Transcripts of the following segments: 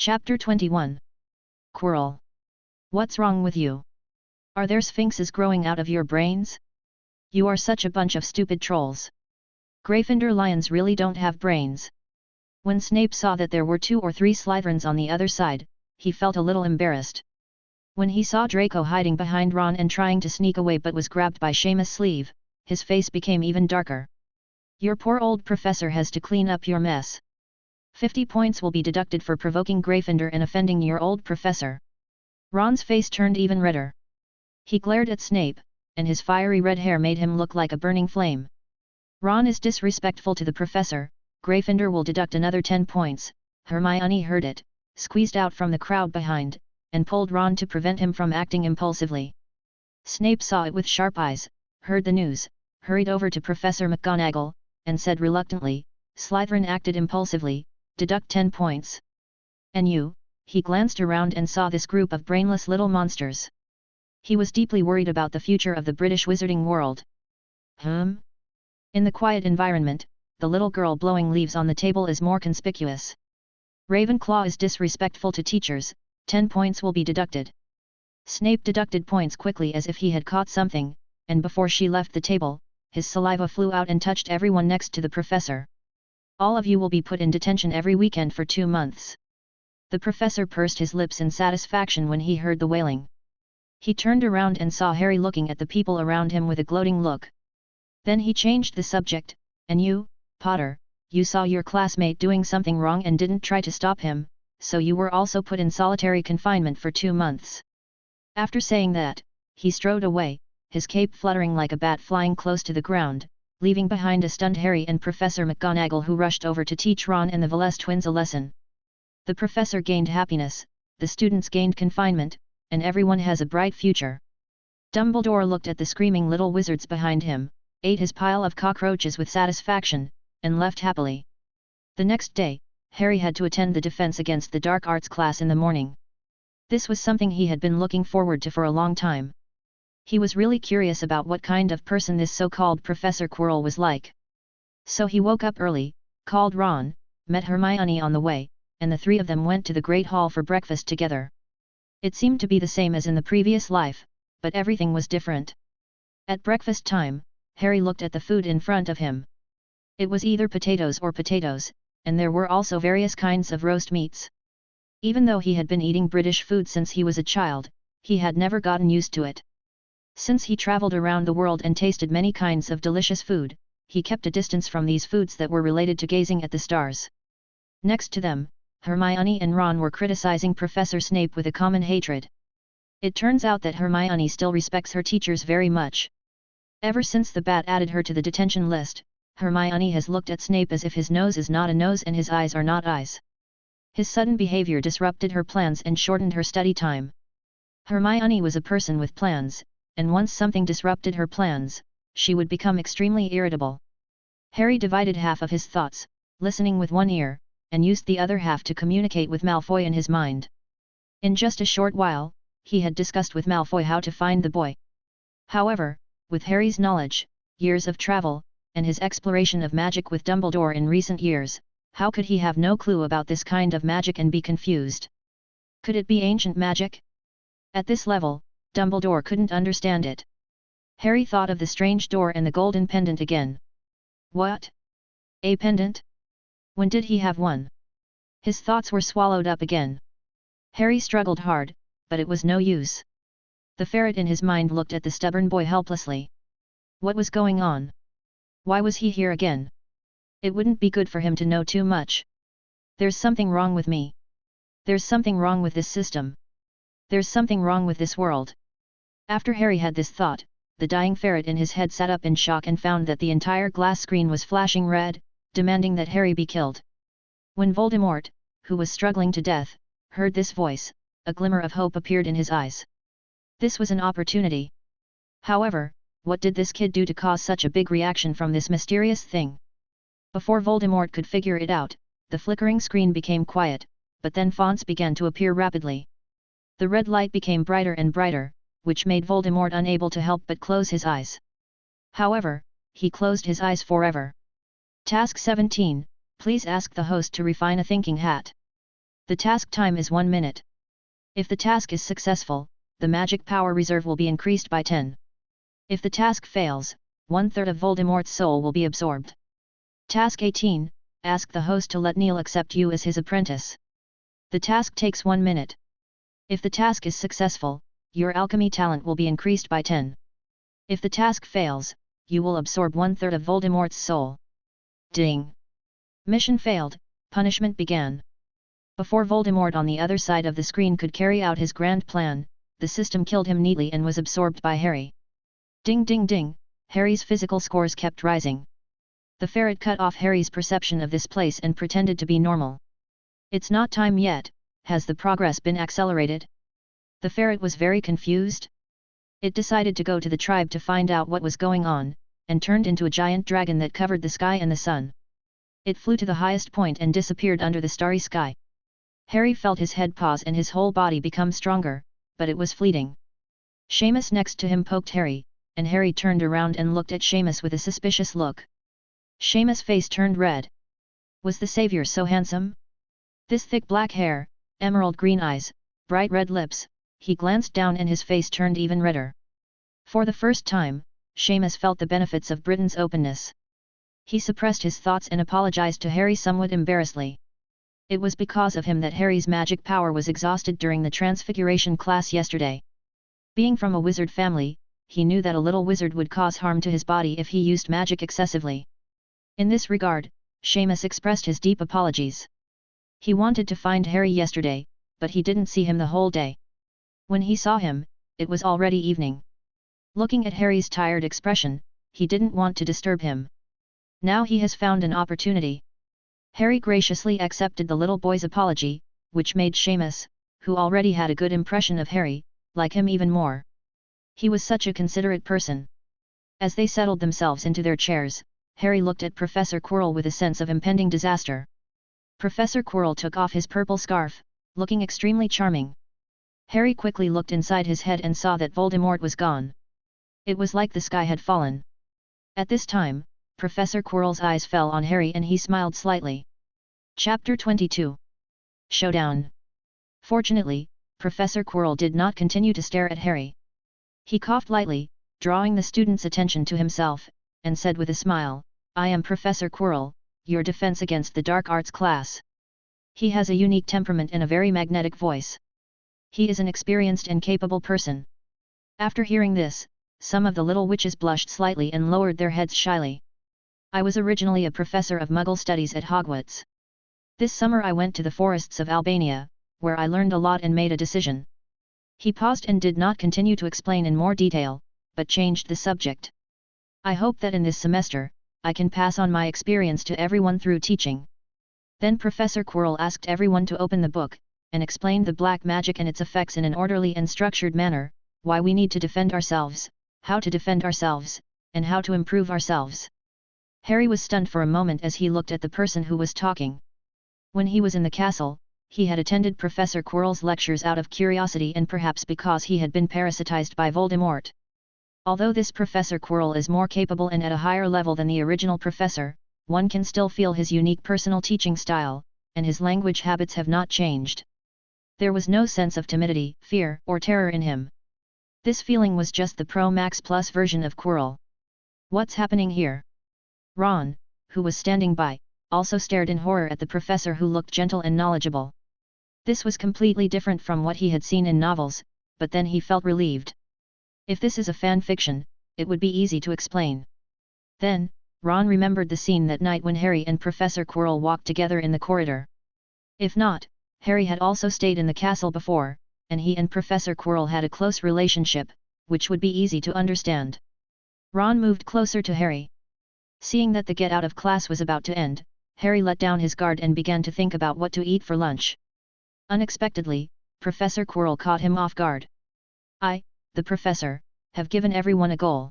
Chapter 21. Quirrell. What's wrong with you? Are there sphinxes growing out of your brains? You are such a bunch of stupid trolls. Gryffindor lions really don't have brains. When Snape saw that there were 2 or 3 Slytherins on the other side, he felt a little embarrassed. When he saw Draco hiding behind Ron and trying to sneak away but was grabbed by Seamus' sleeve, his face became even darker. Your poor old professor has to clean up your mess. 50 points will be deducted for provoking Gryffindor and offending your old professor. Ron's face turned even redder. He glared at Snape, and his fiery red hair made him look like a burning flame. Ron is disrespectful to the professor, Gryffindor will deduct another 10 points. Hermione heard it, squeezed out from the crowd behind, and pulled Ron to prevent him from acting impulsively. Snape saw it with sharp eyes, heard the news, hurried over to Professor McGonagall, and said reluctantly, Slytherin acted impulsively, deduct 10 points. And you? He glanced around and saw this group of brainless little monsters. He was deeply worried about the future of the British wizarding world. In the quiet environment, the little girl blowing leaves on the table is more conspicuous. Ravenclaw is disrespectful to teachers, 10 points will be deducted. Snape deducted points quickly as if he had caught something, and before she left the table, his saliva flew out and touched everyone next to the professor. All of you will be put in detention every weekend for 2 months. The professor pursed his lips in satisfaction when he heard the wailing. He turned around and saw Harry looking at the people around him with a gloating look. Then he changed the subject, and you, Potter, you saw your classmate doing something wrong and didn't try to stop him, so you were also put in solitary confinement for 2 months. After saying that, he strode away, his cape fluttering like a bat flying close to the ground, leaving behind a stunned Harry and Professor McGonagall who rushed over to teach Ron and the Velez twins a lesson. The professor gained happiness, the students gained confinement, and everyone has a bright future. Dumbledore looked at the screaming little wizards behind him, ate his pile of cockroaches with satisfaction, and left happily. The next day, Harry had to attend the defense against the dark arts class in the morning. This was something he had been looking forward to for a long time. He was really curious about what kind of person this so-called Professor Quirrell was like. So he woke up early, called Ron, met Hermione on the way, and the 3 of them went to the Great Hall for breakfast together. It seemed to be the same as in the previous life, but everything was different. At breakfast time, Harry looked at the food in front of him. It was either potatoes or potatoes, and there were also various kinds of roast meats. Even though he had been eating British food since he was a child, he had never gotten used to it. Since he traveled around the world and tasted many kinds of delicious food, he kept a distance from these foods that were related to gazing at the stars. Next to them, Hermione and Ron were criticizing Professor Snape with a common hatred. It turns out that Hermione still respects her teachers very much. Ever since the bat added her to the detention list, Hermione has looked at Snape as if his nose is not a nose and his eyes are not eyes. His sudden behavior disrupted her plans and shortened her study time. Hermione was a person with plans, and once something disrupted her plans, she would become extremely irritable. Harry divided half of his thoughts, listening with one ear, and used the other half to communicate with Malfoy in his mind. In just a short while, he had discussed with Malfoy how to find the boy. However, with Harry's knowledge, years of travel, and his exploration of magic with Dumbledore in recent years, how could he have no clue about this kind of magic and be confused? Could it be ancient magic? At this level, Dumbledore couldn't understand it. Harry thought of the strange door and the golden pendant again. What? A pendant? When did he have one? His thoughts were swallowed up again. Harry struggled hard, but it was no use. The ferret in his mind looked at the stubborn boy helplessly. What was going on? Why was he here again? It wouldn't be good for him to know too much. There's something wrong with me. There's something wrong with this system. There's something wrong with this world. After Harry had this thought, the dying ferret in his head sat up in shock and found that the entire glass screen was flashing red, demanding that Harry be killed. When Voldemort, who was struggling to death, heard this voice, a glimmer of hope appeared in his eyes. This was an opportunity. However, what did this kid do to cause such a big reaction from this mysterious thing? Before Voldemort could figure it out, the flickering screen became quiet, but then fonts began to appear rapidly. The red light became brighter and brighter, which made Voldemort unable to help but close his eyes. However, he closed his eyes forever. Task 17, please ask the host to refine a thinking hat. The task time is 1 minute. If the task is successful, the magic power reserve will be increased by 10. If the task fails, 1/3 of Voldemort's soul will be absorbed. Task 18, ask the host to let Neil accept you as his apprentice. The task takes 1 minute. If the task is successful, your alchemy talent will be increased by 10. If the task fails, you will absorb 1/3 of Voldemort's soul. Ding! Mission failed, punishment began. Before Voldemort on the other side of the screen could carry out his grand plan, the system killed him neatly and was absorbed by Harry. Ding ding ding, Harry's physical scores kept rising. The ferret cut off Harry's perception of this place and pretended to be normal. It's not time yet, has the progress been accelerated? The ferret was very confused. It decided to go to the tribe to find out what was going on, and turned into a giant dragon that covered the sky and the sun. It flew to the highest point and disappeared under the starry sky. Harry felt his head pause and his whole body become stronger, but it was fleeting. Seamus next to him poked Harry, and Harry turned around and looked at Seamus with a suspicious look. Seamus' face turned red. Was the savior so handsome? This thick black hair, emerald green eyes, bright red lips, he glanced down and his face turned even redder. For the first time, Seamus felt the benefits of Britain's openness. He suppressed his thoughts and apologized to Harry somewhat embarrassedly. It was because of him that Harry's magic power was exhausted during the Transfiguration class yesterday. Being from a wizard family, he knew that a little wizard would cause harm to his body if he used magic excessively. In this regard, Seamus expressed his deep apologies. He wanted to find Harry yesterday, but he didn't see him the whole day. When he saw him, it was already evening. Looking at Harry's tired expression, he didn't want to disturb him. Now he has found an opportunity. Harry graciously accepted the little boy's apology, which made Seamus, who already had a good impression of Harry, like him even more. He was such a considerate person. As they settled themselves into their chairs, Harry looked at Professor Quirrell with a sense of impending disaster. Professor Quirrell took off his purple scarf, looking extremely charming. Harry quickly looked inside his head and saw that Voldemort was gone. It was like the sky had fallen. At this time, Professor Quirrell's eyes fell on Harry and he smiled slightly. Chapter 22 Showdown. Fortunately, Professor Quirrell did not continue to stare at Harry. He coughed lightly, drawing the student's attention to himself, and said with a smile, "I am Professor Quirrell, your defense against the dark arts class." He has a unique temperament and a very magnetic voice. He is an experienced and capable person. After hearing this, some of the little witches blushed slightly and lowered their heads shyly. I was originally a professor of Muggle studies at Hogwarts. This summer I went to the forests of Albania, where I learned a lot and made a decision. He paused and did not continue to explain in more detail, but changed the subject. I hope that in this semester, I can pass on my experience to everyone through teaching. Then Professor Quirrell asked everyone to open the book, and explained the black magic and its effects in an orderly and structured manner, why we need to defend ourselves, how to defend ourselves, and how to improve ourselves. Harry was stunned for a moment as he looked at the person who was talking. When he was in the castle, he had attended Professor Quirrell's lectures out of curiosity and perhaps because he had been parasitized by Voldemort. Although this Professor Quirrell is more capable and at a higher level than the original professor, one can still feel his unique personal teaching style, and his language habits have not changed. There was no sense of timidity, fear, or terror in him. This feeling was just the Pro Max Plus version of Quirrell. What's happening here? Ron, who was standing by, also stared in horror at the professor who looked gentle and knowledgeable. This was completely different from what he had seen in novels, but then he felt relieved. If this is a fan fiction, it would be easy to explain. Then, Ron remembered the scene that night when Harry and Professor Quirrell walked together in the corridor. If not, Harry had also stayed in the castle before, and he and Professor Quirrell had a close relationship, which would be easy to understand. Ron moved closer to Harry. Seeing that the get-out of class was about to end, Harry let down his guard and began to think about what to eat for lunch. Unexpectedly, Professor Quirrell caught him off guard. I, the professor, have given everyone a goal.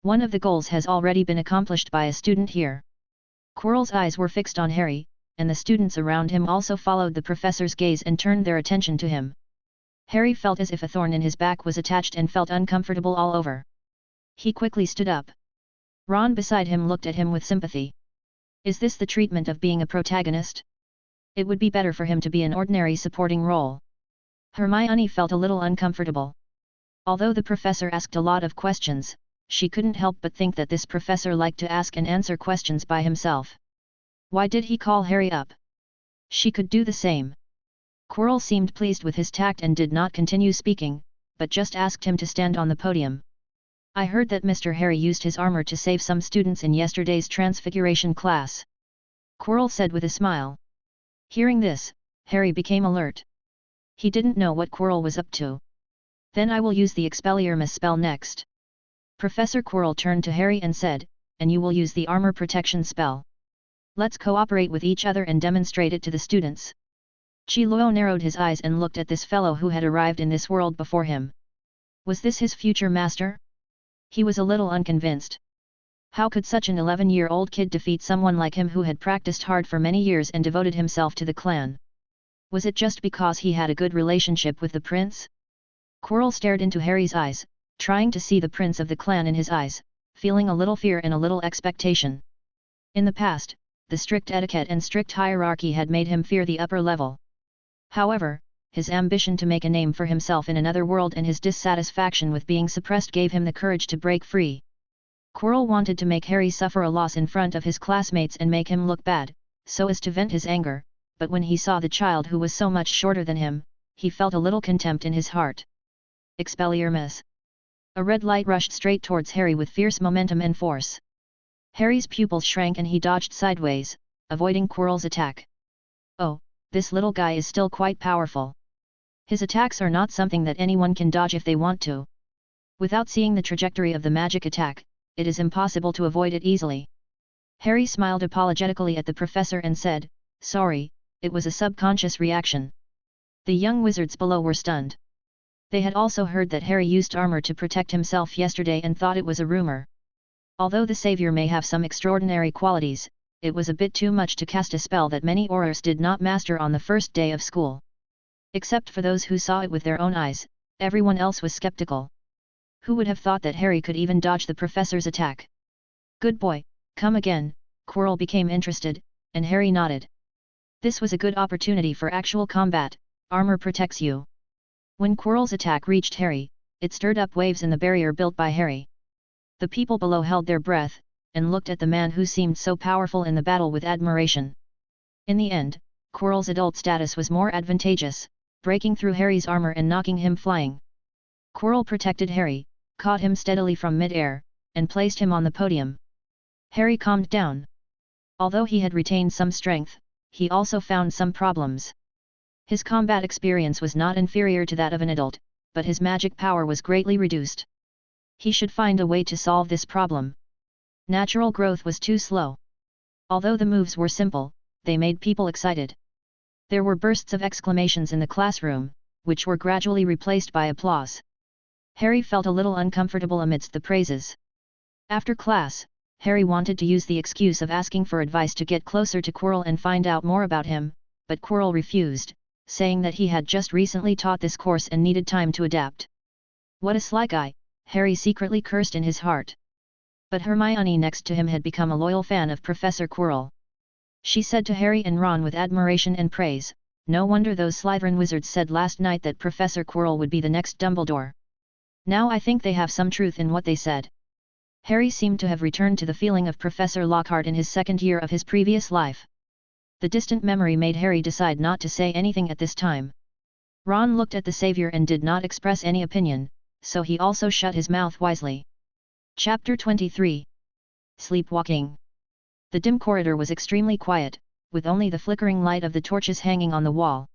One of the goals has already been accomplished by a student here. Quirrell's eyes were fixed on Harry, and the students around him also followed the professor's gaze and turned their attention to him. Harry felt as if a thorn in his back was attached and felt uncomfortable all over. He quickly stood up. Ron beside him looked at him with sympathy. Is this the treatment of being a protagonist? It would be better for him to be an ordinary supporting role. Hermione felt a little uncomfortable. Although the professor asked a lot of questions, she couldn't help but think that this professor liked to ask and answer questions by himself. Why did he call Harry up? She could do the same. Quirrell seemed pleased with his tact and did not continue speaking, but just asked him to stand on the podium. I heard that Mr. Harry used his armor to save some students in yesterday's transfiguration class. Quirrell said with a smile. Hearing this, Harry became alert. He didn't know what Quirrell was up to. Then I will use the Expelliarmus spell next. Professor Quirrell turned to Harry and said, and you will use the armor protection spell. Let's cooperate with each other and demonstrate it to the students. Chi Luo narrowed his eyes and looked at this fellow who had arrived in this world before him. Was this his future master? He was a little unconvinced. How could such an 11-year-old kid defeat someone like him who had practiced hard for many years and devoted himself to the clan? Was it just because he had a good relationship with the prince? Quirrell stared into Harry's eyes, trying to see the prince of the clan in his eyes, feeling a little fear and a little expectation. In the past, the strict etiquette and strict hierarchy had made him fear the upper level. However, his ambition to make a name for himself in another world and his dissatisfaction with being suppressed gave him the courage to break free. Quirrell wanted to make Harry suffer a loss in front of his classmates and make him look bad, so as to vent his anger, but when he saw the child who was so much shorter than him, he felt a little contempt in his heart. Expelliarmus. A red light rushed straight towards Harry with fierce momentum and force. Harry's pupils shrank and he dodged sideways, avoiding Quirrell's attack. Oh, this little guy is still quite powerful. His attacks are not something that anyone can dodge if they want to. Without seeing the trajectory of the magic attack, it is impossible to avoid it easily. Harry smiled apologetically at the professor and said, "Sorry, it was a subconscious reaction." The young wizards below were stunned. They had also heard that Harry used armor to protect himself yesterday and thought it was a rumor. Although the savior may have some extraordinary qualities, it was a bit too much to cast a spell that many Aurors did not master on the first day of school. Except for those who saw it with their own eyes, everyone else was skeptical. Who would have thought that Harry could even dodge the professor's attack? Good boy, come again. Quirrell became interested, and Harry nodded. This was a good opportunity for actual combat. Armor protects you. When Quirrell's attack reached Harry, it stirred up waves in the barrier built by Harry. The people below held their breath, and looked at the man who seemed so powerful in the battle with admiration. In the end, Quirrell's adult status was more advantageous, breaking through Harry's armor and knocking him flying. Quirrell protected Harry, caught him steadily from mid-air, and placed him on the podium. Harry calmed down. Although he had retained some strength, he also found some problems. His combat experience was not inferior to that of an adult, but his magic power was greatly reduced. He should find a way to solve this problem. Natural growth was too slow. Although the moves were simple, they made people excited. There were bursts of exclamations in the classroom, which were gradually replaced by applause. Harry felt a little uncomfortable amidst the praises. After class, Harry wanted to use the excuse of asking for advice to get closer to Quirrell and find out more about him, but Quirrell refused, saying that he had just recently taught this course and needed time to adapt. What a sly guy, Harry secretly cursed in his heart. But Hermione next to him had become a loyal fan of Professor Quirrell. She said to Harry and Ron with admiration and praise, "No wonder those Slytherin wizards said last night that Professor Quirrell would be the next Dumbledore. Now I think they have some truth in what they said." Harry seemed to have returned to the feeling of Professor Lockhart in his second year of his previous life. The distant memory made Harry decide not to say anything at this time. Ron looked at the savior and did not express any opinion, so he also shut his mouth wisely. Chapter 23. Sleepwalking. The dim corridor was extremely quiet, with only the flickering light of the torches hanging on the wall.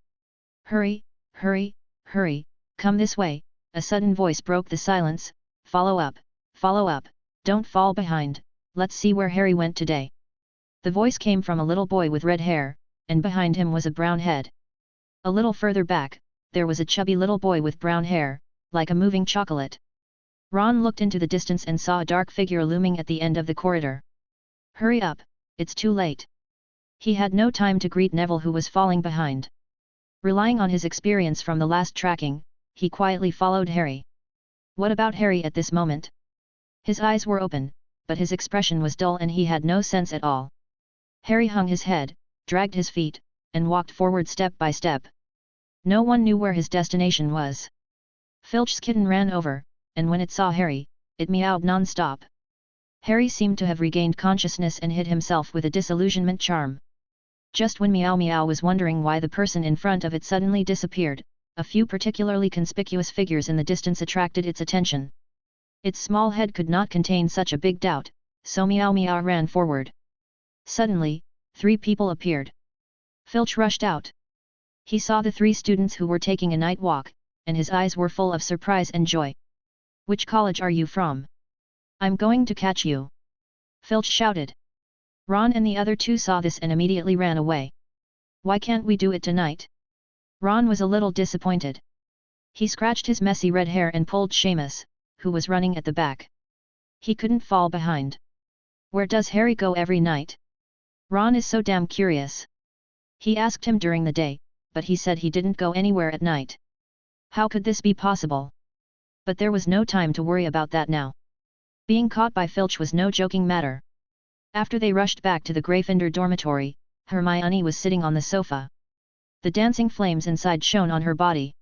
"Hurry, hurry, hurry, come this way," a sudden voice broke the silence. Follow up, don't fall behind, let's see where Harry went today." The voice came from a little boy with red hair, and behind him was a brown head. A little further back, there was a chubby little boy with brown hair, like a moving chocolate. Ron looked into the distance and saw a dark figure looming at the end of the corridor. "Hurry up, it's too late." He had no time to greet Neville who was falling behind. Relying on his experience from the last tracking, he quietly followed Harry. What about Harry at this moment? His eyes were open, but his expression was dull and he had no sense at all. Harry hung his head, dragged his feet, and walked forward step by step. No one knew where his destination was. Filch's kitten ran over, and when it saw Harry, it meowed non-stop. Harry seemed to have regained consciousness and hid himself with a disillusionment charm. Just when Meow Meow was wondering why the person in front of it suddenly disappeared, a few particularly conspicuous figures in the distance attracted its attention. Its small head could not contain such a big doubt, so Meow Meow ran forward. Suddenly, 3 people appeared. Filch rushed out. He saw the 3 students who were taking a night walk, and his eyes were full of surprise and joy. "Which college are you from? I'm going to catch you!" Filch shouted. Ron and the other 2 saw this and immediately ran away. "Why can't we do it tonight?" Ron was a little disappointed. He scratched his messy red hair and pulled Seamus, who was running at the back. He couldn't fall behind. "Where does Harry go every night? Ron is so damn curious." He asked him during the day, but he said he didn't go anywhere at night. How could this be possible? But there was no time to worry about that now. Being caught by Filch was no joking matter. After they rushed back to the Gryffindor dormitory, Hermione was sitting on the sofa. The dancing flames inside shone on her body.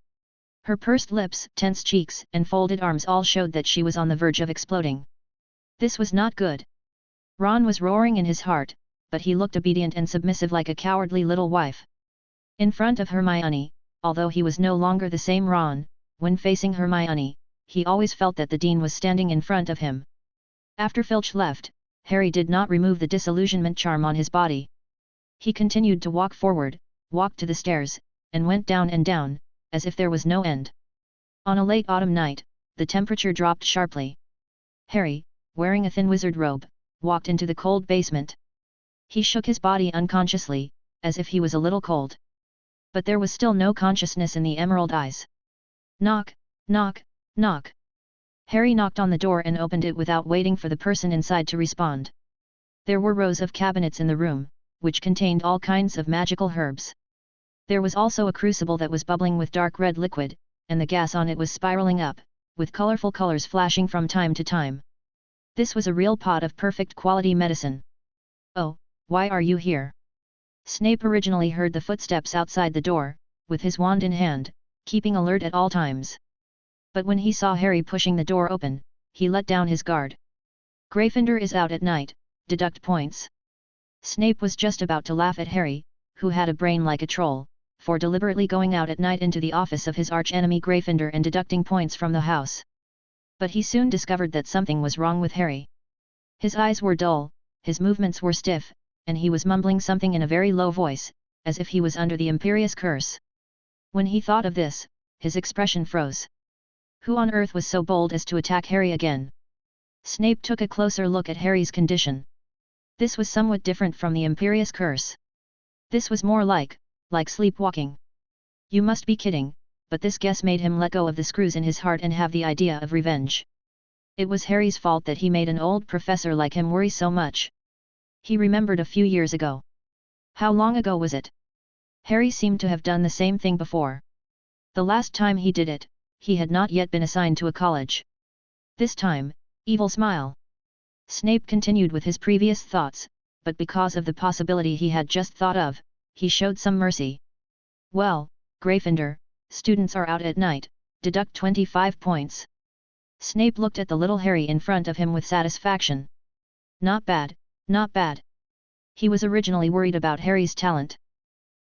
Her pursed lips, tense cheeks, and folded arms all showed that she was on the verge of exploding. This was not good. Ron was roaring in his heart, but he looked obedient and submissive like a cowardly little wife. In front of Hermione, although he was no longer the same Ron, when facing Hermione, he always felt that the Dean was standing in front of him. After Filch left, Harry did not remove the disillusionment charm on his body. He continued to walk forward, walked to the stairs, and went down and down, as if there was no end. On a late autumn night, the temperature dropped sharply. Harry, wearing a thin wizard robe, walked into the cold basement. He shook his body unconsciously, as if he was a little cold. But there was still no consciousness in the emerald eyes. Knock, knock, knock. Harry knocked on the door and opened it without waiting for the person inside to respond. There were rows of cabinets in the room, which contained all kinds of magical herbs. There was also a crucible that was bubbling with dark red liquid, and the gas on it was spiraling up, with colorful colors flashing from time to time. This was a real pot of perfect quality medicine. "Oh, why are you here?" Snape originally heard the footsteps outside the door, with his wand in hand, keeping alert at all times. But when he saw Harry pushing the door open, he let down his guard. "Gryffindor is out at night, deduct points." Snape was just about to laugh at Harry, who had a brain like a troll, for deliberately going out at night into the office of his arch-enemy Gryffindor and deducting points from the house. But he soon discovered that something was wrong with Harry. His eyes were dull, his movements were stiff, and he was mumbling something in a very low voice, as if he was under the Imperious curse. When he thought of this, his expression froze. Who on earth was so bold as to attack Harry again? Snape took a closer look at Harry's condition. This was somewhat different from the Imperious curse. This was more like sleepwalking. You must be kidding, but this guess made him let go of the screws in his heart and have the idea of revenge. It was Harry's fault that he made an old professor like him worry so much. He remembered a few years ago. How long ago was it? Harry seemed to have done the same thing before. The last time he did it, he had not yet been assigned to a college. This time, evil smile. Snape continued with his previous thoughts, but because of the possibility he had just thought of, he showed some mercy. "Well, Gryffindor, students are out at night, deduct 25 points." Snape looked at the little Harry in front of him with satisfaction. Not bad, not bad. He was originally worried about Harry's talent.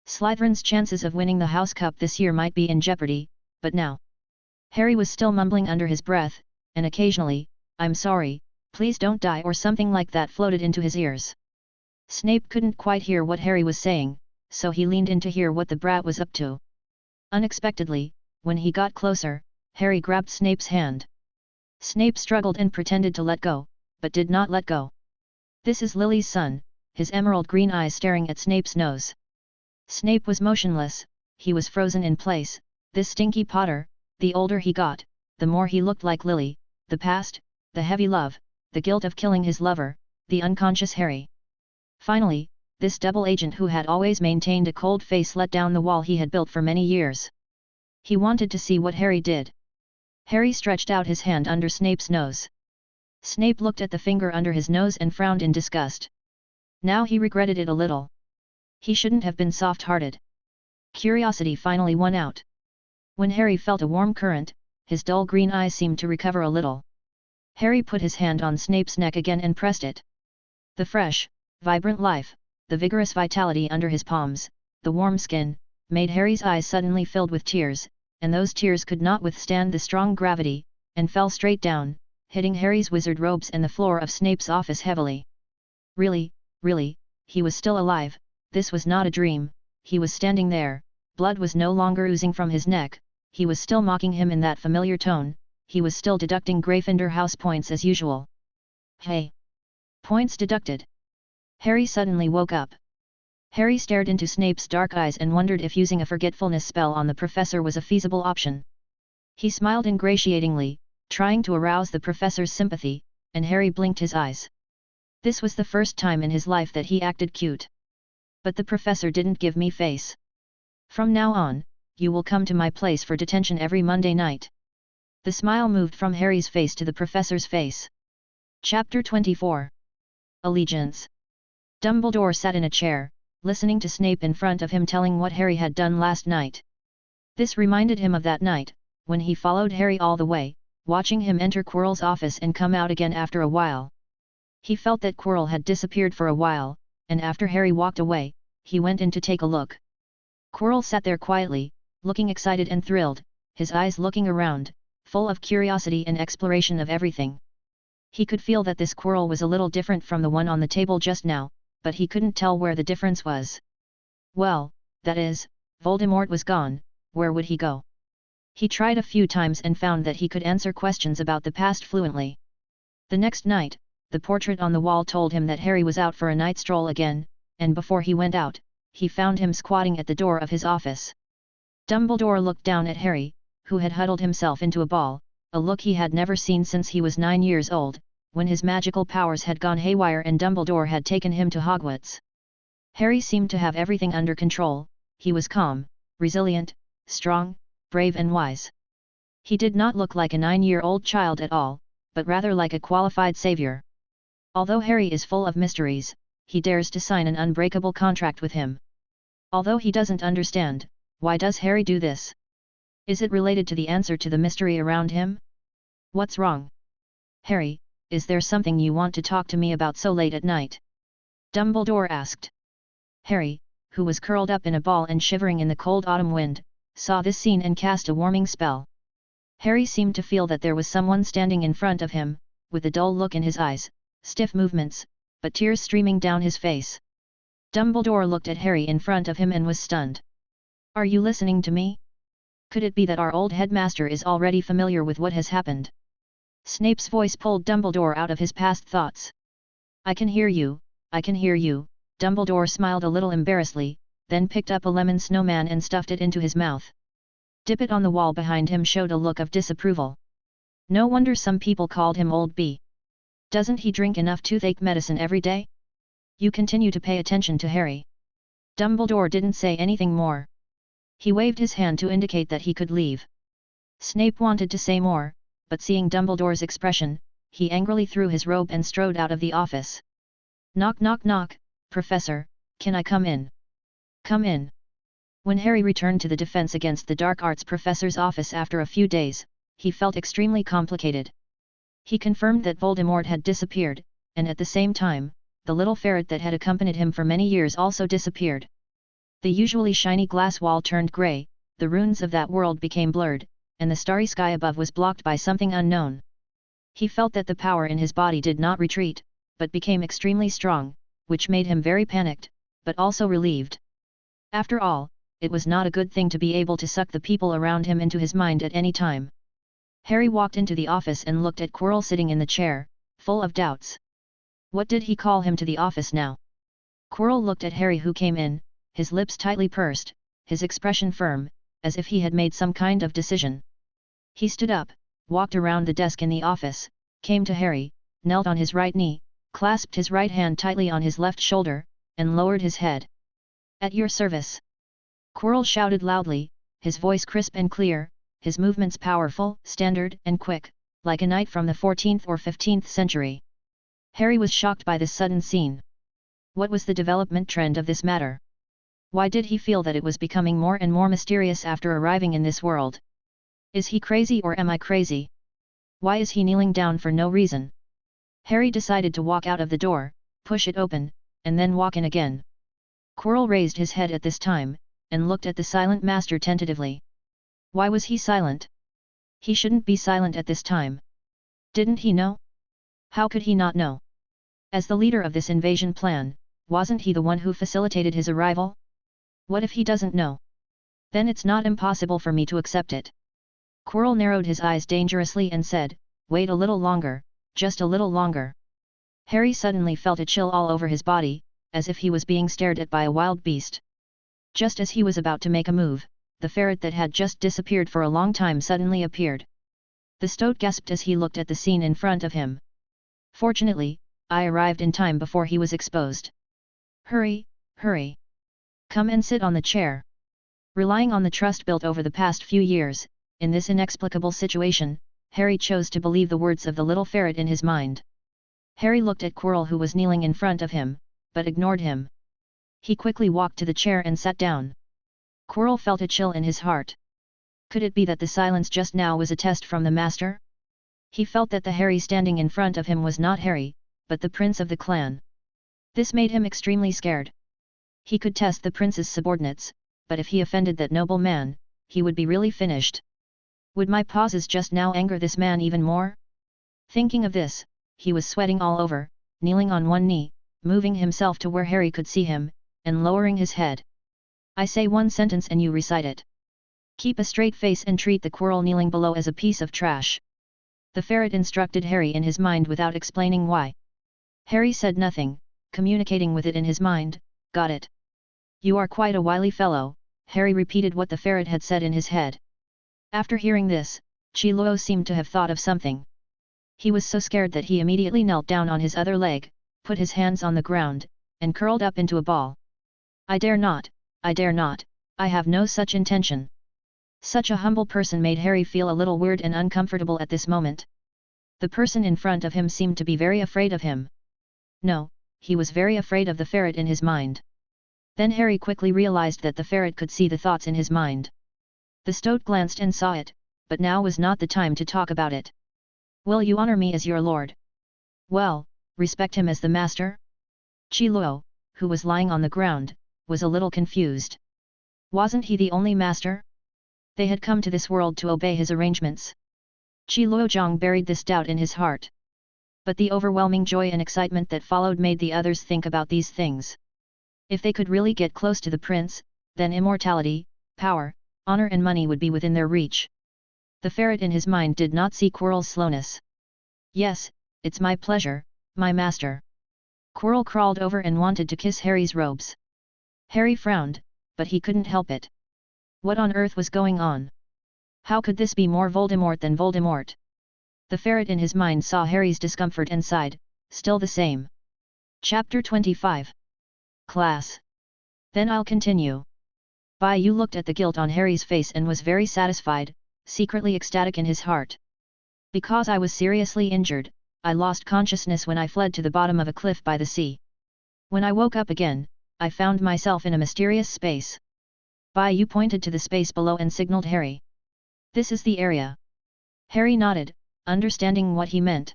Slytherin's chances of winning the House Cup this year might be in jeopardy, but now. Harry was still mumbling under his breath, and occasionally, "I'm sorry, please don't die" or something like that floated into his ears. Snape couldn't quite hear what Harry was saying, so he leaned in to hear what the brat was up to. Unexpectedly, when he got closer, Harry grabbed Snape's hand. Snape struggled and pretended to let go, but did not let go. "This is Lily's son," his emerald green eyes staring at Snape's nose. Snape was motionless, he was frozen in place. This stinky Potter, the older he got, the more he looked like Lily, the past, the heavy love, the guilt of killing his lover, the unconscious Harry. Finally, this double agent who had always maintained a cold face let down the wall he had built for many years. He wanted to see what Harry did. Harry stretched out his hand under Snape's nose. Snape looked at the finger under his nose and frowned in disgust. Now he regretted it a little. He shouldn't have been soft-hearted. Curiosity finally won out. When Harry felt a warm current, his dull green eyes seemed to recover a little. Harry put his hand on Snape's neck again and pressed it. The fresh, vibrant life, the vigorous vitality under his palms, the warm skin, made Harry's eyes suddenly filled with tears, and those tears could not withstand the strong gravity, and fell straight down, hitting Harry's wizard robes and the floor of Snape's office heavily. Really, he was still alive, this was not a dream, he was standing there, blood was no longer oozing from his neck, he was still mocking him in that familiar tone, he was still deducting Gryffindor house points as usual. Hey! Points deducted. Harry suddenly woke up. Harry stared into Snape's dark eyes and wondered if using a forgetfulness spell on the professor was a feasible option. He smiled ingratiatingly, trying to arouse the professor's sympathy, and Harry blinked his eyes. This was the first time in his life that he acted cute. But the professor didn't give me face. From now on, you will come to my place for detention every Monday night. The smile moved from Harry's face to the professor's face. Chapter 24. Allegiance. Dumbledore sat in a chair, listening to Snape in front of him telling what Harry had done last night. This reminded him of that night, when he followed Harry all the way, watching him enter Quirrell's office and come out again after a while. He felt that Quirrell had disappeared for a while, and after Harry walked away, he went in to take a look. Quirrell sat there quietly, looking excited and thrilled, his eyes looking around, full of curiosity and exploration of everything. He could feel that this Quirrell was a little different from the one on the table just now, but he couldn't tell where the difference was. Well, that is, Voldemort was gone, where would he go? He tried a few times and found that he could answer questions about the past fluently. The next night, the portrait on the wall told him that Harry was out for a night stroll again, and before he went out, he found him squatting at the door of his office. Dumbledore looked down at Harry, who had huddled himself into a ball, a look he had never seen since he was 9 years old, when his magical powers had gone haywire and Dumbledore had taken him to Hogwarts. Harry seemed to have everything under control, he was calm, resilient, strong, brave and wise. He did not look like a 9-year-old child at all, but rather like a qualified savior. Although Harry is full of mysteries, he dares to sign an unbreakable contract with him. Although he doesn't understand, why does Harry do this? Is it related to the answer to the mystery around him? What's wrong? Harry, is there something you want to talk to me about so late at night? Dumbledore asked. Harry, who was curled up in a ball and shivering in the cold autumn wind, saw this scene and cast a warming spell. Harry seemed to feel that there was someone standing in front of him, with a dull look in his eyes, stiff movements, but tears streaming down his face. Dumbledore looked at Harry in front of him and was stunned. Are you listening to me? Could it be that our old headmaster is already familiar with what has happened? Snape's voice pulled Dumbledore out of his past thoughts. I can hear you, Dumbledore smiled a little embarrassedly, then picked up a lemon snowman and stuffed it into his mouth. Dippet on the wall behind him showed a look of disapproval. No wonder some people called him Old B. Doesn't he drink enough toothache medicine every day? You continue to pay attention to Harry. Dumbledore didn't say anything more. He waved his hand to indicate that he could leave. Snape wanted to say more, but seeing Dumbledore's expression, he angrily threw his robe and strode out of the office. Knock knock knock, Professor, can I come in? Come in. When Harry returned to the Defense Against the Dark Arts professor's office after a few days, he felt extremely complicated. He confirmed that Voldemort had disappeared, and at the same time, the little ferret that had accompanied him for many years also disappeared. The usually shiny glass wall turned grey, the runes of that world became blurred, and the starry sky above was blocked by something unknown. He felt that the power in his body did not retreat, but became extremely strong, which made him very panicked, but also relieved. After all, it was not a good thing to be able to suck the people around him into his mind at any time. Harry walked into the office and looked at Quirrell sitting in the chair, full of doubts. What did he call him to the office now? Quirrell looked at Harry who came in, his lips tightly pursed, his expression firm, as if he had made some kind of decision. He stood up, walked around the desk in the office, came to Harry, knelt on his right knee, clasped his right hand tightly on his left shoulder, and lowered his head. At your service. Quirrell shouted loudly, his voice crisp and clear, his movements powerful, standard, and quick, like a knight from the 14th or 15th century. Harry was shocked by this sudden scene. What was the development trend of this matter? Why did he feel that it was becoming more and more mysterious after arriving in this world? Is he crazy or am I crazy? Why is he kneeling down for no reason? Harry decided to walk out of the door, push it open, and then walk in again. Quirrell raised his head at this time, and looked at the silent master tentatively. Why was he silent? He shouldn't be silent at this time. Didn't he know? How could he not know? As the leader of this invasion plan, wasn't he the one who facilitated his arrival? What if he doesn't know? Then it's not impossible for me to accept it. Quirrell narrowed his eyes dangerously and said, "Wait a little longer, just a little longer." Harry suddenly felt a chill all over his body, as if he was being stared at by a wild beast. Just as he was about to make a move, the ferret that had just disappeared for a long time suddenly appeared. The stoat gasped as he looked at the scene in front of him. Fortunately, I arrived in time before he was exposed. Hurry, hurry. Come and sit on the chair. Relying on the trust built over the past few years, in this inexplicable situation, Harry chose to believe the words of the little ferret in his mind. Harry looked at Quirrell who was kneeling in front of him, but ignored him. He quickly walked to the chair and sat down. Quirrell felt a chill in his heart. Could it be that the silence just now was a test from the master? He felt that the Harry standing in front of him was not Harry, but the prince of the clan. This made him extremely scared. He could test the prince's subordinates, but if he offended that noble man, he would be really finished. Would my pauses just now anger this man even more? Thinking of this, he was sweating all over, kneeling on one knee, moving himself to where Harry could see him, and lowering his head. I say one sentence and you recite it. Keep a straight face and treat the Quirrell kneeling below as a piece of trash. The ferret instructed Harry in his mind without explaining why. Harry said nothing, communicating with it in his mind. Got it. You are quite a wily fellow, Harry repeated what the ferret had said in his head. After hearing this, Chi Luo seemed to have thought of something. He was so scared that he immediately knelt down on his other leg, put his hands on the ground, and curled up into a ball. I dare not, I have no such intention. Such a humble person made Harry feel a little weird and uncomfortable at this moment. The person in front of him seemed to be very afraid of him. No, he was very afraid of the ferret in his mind. Then Harry quickly realized that the ferret could see the thoughts in his mind. The stoat glanced and saw it, but now was not the time to talk about it. Will you honor me as your lord? Well, respect him as the master? Chi Luo, who was lying on the ground, was a little confused. Wasn't he the only master? They had come to this world to obey his arrangements. Chi Luozhong buried this doubt in his heart. But the overwhelming joy and excitement that followed made the others think about these things. If they could really get close to the prince, then immortality, power, honor and money would be within their reach. The ferret in his mind did not see Quirrell's slowness. Yes, it's my pleasure, my master. Quirrell crawled over and wanted to kiss Harry's robes. Harry frowned, but he couldn't help it. What on earth was going on? How could this be more Voldemort than Voldemort? The ferret in his mind saw Harry's discomfort and sighed, still the same. Chapter 25. Class. Then I'll continue. Bai Yu looked at the guilt on Harry's face and was very satisfied, secretly ecstatic in his heart. Because I was seriously injured, I lost consciousness when I fled to the bottom of a cliff by the sea. When I woke up again, I found myself in a mysterious space. Bai Yu pointed to the space below and signaled Harry. This is the area. Harry nodded, understanding what he meant.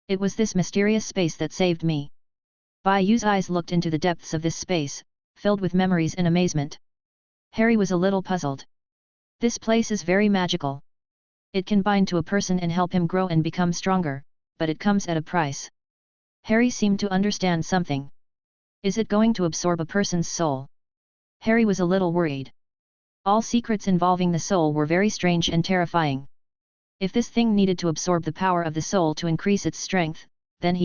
It was this mysterious space that saved me. Bai Yu's eyes looked into the depths of this space, filled with memories and amazement. Harry was a little puzzled. This place is very magical. It can bind to a person and help him grow and become stronger, but it comes at a price. Harry seemed to understand something. Is it going to absorb a person's soul? Harry was a little worried. All secrets involving the soul were very strange and terrifying. If this thing needed to absorb the power of the soul to increase its strength, then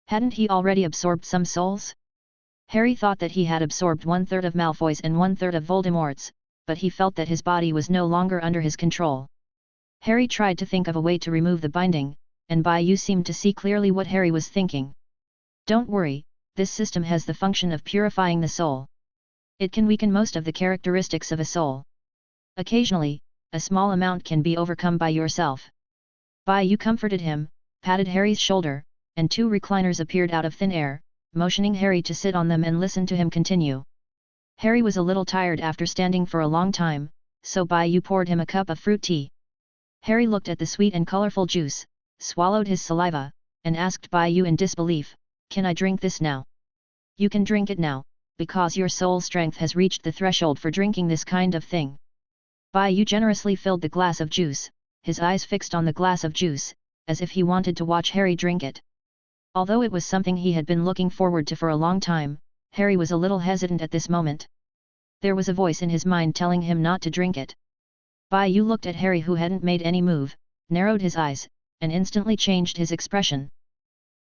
hadn't he already absorbed some souls? Harry thought that he had absorbed 1/3 of Malfoy's and 1/3 of Voldemort's, but he felt that his body was no longer under his control. Harry tried to think of a way to remove the binding, and Bai Yu seemed to see clearly what Harry was thinking. Don't worry, this system has the function of purifying the soul. It can weaken most of the characteristics of a soul. Occasionally, a small amount can be overcome by yourself. Bai Yu comforted him, patted Harry's shoulder, and 2 recliners appeared out of thin air, motioning Harry to sit on them and listen to him continue. Harry was a little tired after standing for a long time, so Bai poured him a cup of fruit tea. Harry looked at the sweet and colorful juice, swallowed his saliva, and asked Bai in disbelief, "Can I drink this now?" "You can drink it now, because your soul strength has reached the threshold for drinking this kind of thing." Bai generously filled the glass of juice, his eyes fixed on the glass of juice, as if he wanted to watch Harry drink it. Although it was something he had been looking forward to for a long time, Harry was a little hesitant at this moment. There was a voice in his mind telling him not to drink it. Bai looked at Harry, who hadn't made any move, narrowed his eyes, and instantly changed his expression.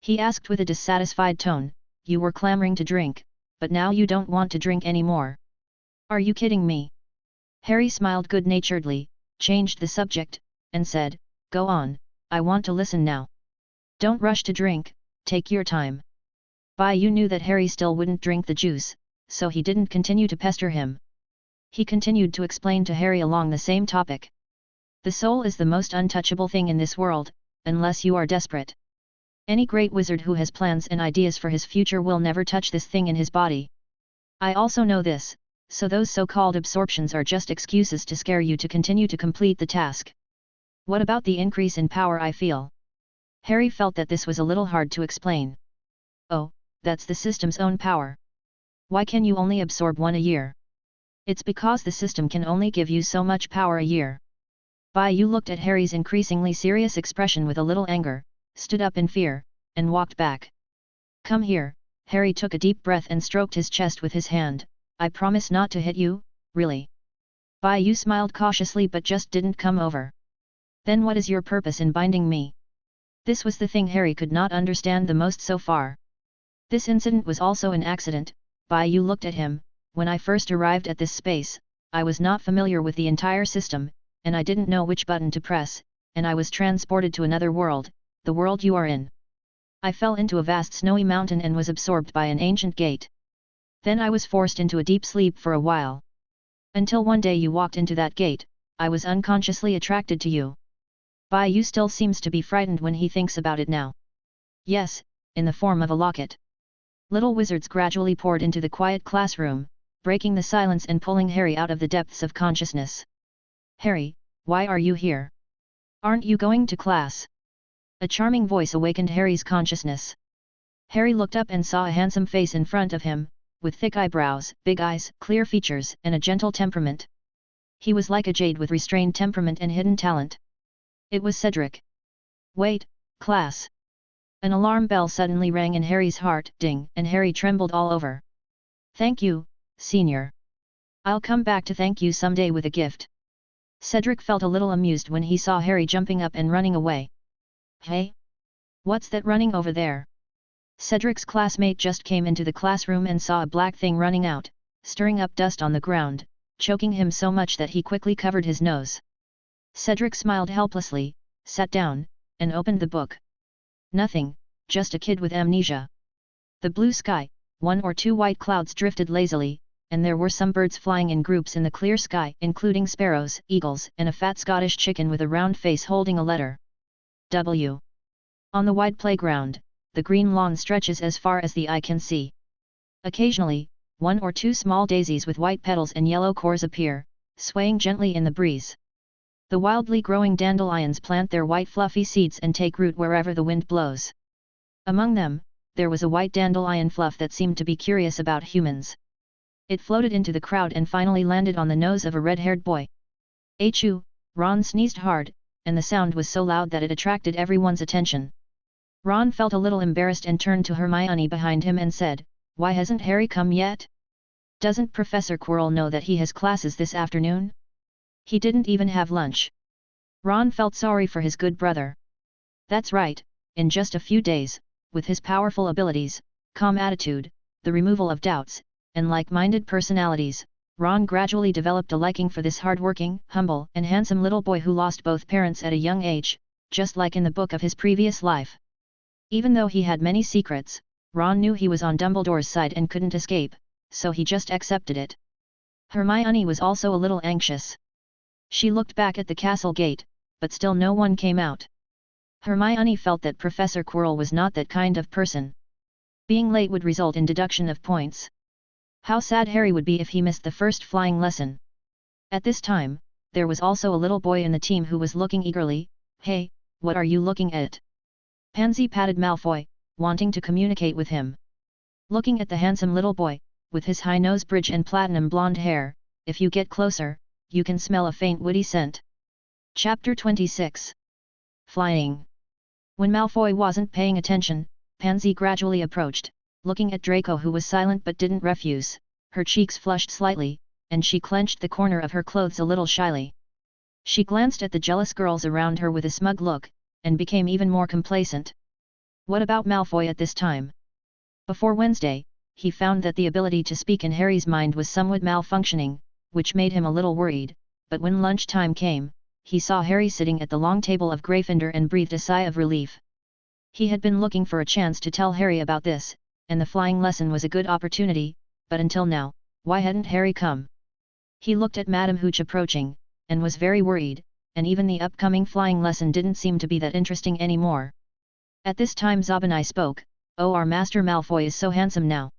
He asked with a dissatisfied tone, "You were clamoring to drink, but now you don't want to drink anymore. Are you kidding me?" Harry smiled good-naturedly, changed the subject, and said, "Go on, I want to listen now. Don't rush to drink, take your time." Bai knew that Harry still wouldn't drink the juice, so he didn't continue to pester him. He continued to explain to Harry along the same topic. The soul is the most untouchable thing in this world, unless you are desperate. Any great wizard who has plans and ideas for his future will never touch this thing in his body. I also know this, so those so-called absorptions are just excuses to scare you to continue to complete the task. What about the increase in power I feel? Harry felt that this was a little hard to explain. Oh, that's the system's own power. Why can you only absorb one a year? It's because the system can only give you so much power a year. Bai looked at Harry's increasingly serious expression with a little anger, stood up in fear, and walked back. "Come here." Harry took a deep breath and stroked his chest with his hand. "I promise not to hit you, really." Bai smiled cautiously but just didn't come over. "Then what is your purpose in binding me?" This was the thing Harry could not understand the most so far. This incident was also an accident. Bai looked at him. "When I first arrived at this space, I was not familiar with the entire system, and I didn't know which button to press, and I was transported to another world, the world you are in. I fell into a vast snowy mountain and was absorbed by an ancient gate. Then I was forced into a deep sleep for a while. Until one day you walked into that gate, I was unconsciously attracted to you." Bai still seems to be frightened when he thinks about it now. "Yes, in the form of a locket." Little wizards gradually poured into the quiet classroom, breaking the silence and pulling Harry out of the depths of consciousness. "Harry, why are you here? Aren't you going to class?" A charming voice awakened Harry's consciousness. Harry looked up and saw a handsome face in front of him, with thick eyebrows, big eyes, clear features, and a gentle temperament. He was like a jade with restrained temperament and hidden talent. It was Cedric. "Wait, class." An alarm bell suddenly rang in Harry's heart, ding, and Harry trembled all over. "Thank you, senior. I'll come back to thank you someday with a gift." Cedric felt a little amused when he saw Harry jumping up and running away. "Hey? What's that running over there?" Cedric's classmate just came into the classroom and saw a black thing running out, stirring up dust on the ground, choking him so much that he quickly covered his nose. Cedric smiled helplessly, sat down, and opened the book. "Nothing, just a kid with amnesia." The blue sky, 1 or 2 white clouds drifted lazily, and there were some birds flying in groups in the clear sky, including sparrows, eagles, and a fat Scottish chicken with a round face holding a letter W. On the wide playground, the green lawn stretches as far as the eye can see. Occasionally, 1 or 2 small daisies with white petals and yellow cores appear, swaying gently in the breeze. The wildly growing dandelions plant their white fluffy seeds and take root wherever the wind blows. Among them, there was a white dandelion fluff that seemed to be curious about humans. It floated into the crowd and finally landed on the nose of a red-haired boy. "Achoo!" Ron sneezed hard, and the sound was so loud that it attracted everyone's attention. Ron felt a little embarrassed and turned to Hermione behind him and said, "Why hasn't Harry come yet? Doesn't Professor Quirrell know that he has classes this afternoon? He didn't even have lunch." Ron felt sorry for his good brother. That's right, in just a few days, with his powerful abilities, calm attitude, the removal of doubts, and like-minded personalities, Ron gradually developed a liking for this hard-working, humble, and handsome little boy who lost both parents at a young age, just like in the book of his previous life. Even though he had many secrets, Ron knew he was on Dumbledore's side and couldn't escape, so he just accepted it. Hermione was also a little anxious. She looked back at the castle gate, but still no one came out. Hermione felt that Professor Quirrell was not that kind of person. Being late would result in deduction of points. How sad Harry would be if he missed the first flying lesson. At this time, there was also a little boy in the team who was looking eagerly. "Hey, what are you looking at?" Pansy patted Malfoy, wanting to communicate with him. Looking at the handsome little boy, with his high nose bridge and platinum blonde hair, if you get closer, you can smell a faint woody scent. Chapter 26. Flying. When Malfoy wasn't paying attention, Pansy gradually approached, looking at Draco, who was silent but didn't refuse. Her cheeks flushed slightly, and she clenched the corner of her clothes a little shyly. She glanced at the jealous girls around her with a smug look, and became even more complacent. What about Malfoy at this time? Before Wednesday, he found that the ability to speak in Harry's mind was somewhat malfunctioning, which made him a little worried, but when lunchtime came, he saw Harry sitting at the long table of Gryffindor and breathed a sigh of relief. He had been looking for a chance to tell Harry about this, and the flying lesson was a good opportunity, but until now, why hadn't Harry come? He looked at Madame Hooch approaching, and was very worried, and even the upcoming flying lesson didn't seem to be that interesting anymore. At this time Zabanai spoke. "Oh, our Master Malfoy is so handsome now."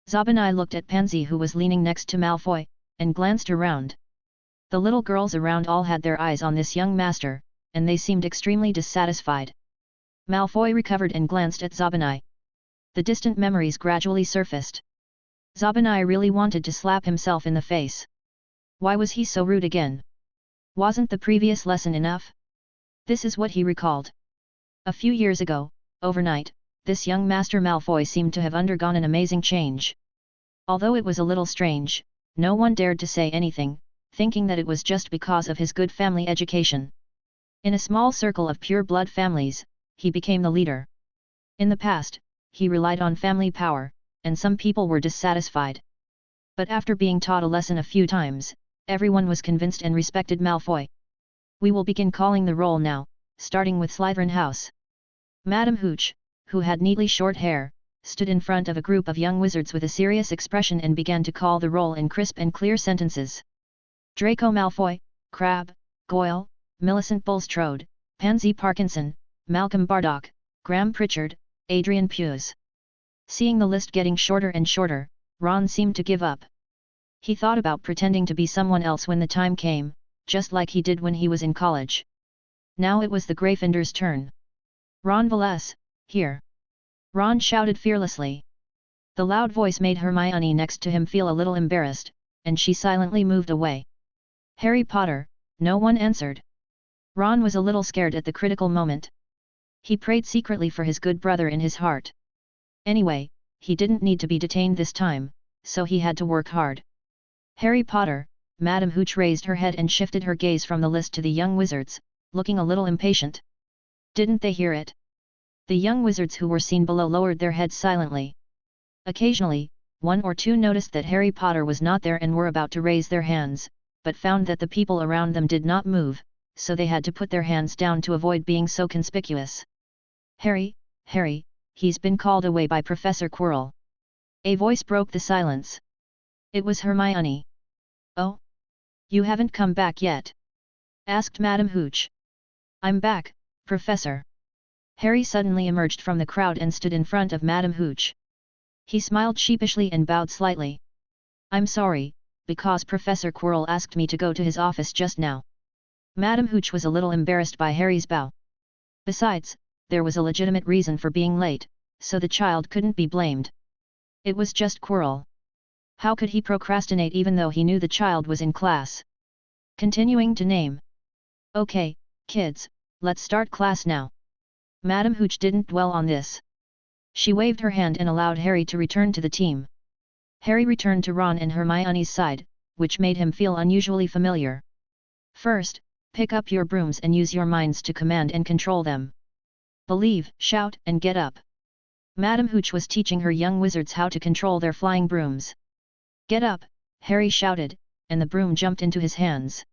Zabanai looked at Pansy, who was leaning next to Malfoy, and glanced around. The little girls around all had their eyes on this young master, and they seemed extremely dissatisfied. Malfoy recovered and glanced at Zabanai. The distant memories gradually surfaced. Zabanai really wanted to slap himself in the face. Why was he so rude again? Wasn't the previous lesson enough? This is what he recalled. A few years ago, overnight, this young Master Malfoy seemed to have undergone an amazing change. Although it was a little strange, no one dared to say anything, thinking that it was just because of his good family education. In a small circle of pure-blood families, he became the leader. In the past, he relied on family power, and some people were dissatisfied. But after being taught a lesson a few times, everyone was convinced and respected Malfoy. We will begin calling the roll now, starting with Slytherin House. Madame Hooch, who had neatly short hair, stood in front of a group of young wizards with a serious expression and began to call the roll in crisp and clear sentences. Draco Malfoy, Crabbe, Goyle, Millicent Bulstrode, Pansy Parkinson, Malcolm Bardock, Graham Pritchard, Adrian Puez. Seeing the list getting shorter and shorter, Ron seemed to give up. He thought about pretending to be someone else when the time came, just like he did when he was in college. Now it was the Gryffindor's turn. "Ron Valles, here!" Ron shouted fearlessly. The loud voice made Hermione next to him feel a little embarrassed, and she silently moved away. "Harry Potter," no one answered. Ron was a little scared at the critical moment. He prayed secretly for his good brother in his heart. Anyway, he didn't need to be detained this time, so he had to work hard. "Harry Potter," Madame Hooch raised her head and shifted her gaze from the list to the young wizards, looking a little impatient. Didn't they hear it? The young wizards who were seen below lowered their heads silently. Occasionally, one or two noticed that Harry Potter was not there and were about to raise their hands, but found that the people around them did not move, so they had to put their hands down to avoid being so conspicuous. "Harry, Harry, he's been called away by Professor Quirrell." A voice broke the silence. It was Hermione. "Oh? You haven't come back yet?" asked Madame Hooch. "I'm back, Professor." Harry suddenly emerged from the crowd and stood in front of Madame Hooch. He smiled sheepishly and bowed slightly. "I'm sorry, because Professor Quirrell asked me to go to his office just now." Madame Hooch was a little embarrassed by Harry's bow. Besides, there was a legitimate reason for being late, so the child couldn't be blamed. It was just Quirrell. How could he procrastinate even though he knew the child was in class? Continuing to name. "Okay, kids, let's start class now." Madame Hooch didn't dwell on this. She waved her hand and allowed Harry to return to the team. Harry returned to Ron and Hermione's side, which made him feel unusually familiar. "First, pick up your brooms and use your minds to command and control them. Believe, shout, and get up." Madame Hooch was teaching her young wizards how to control their flying brooms. "Get up," Harry shouted, and the broom jumped into his hands.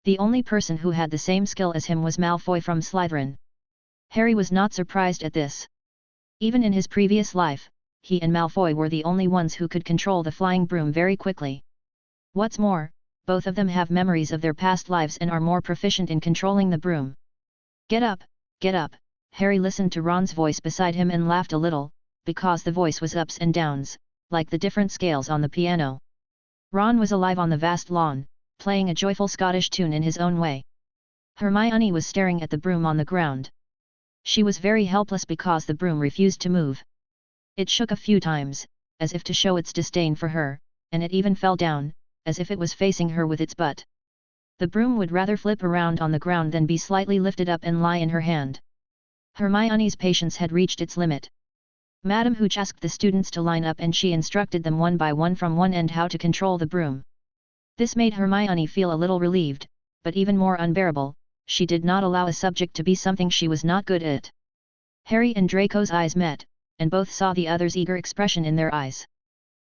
The only person who had the same skill as him was Malfoy from Slytherin. Harry was not surprised at this. Even in his previous life, he and Malfoy were the only ones who could control the flying broom very quickly. What's more, both of them have memories of their past lives and are more proficient in controlling the broom. Get up, Harry listened to Ron's voice beside him and laughed a little, because the voice was ups and downs, like the different scales on the piano. Ron was alive on the vast lawn, playing a joyful Scottish tune in his own way. Hermione was staring at the broom on the ground. She was very helpless because the broom refused to move. It shook a few times, as if to show its disdain for her, and it even fell down, as if it was facing her with its butt. The broom would rather flip around on the ground than be slightly lifted up and lie in her hand. Hermione's patience had reached its limit. Madame Hooch asked the students to line up and she instructed them one by one from one end how to control the broom. This made Hermione feel a little relieved, but even more unbearable, she did not allow a subject to be something she was not good at. Harry and Draco's eyes met, and both saw the other's eager expression in their eyes.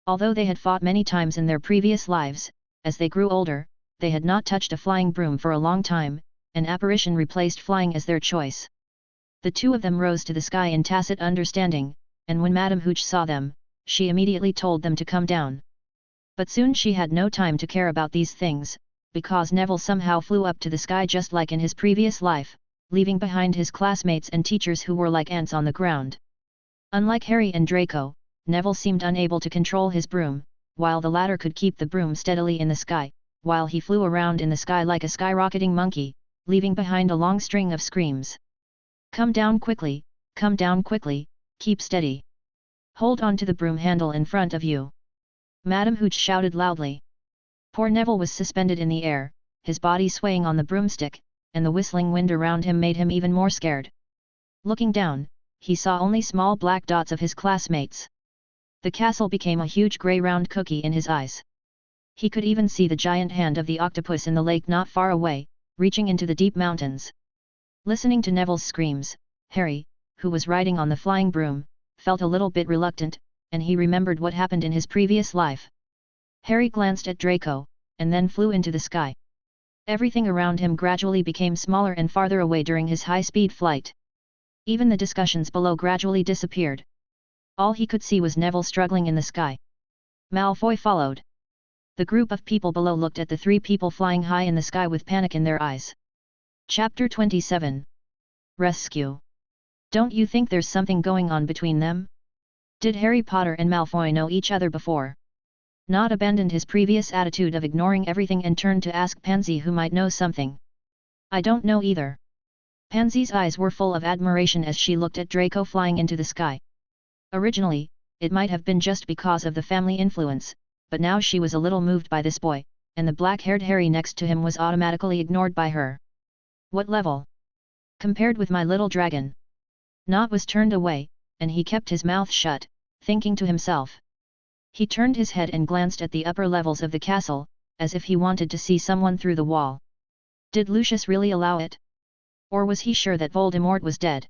Although they had fought many times in their previous lives, as they grew older, they had not touched a flying broom for a long time, an apparition replaced flying as their choice. The two of them rose to the sky in tacit understanding, and when Madame Hooch saw them, she immediately told them to come down. But soon she had no time to care about these things, because Neville somehow flew up to the sky just like in his previous life, leaving behind his classmates and teachers who were like ants on the ground. Unlike Harry and Draco, Neville seemed unable to control his broom, while the latter could keep the broom steadily in the sky, while he flew around in the sky like a skyrocketing monkey, leaving behind a long string of screams. Come down quickly, keep steady. Hold on to the broom handle in front of you. Madame Hooch shouted loudly. Poor Neville was suspended in the air, his body swaying on the broomstick, and the whistling wind around him made him even more scared. Looking down, he saw only small black dots of his classmates. The castle became a huge grey round cookie in his eyes. He could even see the giant hand of the octopus in the lake not far away, reaching into the deep mountains. Listening to Neville's screams, Harry, who was riding on the flying broom, felt a little bit reluctant, and he remembered what happened in his previous life. Harry glanced at Draco, and then flew into the sky. Everything around him gradually became smaller and farther away during his high-speed flight. Even the discussions below gradually disappeared. All he could see was Neville struggling in the sky. Malfoy followed. The group of people below looked at the three people flying high in the sky with panic in their eyes. Chapter 27. Rescue. Don't you think there's something going on between them? Did Harry Potter and Malfoy know each other before? Not abandoned his previous attitude of ignoring everything and turned to ask Pansy who might know something. I don't know either. Pansy's eyes were full of admiration as she looked at Draco flying into the sky. Originally, it might have been just because of the family influence, but now she was a little moved by this boy, and the black-haired Harry next to him was automatically ignored by her. What level? Compared with my little dragon. Nott was turned away, and he kept his mouth shut, thinking to himself. He turned his head and glanced at the upper levels of the castle, as if he wanted to see someone through the wall. Did Lucius really allow it? Or was he sure that Voldemort was dead?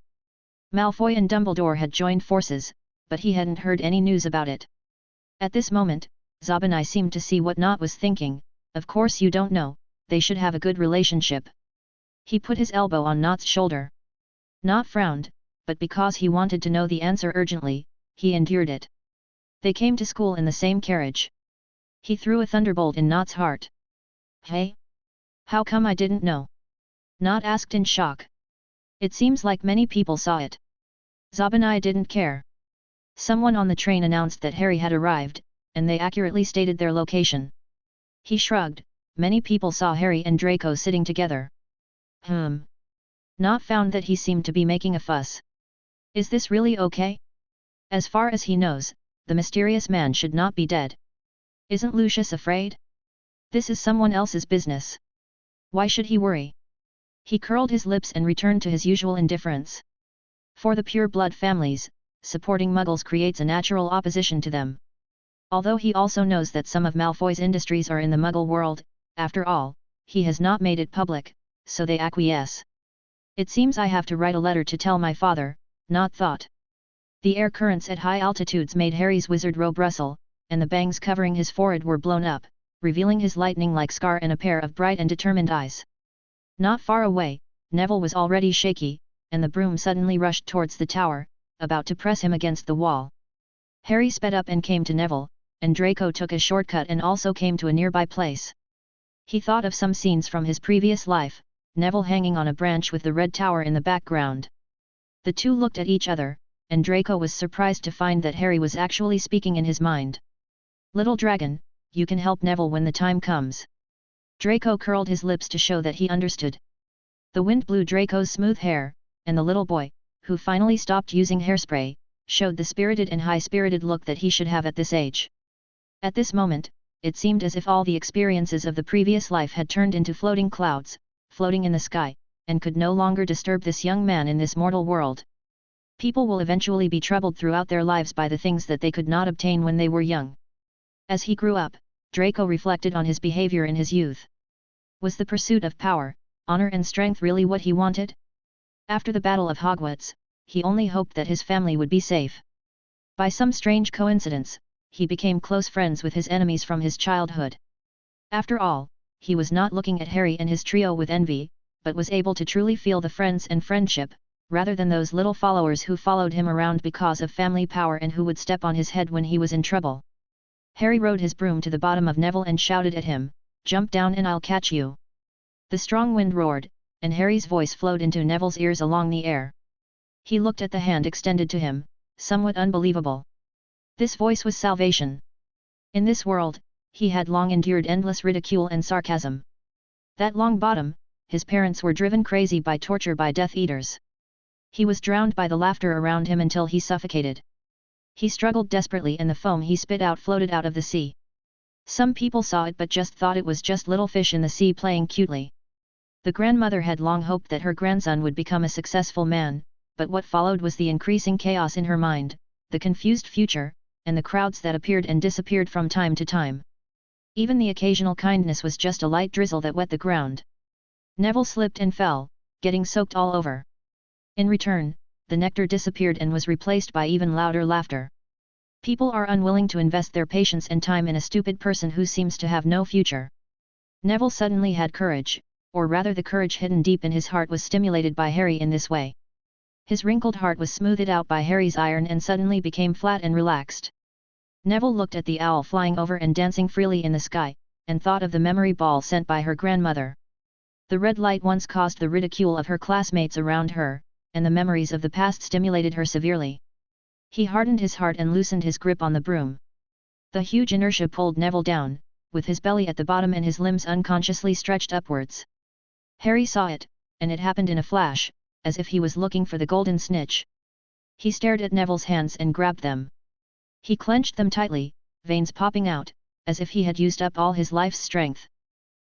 Malfoy and Dumbledore had joined forces, but he hadn't heard any news about it. At this moment, Zabinai seemed to see what Nott was thinking. Of course you don't know, they should have a good relationship. He put his elbow on Nott's shoulder. Nott frowned, but because he wanted to know the answer urgently, he endured it. They came to school in the same carriage. He threw a thunderbolt in Nott's heart. Hey? How come I didn't know? Nott asked in shock. It seems like many people saw it. Zabinai didn't care. Someone on the train announced that Harry had arrived, and they accurately stated their location. He shrugged. Many people saw Harry and Draco sitting together. Nott found that he seemed to be making a fuss. Is this really okay? As far as he knows, the mysterious man should not be dead. Isn't Lucius afraid? This is someone else's business. Why should he worry? He curled his lips and returned to his usual indifference. For the pure-blood families, supporting Muggles creates a natural opposition to them. Although he also knows that some of Malfoy's industries are in the Muggle world, after all, he has not made it public, so they acquiesce. It seems I have to write a letter to tell my father, Nott thought. The air currents at high altitudes made Harry's wizard robe rustle, and the bangs covering his forehead were blown up, revealing his lightning-like scar and a pair of bright and determined eyes. Not far away, Neville was already shaky, and the broom suddenly rushed towards the tower, about to press him against the wall. Harry sped up and came to Neville, and Draco took a shortcut and also came to a nearby place. He thought of some scenes from his previous life, Neville hanging on a branch with the red tower in the background. The two looked at each other, and Draco was surprised to find that Harry was actually speaking in his mind. "Little dragon, you can help Neville when the time comes." Draco curled his lips to show that he understood. The wind blew Draco's smooth hair, and the little boy, who finally stopped using hairspray, showed the spirited and high-spirited look that he should have at this age. At this moment, it seemed as if all the experiences of the previous life had turned into floating clouds, floating in the sky, and could no longer disturb this young man in this mortal world. People will eventually be troubled throughout their lives by the things that they could not obtain when they were young. As he grew up, Draco reflected on his behavior in his youth. Was the pursuit of power, honor and strength really what he wanted? After the Battle of Hogwarts, he only hoped that his family would be safe. By some strange coincidence, he became close friends with his enemies from his childhood. After all, he was not looking at Harry and his trio with envy, but was able to truly feel the friends and friendship, rather than those little followers who followed him around because of family power and who would step on his head when he was in trouble. Harry rode his broom to the bottom of Neville and shouted at him, "Jump down and I'll catch you." The strong wind roared, and Harry's voice flowed into Neville's ears along the air. He looked at the hand extended to him, somewhat unbelievable. This voice was salvation. In this world, he had long endured endless ridicule and sarcasm. That long bottom, his parents were driven crazy by torture by Death Eaters. He was drowned by the laughter around him until he suffocated. He struggled desperately and the foam he spit out floated out of the sea. Some people saw it but just thought it was just little fish in the sea playing cutely. The grandmother had long hoped that her grandson would become a successful man, but what followed was the increasing chaos in her mind, the confused future, and the crowds that appeared and disappeared from time to time. Even the occasional kindness was just a light drizzle that wet the ground. Neville slipped and fell, getting soaked all over. In return, the nectar disappeared and was replaced by even louder laughter. People are unwilling to invest their patience and time in a stupid person who seems to have no future. Neville suddenly had courage, or rather the courage hidden deep in his heart was stimulated by Harry in this way. His wrinkled heart was smoothed out by Harry's iron and suddenly became flat and relaxed. Neville looked at the owl flying over and dancing freely in the sky, and thought of the memory ball sent by her grandmother. The red light once caused the ridicule of her classmates around her, and the memories of the past stimulated her severely. He hardened his heart and loosened his grip on the broom. The huge inertia pulled Neville down, with his belly at the bottom and his limbs unconsciously stretched upwards. Harry saw it, and it happened in a flash, as if he was looking for the golden snitch. He stared at Neville's hands and grabbed them. He clenched them tightly, veins popping out, as if he had used up all his life's strength.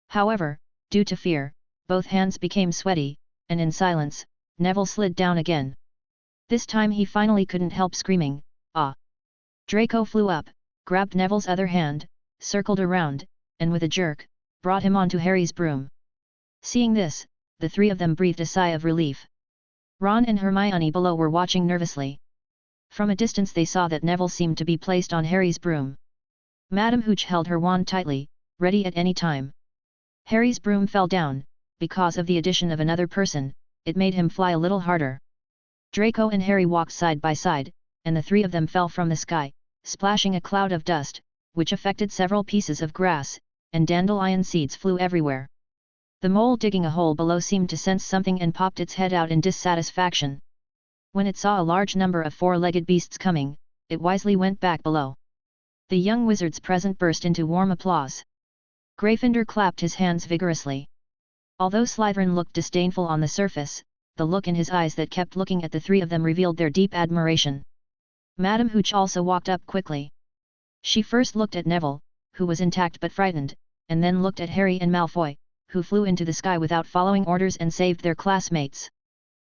However, due to fear, both hands became sweaty, and in silence, Neville slid down again. This time he finally couldn't help screaming, "Ah!" Draco flew up, grabbed Neville's other hand, circled around, and with a jerk, brought him onto Harry's broom. Seeing this, the three of them breathed a sigh of relief. Ron and Hermione below were watching nervously. From a distance they saw that Neville seemed to be placed on Harry's broom. Madame Hooch held her wand tightly, ready at any time. Harry's broom fell down. Because of the addition of another person, it made him fly a little harder. Draco and Harry walked side by side, and the three of them fell from the sky, splashing a cloud of dust, which affected several pieces of grass, and dandelion seeds flew everywhere. The mole digging a hole below seemed to sense something and popped its head out in dissatisfaction. When it saw a large number of four-legged beasts coming, it wisely went back below. The young wizards present burst into warm applause. Gryffindor clapped his hands vigorously. Although Slytherin looked disdainful on the surface, the look in his eyes that kept looking at the three of them revealed their deep admiration. Madame Hooch also walked up quickly. She first looked at Neville, who was intact but frightened, and then looked at Harry and Malfoy, who flew into the sky without following orders and saved their classmates.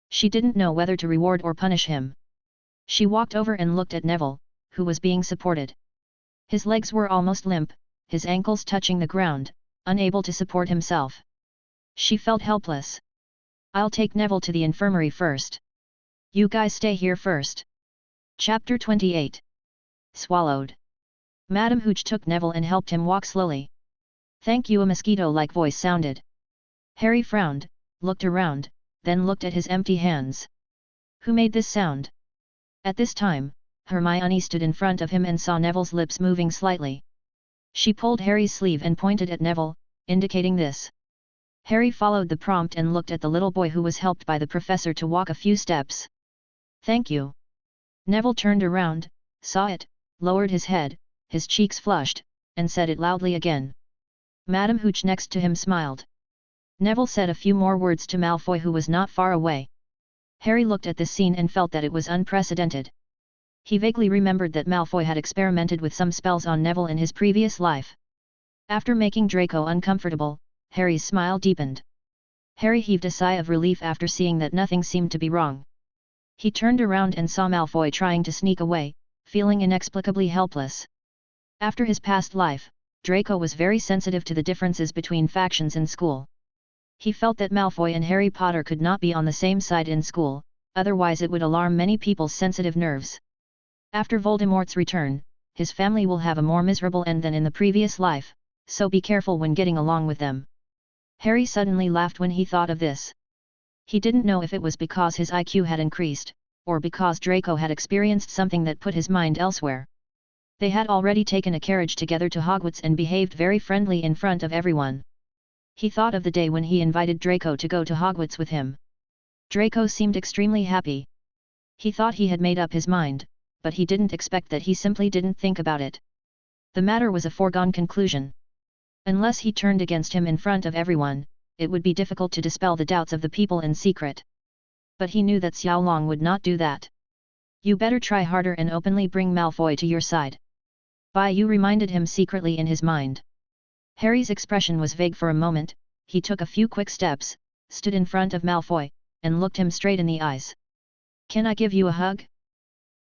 She didn't know whether to reward or punish him. She walked over and looked at Neville, who was being supported. His legs were almost limp, his ankles touching the ground, unable to support himself. She felt helpless. "I'll take Neville to the infirmary first. You guys stay here first." Chapter 28. Swallowed. Madame Hooch took Neville and helped him walk slowly. "Thank you," a mosquito-like voice sounded. Harry frowned, looked around, then looked at his empty hands. Who made this sound? At this time, Hermione stood in front of him and saw Neville's lips moving slightly. She pulled Harry's sleeve and pointed at Neville, indicating this. Harry followed the prompt and looked at the little boy who was helped by the professor to walk a few steps. "Thank you." Neville turned around, saw it, lowered his head, his cheeks flushed, and said it loudly again. Madame Hooch next to him smiled. Neville said a few more words to Malfoy, who was not far away. Harry looked at this scene and felt that it was unprecedented. He vaguely remembered that Malfoy had experimented with some spells on Neville in his previous life. After making Draco uncomfortable, Harry's smile deepened. Harry heaved a sigh of relief after seeing that nothing seemed to be wrong. He turned around and saw Malfoy trying to sneak away, feeling inexplicably helpless. After his past life, Draco was very sensitive to the differences between factions in school. He felt that Malfoy and Harry Potter could not be on the same side in school, otherwise it would alarm many people's sensitive nerves. After Voldemort's return, his family will have a more miserable end than in the previous life, so be careful when getting along with them. Harry suddenly laughed when he thought of this. He didn't know if it was because his IQ had increased, or because Draco had experienced something that put his mind elsewhere. They had already taken a carriage together to Hogwarts and behaved very friendly in front of everyone. He thought of the day when he invited Draco to go to Hogwarts with him. Draco seemed extremely happy. He thought he had made up his mind, but he didn't expect that he simply didn't think about it. The matter was a foregone conclusion. Unless he turned against him in front of everyone, it would be difficult to dispel the doubts of the people in secret. But he knew that Xiao Long would not do that. You better try harder and openly bring Malfoy to your side. Bai Yu reminded him secretly in his mind. Harry's expression was vague for a moment. He took a few quick steps, stood in front of Malfoy, and looked him straight in the eyes. Can I give you a hug?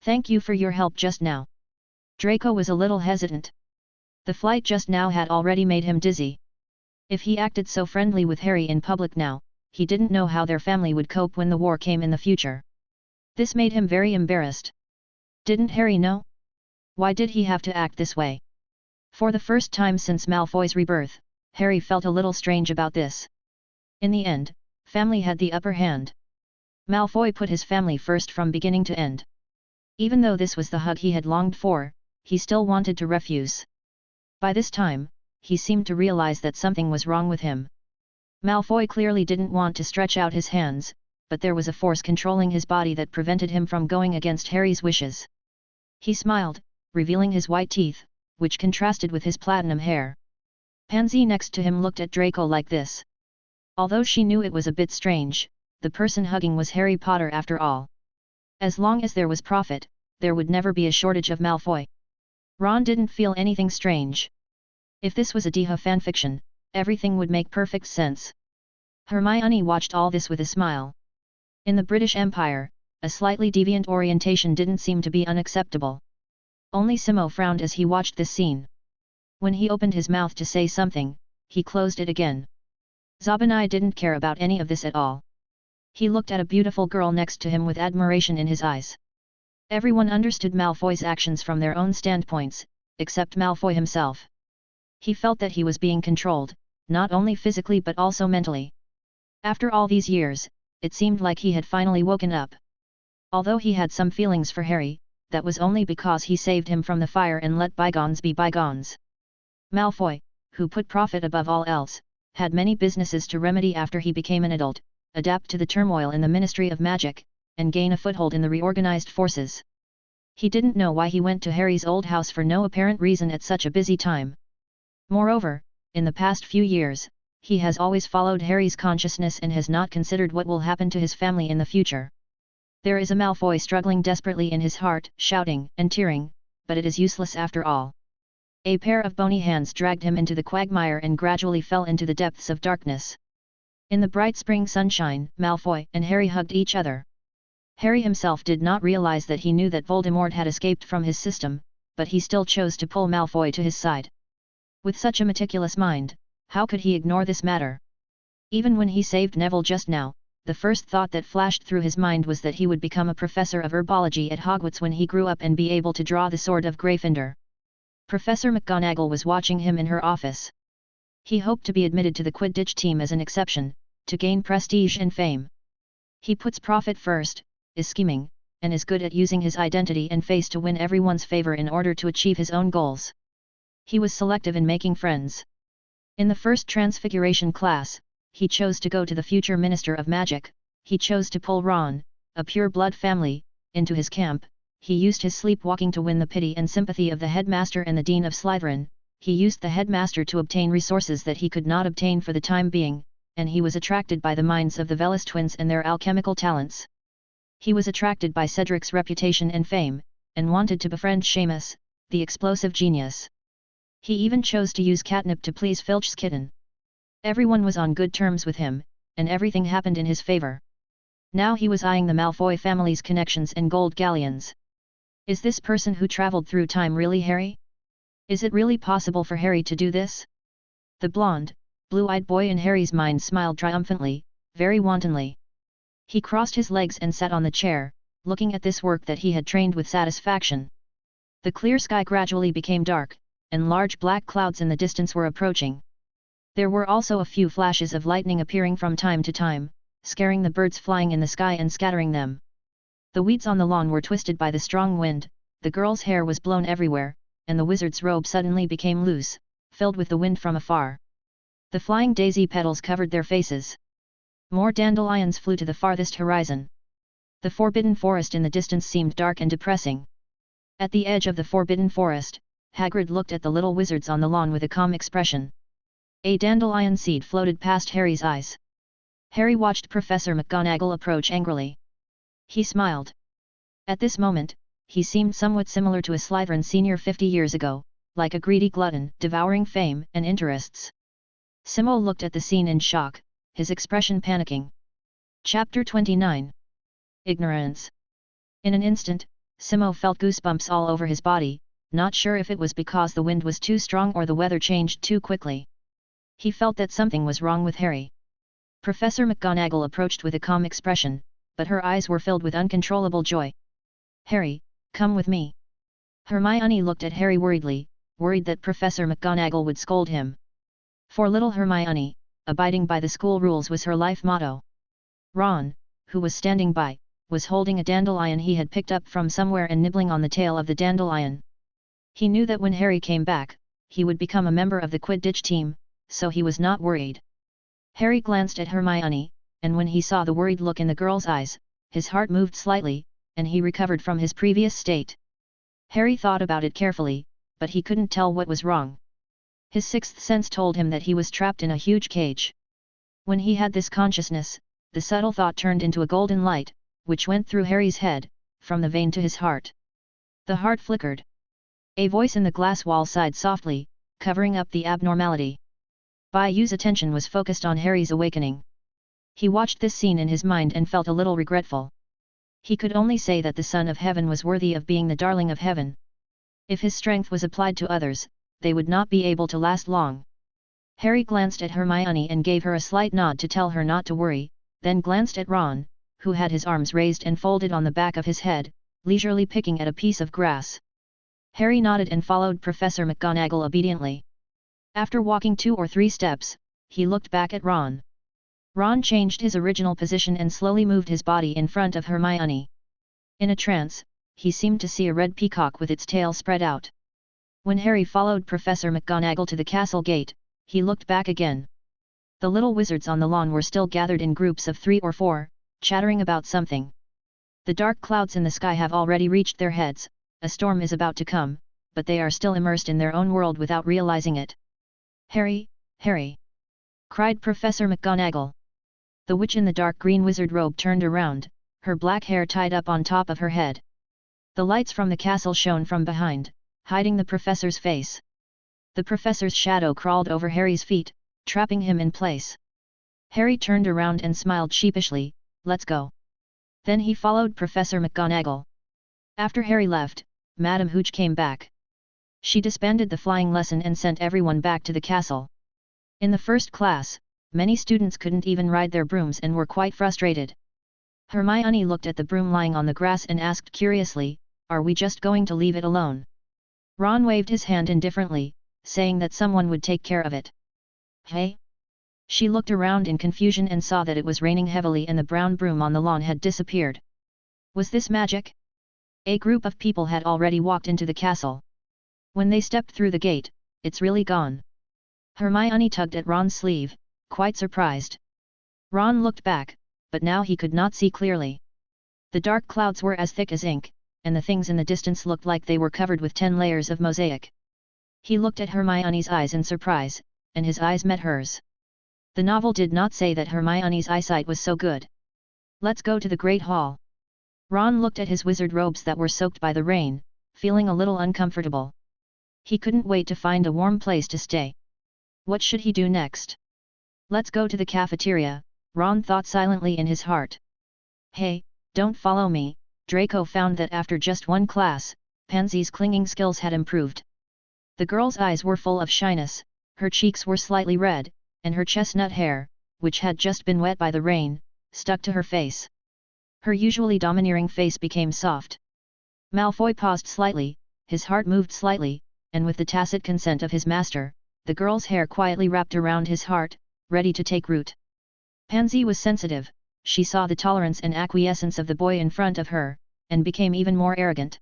Thank you for your help just now. Draco was a little hesitant. The flight just now had already made him dizzy. If he acted so friendly with Harry in public now, he didn't know how their family would cope when the war came in the future. This made him very embarrassed. Didn't Harry know? Why did he have to act this way? For the first time since Malfoy's rebirth, Harry felt a little strange about this. In the end, family had the upper hand. Malfoy put his family first from beginning to end. Even though this was the hug he had longed for, he still wanted to refuse. By this time, he seemed to realize that something was wrong with him. Malfoy clearly didn't want to stretch out his hands, but there was a force controlling his body that prevented him from going against Harry's wishes. He smiled, revealing his white teeth, which contrasted with his platinum hair. Pansy next to him looked at Draco like this. Although she knew it was a bit strange, the person hugging was Harry Potter after all. As long as there was profit, there would never be a shortage of Malfoy. Ron didn't feel anything strange. If this was a Deha fanfiction, everything would make perfect sense. Hermione watched all this with a smile. In the British Empire, a slightly deviant orientation didn't seem to be unacceptable. Only Simo frowned as he watched this scene. When he opened his mouth to say something, he closed it again. Zabanai didn't care about any of this at all. He looked at a beautiful girl next to him with admiration in his eyes. Everyone understood Malfoy's actions from their own standpoints, except Malfoy himself. He felt that he was being controlled, not only physically but also mentally. After all these years, it seemed like he had finally woken up. Although he had some feelings for Harry, that was only because he saved him from the fire and let bygones be bygones. Malfoy, who put profit above all else, had many businesses to remedy after he became an adult, adapt to the turmoil in the Ministry of Magic, and gain a foothold in the reorganized forces. He didn't know why he went to Harry's old house for no apparent reason at such a busy time. Moreover, in the past few years, he has always followed Harry's consciousness and has not considered what will happen to his family in the future. There is a Malfoy struggling desperately in his heart, shouting and tearing, but it is useless after all. A pair of bony hands dragged him into the quagmire and gradually fell into the depths of darkness. In the bright spring sunshine, Malfoy and Harry hugged each other. Harry himself did not realize that he knew that Voldemort had escaped from his system, but he still chose to pull Malfoy to his side. With such a meticulous mind, how could he ignore this matter? Even when he saved Neville just now, the first thought that flashed through his mind was that he would become a professor of herbology at Hogwarts when he grew up and be able to draw the sword of Gryffindor. Professor McGonagall was watching him in her office. He hoped to be admitted to the Quidditch team as an exception, to gain prestige and fame. He puts profit first, is scheming, and is good at using his identity and face to win everyone's favor in order to achieve his own goals. He was selective in making friends. In the first Transfiguration class, he chose to go to the future Minister of Magic. He chose to pull Ron, a pure-blood family, into his camp, he used his sleepwalking to win the pity and sympathy of the headmaster and the dean of Slytherin. He used the headmaster to obtain resources that he could not obtain for the time being, and he was attracted by the minds of the Velis twins and their alchemical talents. He was attracted by Cedric's reputation and fame, and wanted to befriend Seamus, the explosive genius. He even chose to use catnip to please Filch's kitten. Everyone was on good terms with him, and everything happened in his favor. Now he was eyeing the Malfoy family's connections and gold galleons. Is this person who traveled through time really Harry? Is it really possible for Harry to do this? The blonde, blue-eyed boy in Harry's mind smiled triumphantly, very wantonly. He crossed his legs and sat on the chair, looking at this work that he had trained with satisfaction. The clear sky gradually became dark, and large black clouds in the distance were approaching. There were also a few flashes of lightning appearing from time to time, scaring the birds flying in the sky and scattering them. The weeds on the lawn were twisted by the strong wind, the girl's hair was blown everywhere, and the wizard's robe suddenly became loose, filled with the wind from afar. The flying daisy petals covered their faces. More dandelions flew to the farthest horizon. The forbidden forest in the distance seemed dark and depressing. At the edge of the forbidden forest, Hagrid looked at the little wizards on the lawn with a calm expression. A dandelion seed floated past Harry's eyes. Harry watched Professor McGonagall approach angrily. He smiled. At this moment, he seemed somewhat similar to a Slytherin senior 50 years ago, like a greedy glutton devouring fame and interests. Simo looked at the scene in shock, his expression panicking. Chapter 29. Ignorance. In an instant, Simo felt goosebumps all over his body, not sure if it was because the wind was too strong or the weather changed too quickly. He felt that something was wrong with Harry. Professor McGonagall approached with a calm expression, but her eyes were filled with uncontrollable joy. Harry, come with me. Hermione looked at Harry worriedly, worried that Professor McGonagall would scold him. For little Hermione, abiding by the school rules was her life motto. Ron, who was standing by, was holding a dandelion he had picked up from somewhere and nibbling on the tail of the dandelion. He knew that when Harry came back, he would become a member of the Quidditch team, so he was not worried. Harry glanced at Hermione, and when he saw the worried look in the girl's eyes, his heart moved slightly, and he recovered from his previous state. Harry thought about it carefully, but he couldn't tell what was wrong. His sixth sense told him that he was trapped in a huge cage. When he had this consciousness, the subtle thought turned into a golden light, which went through Harry's head, from the vein to his heart. The heart flickered. A voice in the glass wall sighed softly, covering up the abnormality. Bayou's attention was focused on Harry's awakening. He watched this scene in his mind and felt a little regretful. He could only say that the Son of Heaven was worthy of being the darling of heaven. If his strength was applied to others, they would not be able to last long. Harry glanced at Hermione and gave her a slight nod to tell her not to worry, then glanced at Ron, who had his arms raised and folded on the back of his head, leisurely picking at a piece of grass. Harry nodded and followed Professor McGonagall obediently. After walking 2 or 3 steps, he looked back at Ron. Ron changed his original position and slowly moved his body in front of Hermione. In a trance, he seemed to see a red peacock with its tail spread out. When Harry followed Professor McGonagall to the castle gate, he looked back again. The little wizards on the lawn were still gathered in groups of 3 or 4, chattering about something. The dark clouds in the sky have already reached their heads, a storm is about to come, but they are still immersed in their own world without realizing it. Harry, Harry! Cried Professor McGonagall. The witch in the dark green wizard robe turned around, her black hair tied up on top of her head. The lights from the castle shone from behind, hiding the professor's face. The professor's shadow crawled over Harry's feet, trapping him in place. Harry turned around and smiled sheepishly, "Let's go." Then he followed Professor McGonagall. After Harry left, Madame Hooch came back. She disbanded the flying lesson and sent everyone back to the castle. In the first class, many students couldn't even ride their brooms and were quite frustrated. Hermione looked at the broom lying on the grass and asked curiously, "Are we just going to leave it alone?" Ron waved his hand indifferently, saying that someone would take care of it. Hey? She looked around in confusion and saw that it was raining heavily and the brown broom on the lawn had disappeared. Was this magic? A group of people had already walked into the castle. When they stepped through the gate, "It's really gone." Hermione tugged at Ron's sleeve, quite surprised. Ron looked back, but now he could not see clearly. The dark clouds were as thick as ink, and the things in the distance looked like they were covered with 10 layers of mosaic. He looked at Hermione's eyes in surprise, and his eyes met hers. The novel did not say that Hermione's eyesight was so good. Let's go to the Great Hall. Ron looked at his wizard robes that were soaked by the rain, feeling a little uncomfortable. He couldn't wait to find a warm place to stay. What should he do next? Let's go to the cafeteria, Ron thought silently in his heart. Hey, don't follow me. Draco found that after just one class, Pansy's clinging skills had improved. The girl's eyes were full of shyness, her cheeks were slightly red, and her chestnut hair, which had just been wet by the rain, stuck to her face. Her usually domineering face became soft. Malfoy paused slightly, his heart moved slightly, and with the tacit consent of his master, the girl's hair quietly wrapped around his heart, ready to take root. Pansy was sensitive, she saw the tolerance and acquiescence of the boy in front of her, and became even more arrogant.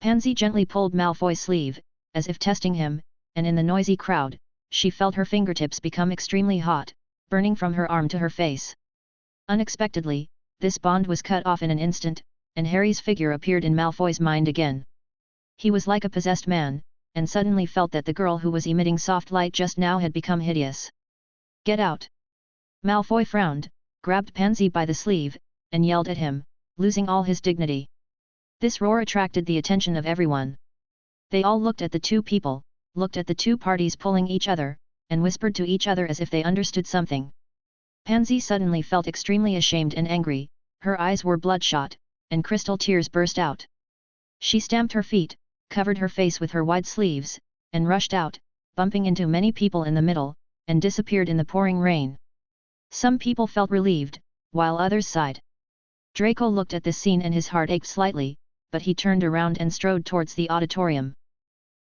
Pansy gently pulled Malfoy's sleeve, as if testing him, and in the noisy crowd, she felt her fingertips become extremely hot, burning from her arm to her face. Unexpectedly, this bond was cut off in an instant, and Harry's figure appeared in Malfoy's mind again. He was like a possessed man, and suddenly felt that the girl who was emitting soft light just now had become hideous. Get out! Malfoy frowned, grabbed Pansy by the sleeve, and yelled at him, losing all his dignity. This roar attracted the attention of everyone. They all looked at the two people, looked at the two parties pulling each other, and whispered to each other as if they understood something. Pansy suddenly felt extremely ashamed and angry, her eyes were bloodshot, and crystal tears burst out. She stamped her feet, covered her face with her wide sleeves, and rushed out, bumping into many people in the middle, and disappeared in the pouring rain. Some people felt relieved, while others sighed. Draco looked at this scene and his heart ached slightly, but he turned around and strode towards the auditorium.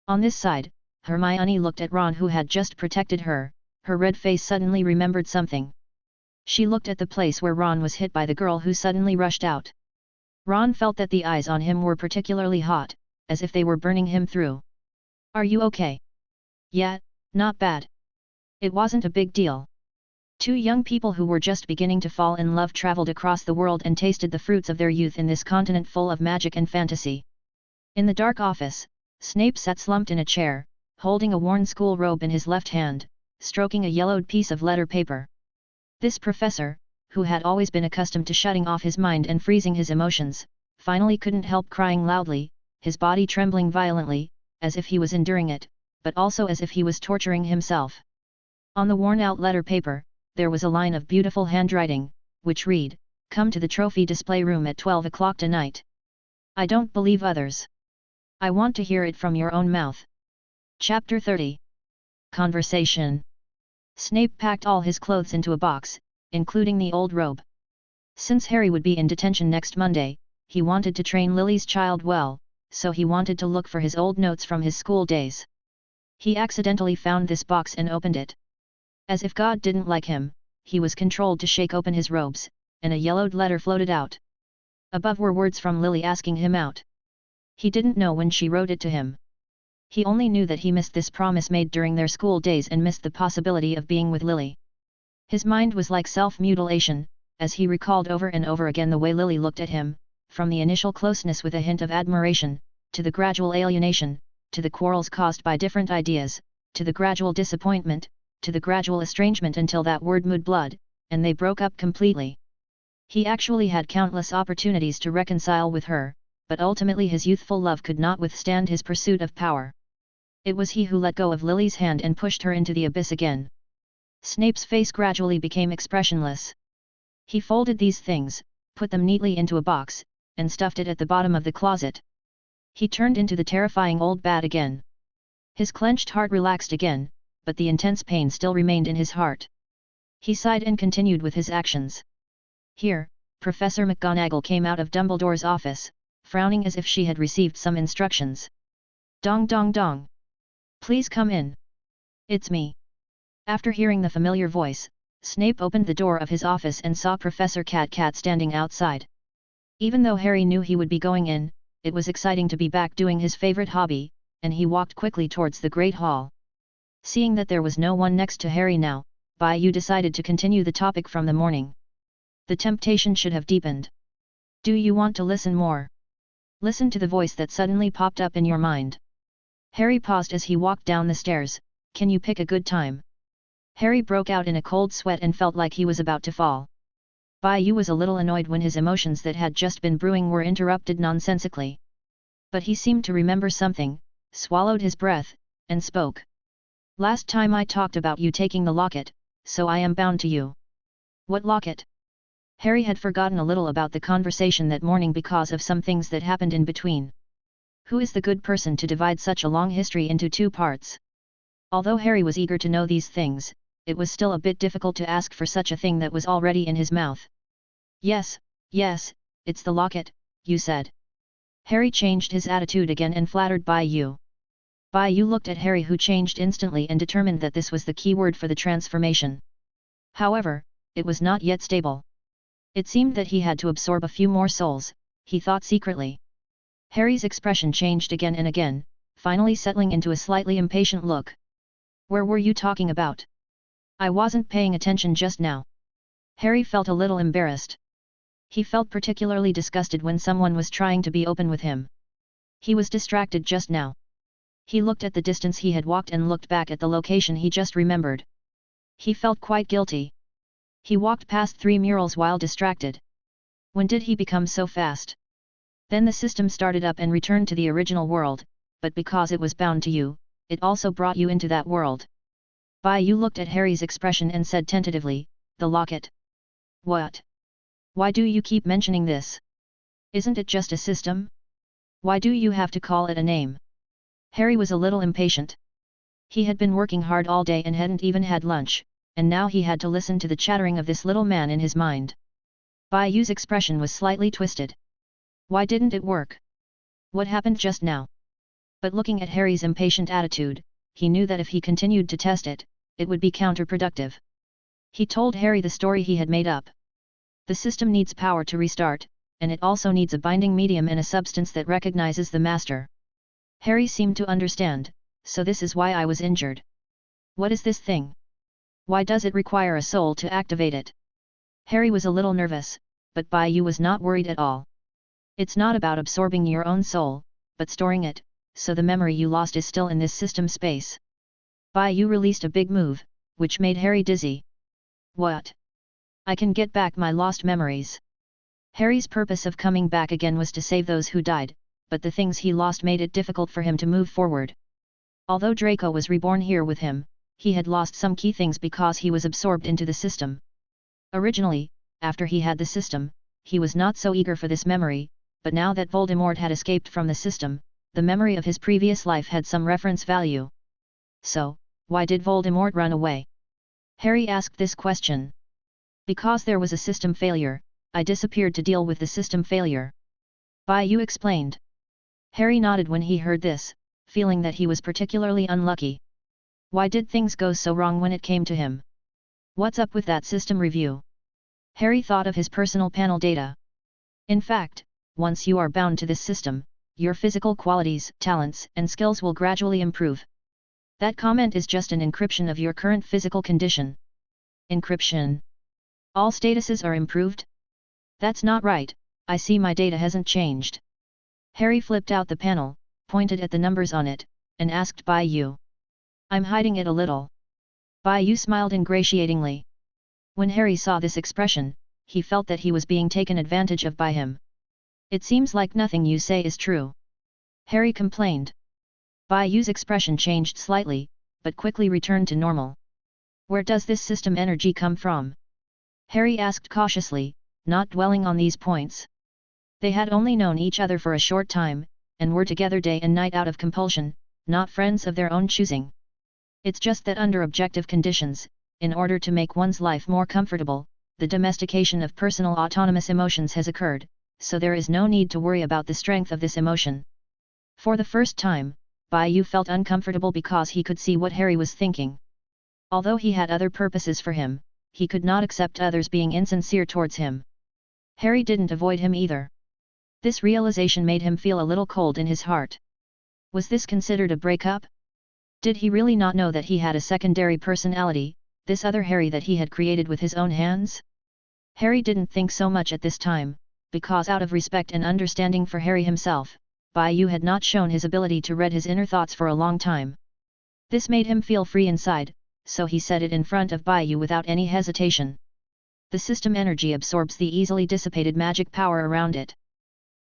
On this side, Hermione looked at Ron who had just protected her, her red face suddenly remembered something. She looked at the place where Ron was hit by the girl who suddenly rushed out. Ron felt that the eyes on him were particularly hot, as if they were burning him through. Are you okay? Yeah, not bad. It wasn't a big deal. Two young people who were just beginning to fall in love traveled across the world and tasted the fruits of their youth in this continent full of magic and fantasy. In the dark office, Snape sat slumped in a chair, holding a worn school robe in his left hand, stroking a yellowed piece of letter paper. This professor, who had always been accustomed to shutting off his mind and freezing his emotions, finally couldn't help crying loudly, his body trembling violently, as if he was enduring it, but also as if he was torturing himself. On the worn-out letter paper, there was a line of beautiful handwriting, which read, "Come to the trophy display room at 12 o'clock tonight. I don't believe others. I want to hear it from your own mouth." Chapter 30. Conversation. Snape packed all his clothes into a box, including the old robe. Since Harry would be in detention next Monday, he wanted to train Lily's child well, so he wanted to look for his old notes from his school days. He accidentally found this box and opened it. As if God didn't like him, he was controlled to shake open his robes, and a yellowed letter floated out. Above were words from Lily asking him out. He didn't know when she wrote it to him. He only knew that he missed this promise made during their school days and missed the possibility of being with Lily. His mind was like self-mutilation, as he recalled over and over again the way Lily looked at him, from the initial closeness with a hint of admiration, to the gradual alienation, to the quarrels caused by different ideas, to the gradual disappointment, to the gradual estrangement until that word moved blood, and they broke up completely. He actually had countless opportunities to reconcile with her, but ultimately his youthful love could not withstand his pursuit of power. It was he who let go of Lily's hand and pushed her into the abyss again. Snape's face gradually became expressionless. He folded these things, put them neatly into a box, and stuffed it at the bottom of the closet. He turned into the terrifying old bat again. His clenched heart relaxed again, but the intense pain still remained in his heart. He sighed and continued with his actions. Here, Professor McGonagall came out of Dumbledore's office, frowning as if she had received some instructions. "Dong dong dong. Please come in. It's me." After hearing the familiar voice, Snape opened the door of his office and saw Professor Cat standing outside. Even though Harry knew he would be going in, it was exciting to be back doing his favorite hobby, and he walked quickly towards the Great Hall. Seeing that there was no one next to Harry now, Bayou decided to continue the topic from the morning. The temptation should have deepened. "Do you want to listen more?" Listen to the voice that suddenly popped up in your mind. Harry paused as he walked down the stairs. Can you pick a good time? Harry broke out in a cold sweat and felt like he was about to fall. Bai Yu was a little annoyed when his emotions that had just been brewing were interrupted nonsensically. But he seemed to remember something, swallowed his breath, and spoke. Last time I talked about you taking the locket, so I am bound to you. What locket? Harry had forgotten a little about the conversation that morning because of some things that happened in between. Who is the good person to divide such a long history into two parts? Although Harry was eager to know these things, it was still a bit difficult to ask for such a thing that was already in his mouth. Yes, it's the locket, you said. Harry changed his attitude again and flattered Bai Yu. Bai Yu looked at Harry, who changed instantly and determined that this was the key word for the transformation. However, it was not yet stable. It seemed that he had to absorb a few more souls, he thought secretly. Harry's expression changed again and again, finally settling into a slightly impatient look. Where were you talking about? I wasn't paying attention just now. Harry felt a little embarrassed. He felt particularly disgusted when someone was trying to be open with him. He was distracted just now. He looked at the distance he had walked and looked back at the location he just remembered. He felt quite guilty. He walked past 3 murals while distracted. When did he become so fast? Then the system started up and returned to the original world, but because it was bound to you, it also brought you into that world. Bai Yu looked at Harry's expression and said tentatively, the locket. What? Why do you keep mentioning this? Isn't it just a system? Why do you have to call it a name? Harry was a little impatient. He had been working hard all day and hadn't even had lunch, and now he had to listen to the chattering of this little man in his mind. Bai Yu's expression was slightly twisted. Why didn't it work? What happened just now? But looking at Harry's impatient attitude, he knew that if he continued to test it, it would be counterproductive. He told Harry the story he had made up. The system needs power to restart, and it also needs a binding medium and a substance that recognizes the master. Harry seemed to understand, so this is why I was injured. What is this thing? Why does it require a soul to activate it? Harry was a little nervous, but Bai Yu was not worried at all. It's not about absorbing your own soul, but storing it, so the memory you lost is still in this system space. Bai Yu released a big move, which made Harry dizzy. What? I can get back my lost memories. Harry's purpose of coming back again was to save those who died, but the things he lost made it difficult for him to move forward. Although Draco was reborn here with him, he had lost some key things because he was absorbed into the system. Originally, after he had the system, he was not so eager for this memory, but now that Voldemort had escaped from the system, the memory of his previous life had some reference value. So, why did Voldemort run away? Harry asked this question. Because there was a system failure, I disappeared to deal with the system failure. Bai Yu explained. Harry nodded when he heard this, feeling that he was particularly unlucky. Why did things go so wrong when it came to him? What's up with that system review? Harry thought of his personal panel data. In fact, once you are bound to this system, your physical qualities, talents, and skills will gradually improve. That comment is just an encryption of your current physical condition. Encryption? All statuses are improved? That's not right, I see my data hasn't changed. Harry flipped out the panel, pointed at the numbers on it, and asked Bai Yu. I'm hiding it a little. Bai Yu smiled ingratiatingly. When Harry saw this expression, he felt that he was being taken advantage of by him. It seems like nothing you say is true. Harry complained. Bai Yu's expression changed slightly, but quickly returned to normal. Where does this system energy come from? Harry asked cautiously, not dwelling on these points. They had only known each other for a short time, and were together day and night out of compulsion, not friends of their own choosing. It's just that under objective conditions, in order to make one's life more comfortable, the domestication of personal autonomous emotions has occurred, so there is no need to worry about the strength of this emotion. For the first time, Bai Yu felt uncomfortable because he could see what Harry was thinking. Although he had other purposes for him, he could not accept others being insincere towards him. Harry didn't avoid him either. This realization made him feel a little cold in his heart. Was this considered a breakup? Did he really not know that he had a secondary personality, this other Harry that he had created with his own hands? Harry didn't think so much at this time, because out of respect and understanding for Harry himself, Yu had not shown his ability to read his inner thoughts for a long time. This made him feel free inside, so he said it in front of Yu without any hesitation. The system energy absorbs the easily dissipated magic power around it.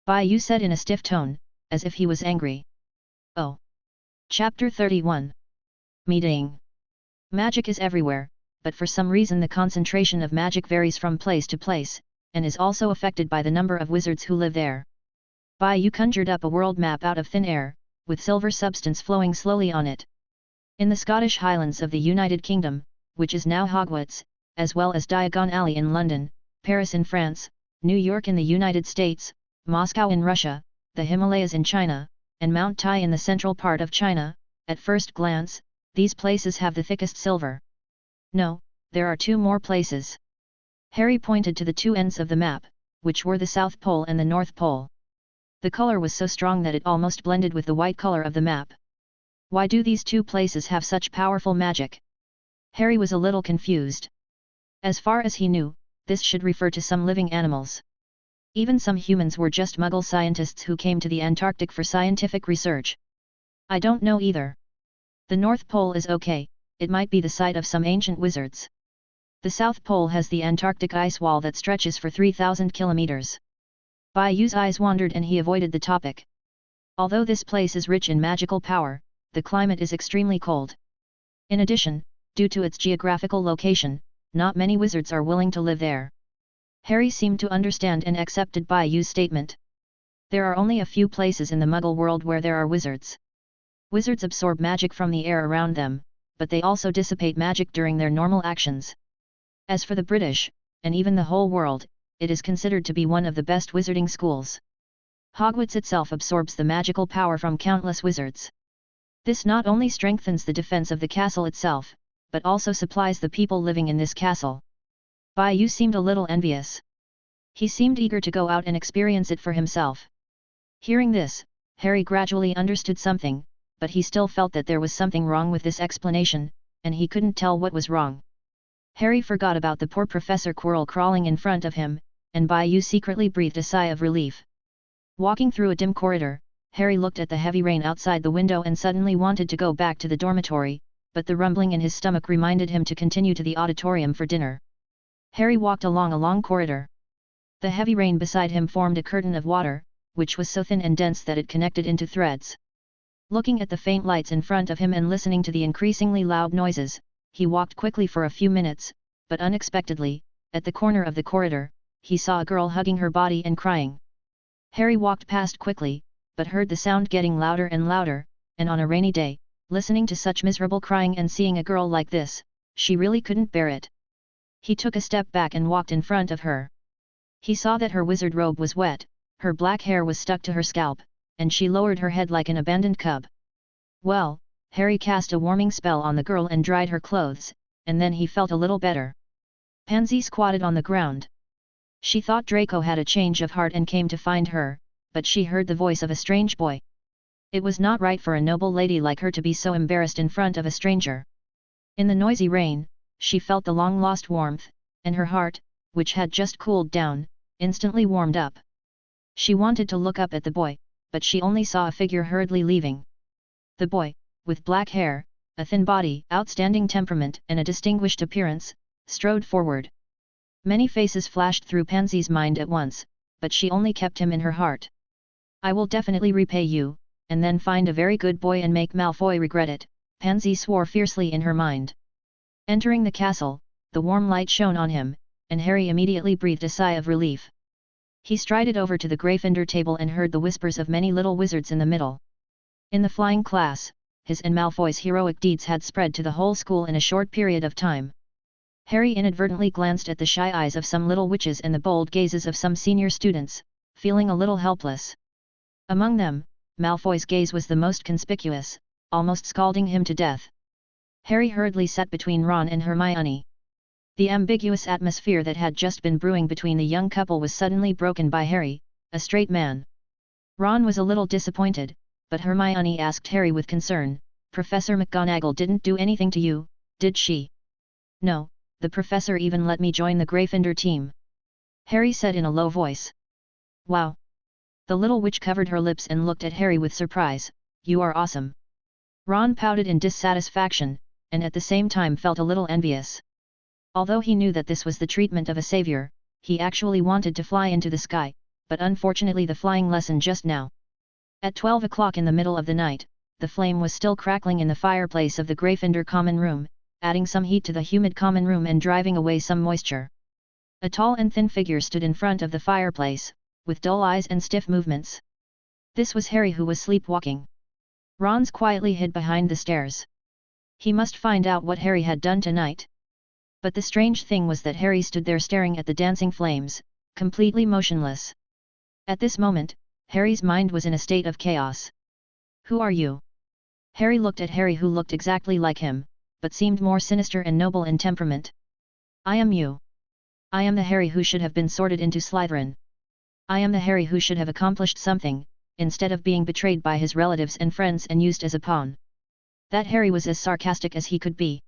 Yu said in a stiff tone, as if he was angry. Oh. Chapter 31. Meeting. Magic is everywhere, but for some reason the concentration of magic varies from place to place, and is also affected by the number of wizards who live there. Yu conjured up a world map out of thin air, with silver substance flowing slowly on it. In the Scottish Highlands of the United Kingdom, which is now Hogwarts, as well as Diagon Alley in London, Paris in France, New York in the United States, Moscow in Russia, the Himalayas in China, and Mount Tai in the central part of China, at first glance, these places have the thickest silver. No, there are two more places. Harry pointed to the two ends of the map, which were the South Pole and the North Pole. The color was so strong that it almost blended with the white color of the map. Why do these two places have such powerful magic? Harry was a little confused. As far as he knew, this should refer to some living animals. Even some humans were just Muggle scientists who came to the Antarctic for scientific research. I don't know either. The North Pole is okay, it might be the site of some ancient wizards. The South Pole has the Antarctic ice wall that stretches for 3,000 kilometers. Yu's eyes wandered and he avoided the topic. Although this place is rich in magical power, the climate is extremely cold. In addition, due to its geographical location, not many wizards are willing to live there. Harry seemed to understand and accepted Yu's statement. There are only a few places in the Muggle world where there are wizards. Wizards absorb magic from the air around them, but they also dissipate magic during their normal actions. As for the British, and even the whole world, it is considered to be one of the best wizarding schools. Hogwarts itself absorbs the magical power from countless wizards. This not only strengthens the defense of the castle itself, but also supplies the people living in this castle. Yu seemed a little envious. He seemed eager to go out and experience it for himself. Hearing this, Harry gradually understood something, but he still felt that there was something wrong with this explanation, and he couldn't tell what was wrong. Harry forgot about the poor Professor Quirrell crawling in front of him, and Yu secretly breathed a sigh of relief. Walking through a dim corridor, Harry looked at the heavy rain outside the window and suddenly wanted to go back to the dormitory, but the rumbling in his stomach reminded him to continue to the auditorium for dinner. Harry walked along a long corridor. The heavy rain beside him formed a curtain of water, which was so thin and dense that it connected into threads. Looking at the faint lights in front of him and listening to the increasingly loud noises, he walked quickly for a few minutes, but unexpectedly, at the corner of the corridor, he saw a girl hugging her body and crying. Harry walked past quickly, but heard the sound getting louder and louder, and on a rainy day, listening to such miserable crying and seeing a girl like this, she really couldn't bear it. He took a step back and walked in front of her. He saw that her wizard robe was wet, her black hair was stuck to her scalp, and she lowered her head like an abandoned cub. Well, Harry cast a warming spell on the girl and dried her clothes, and then he felt a little better. Pansy squatted on the ground. She thought Draco had a change of heart and came to find her, but she heard the voice of a strange boy. It was not right for a noble lady like her to be so embarrassed in front of a stranger. In the noisy rain, she felt the long-lost warmth, and her heart, which had just cooled down, instantly warmed up. She wanted to look up at the boy, but she only saw a figure hurriedly leaving. The boy, with black hair, a thin body, outstanding temperament and a distinguished appearance, strode forward. Many faces flashed through Pansy's mind at once, but she only kept him in her heart. I will definitely repay you, and then find a very good boy and make Malfoy regret it, Pansy swore fiercely in her mind. Entering the castle, the warm light shone on him, and Harry immediately breathed a sigh of relief. He strided over to the Gryffindor table and heard the whispers of many little wizards in the middle. In the flying class, his and Malfoy's heroic deeds had spread to the whole school in a short period of time. Harry inadvertently glanced at the shy eyes of some little witches and the bold gazes of some senior students, feeling a little helpless. Among them, Malfoy's gaze was the most conspicuous, almost scalding him to death. Harry hurriedly sat between Ron and Hermione. The ambiguous atmosphere that had just been brewing between the young couple was suddenly broken by Harry, a straight man. Ron was a little disappointed, but Hermione asked Harry with concern, "Professor McGonagall didn't do anything to you, did she?" "No, the professor even let me join the Gryffindor team," Harry said in a low voice. "Wow! The little witch covered her lips and looked at Harry with surprise. "You are awesome." Ron pouted in dissatisfaction, and at the same time felt a little envious. Although he knew that this was the treatment of a savior, he actually wanted to fly into the sky, but unfortunately the flying lessened just now. At 12 o'clock in the middle of the night, the flame was still crackling in the fireplace of the Gryffindor common room, adding some heat to the humid common room and driving away some moisture. A tall and thin figure stood in front of the fireplace, with dull eyes and stiff movements. This was Harry, who was sleepwalking. Ron quietly hid behind the stairs. He must find out what Harry had done tonight. But the strange thing was that Harry stood there staring at the dancing flames, completely motionless. At this moment, Harry's mind was in a state of chaos. "Who are you?" Harry looked at Harry, who looked exactly like him, but seemed more sinister and noble in temperament. "I am you. I am the Harry who should have been sorted into Slytherin. I am the Harry who should have accomplished something, instead of being betrayed by his relatives and friends and used as a pawn." That Harry was as sarcastic as he could be.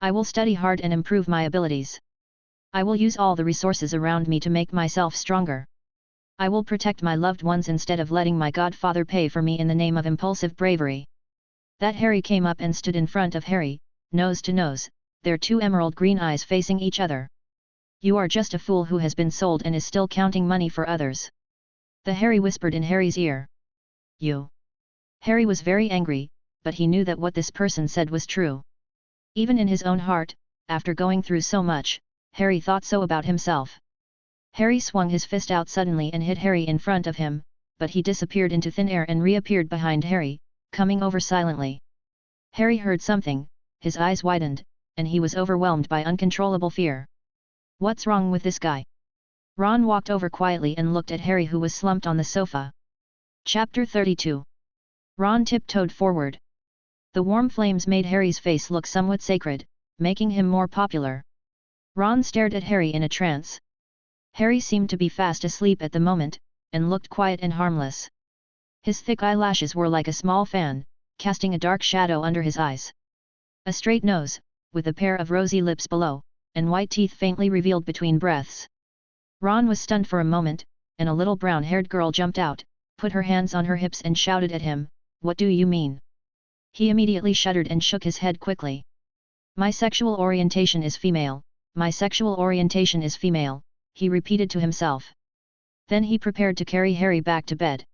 "I will study hard and improve my abilities. I will use all the resources around me to make myself stronger. I will protect my loved ones instead of letting my godfather pay for me in the name of impulsive bravery." That Harry came up and stood in front of Harry, nose to nose, their two emerald green eyes facing each other. "You are just a fool who has been sold and is still counting money for others." The Harry whispered in Harry's ear. "You." Harry was very angry, but he knew that what this person said was true. Even in his own heart, after going through so much, Harry thought so about himself. Harry swung his fist out suddenly and hit Harry in front of him, but he disappeared into thin air and reappeared behind Harry, coming over silently. Harry heard something, his eyes widened, and he was overwhelmed by uncontrollable fear. "What's wrong with this guy?" Ron walked over quietly and looked at Harry, who was slumped on the sofa. Chapter 32. Ron tiptoed forward. The warm flames made Harry's face look somewhat sacred, making him more popular. Ron stared at Harry in a trance. Harry seemed to be fast asleep at the moment, and looked quiet and harmless. His thick eyelashes were like a small fan, casting a dark shadow under his eyes. A straight nose, with a pair of rosy lips below, and white teeth faintly revealed between breaths. Ron was stunned for a moment, and a little brown-haired girl jumped out, put her hands on her hips and shouted at him, "What do you mean?" He immediately shuddered and shook his head quickly. "My sexual orientation is female, my sexual orientation is female," he repeated to himself. Then he prepared to carry Harry back to bed.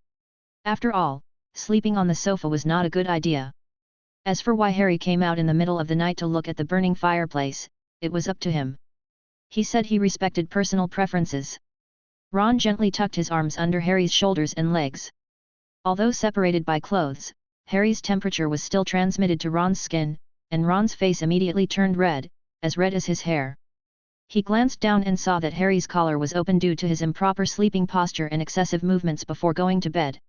After all, sleeping on the sofa was not a good idea. As for why Harry came out in the middle of the night to look at the burning fireplace, it was up to him. He said he respected personal preferences. Ron gently tucked his arms under Harry's shoulders and legs. Although separated by clothes, Harry's temperature was still transmitted to Ron's skin, and Ron's face immediately turned red as his hair. He glanced down and saw that Harry's collar was open due to his improper sleeping posture and excessive movements before going to bed.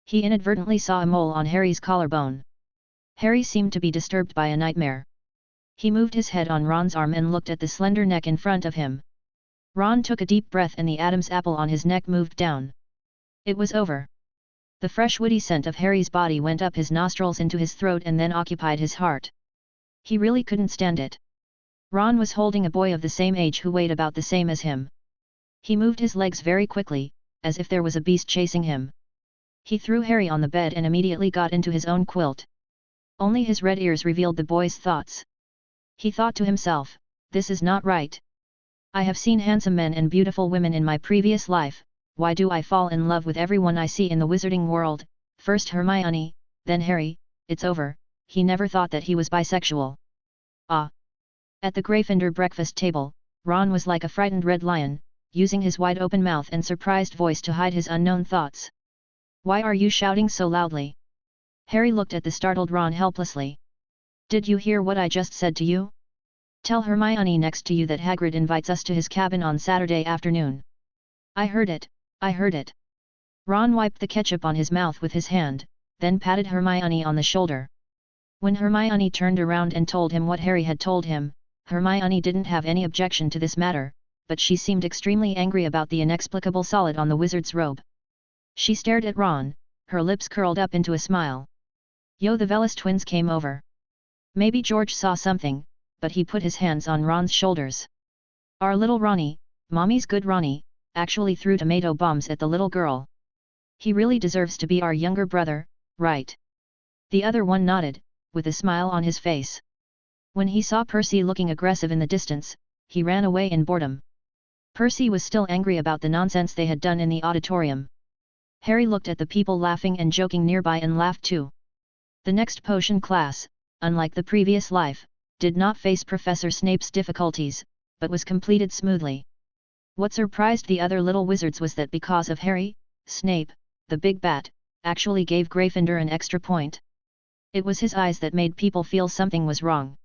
He inadvertently saw a mole on Harry's collarbone. Harry seemed to be disturbed by a nightmare. He moved his head on Ron's arm and looked at the slender neck in front of him. Ron took a deep breath and the Adam's apple on his neck moved down. It was over. The fresh woody scent of Harry's body went up his nostrils into his throat and then occupied his heart. He really couldn't stand it. Ron was holding a boy of the same age who weighed about the same as him. He moved his legs very quickly, as if there was a beast chasing him. He threw Harry on the bed and immediately got into his own quilt. Only his red ears revealed the boy's thoughts. He thought to himself, "This is not right. I have seen handsome men and beautiful women in my previous life, why do I fall in love with everyone I see in the wizarding world, first Hermione, then Harry, it's over." He never thought that he was bisexual. Ah! At the Gryffindor breakfast table, Ron was like a frightened red lion, using his wide-open mouth and surprised voice to hide his unknown thoughts. "Why are you shouting so loudly?" Harry looked at the startled Ron helplessly. "Did you hear what I just said to you? Tell Hermione next to you that Hagrid invites us to his cabin on Saturday afternoon." I heard it, I heard it." Ron wiped the ketchup on his mouth with his hand, then patted Hermione on the shoulder. When Hermione turned around and told him what Harry had told him, Hermione didn't have any objection to this matter, but she seemed extremely angry about the inexplicable solid on the wizard's robe. She stared at Ron, her lips curled up into a smile. Yo, the Velas twins came over. Maybe George saw something, but he put his hands on Ron's shoulders. "Our little Ronnie, Mommy's good Ronnie, actually threw tomato bombs at the little girl." He really deserves to be our younger brother, right? The other one nodded, with a smile on his face. When he saw Percy looking aggressive in the distance, he ran away in boredom. Percy was still angry about the nonsense they had done in the auditorium. Harry looked at the people laughing and joking nearby and laughed too. The next potion class, unlike the previous life, did not face Professor Snape's difficulties, but was completed smoothly. What surprised the other little wizards was that because of Harry, Snape, the big bat, actually gave Gryffindor an extra point. It was his eyes that made people feel something was wrong.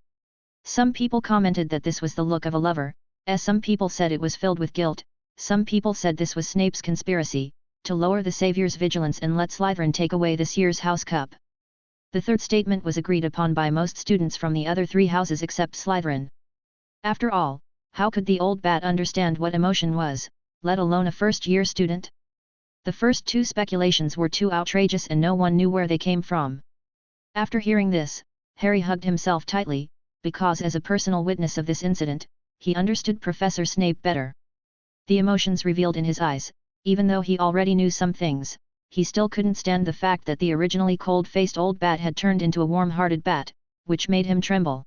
Some people commented that this was the look of a lover, as some people said it was filled with guilt, some people said this was Snape's conspiracy, to lower the Savior's vigilance and let Slytherin take away this year's House Cup. The third statement was agreed upon by most students from the other three houses except Slytherin. After all, how could the old bat understand what emotion was, let alone a first-year student? The first two speculations were too outrageous and no one knew where they came from. After hearing this, Harry hugged himself tightly, because as a personal witness of this incident, he understood Professor Snape better. The emotions revealed in his eyes, even though he already knew some things, he still couldn't stand the fact that the originally cold-faced old bat had turned into a warm-hearted bat, which made him tremble.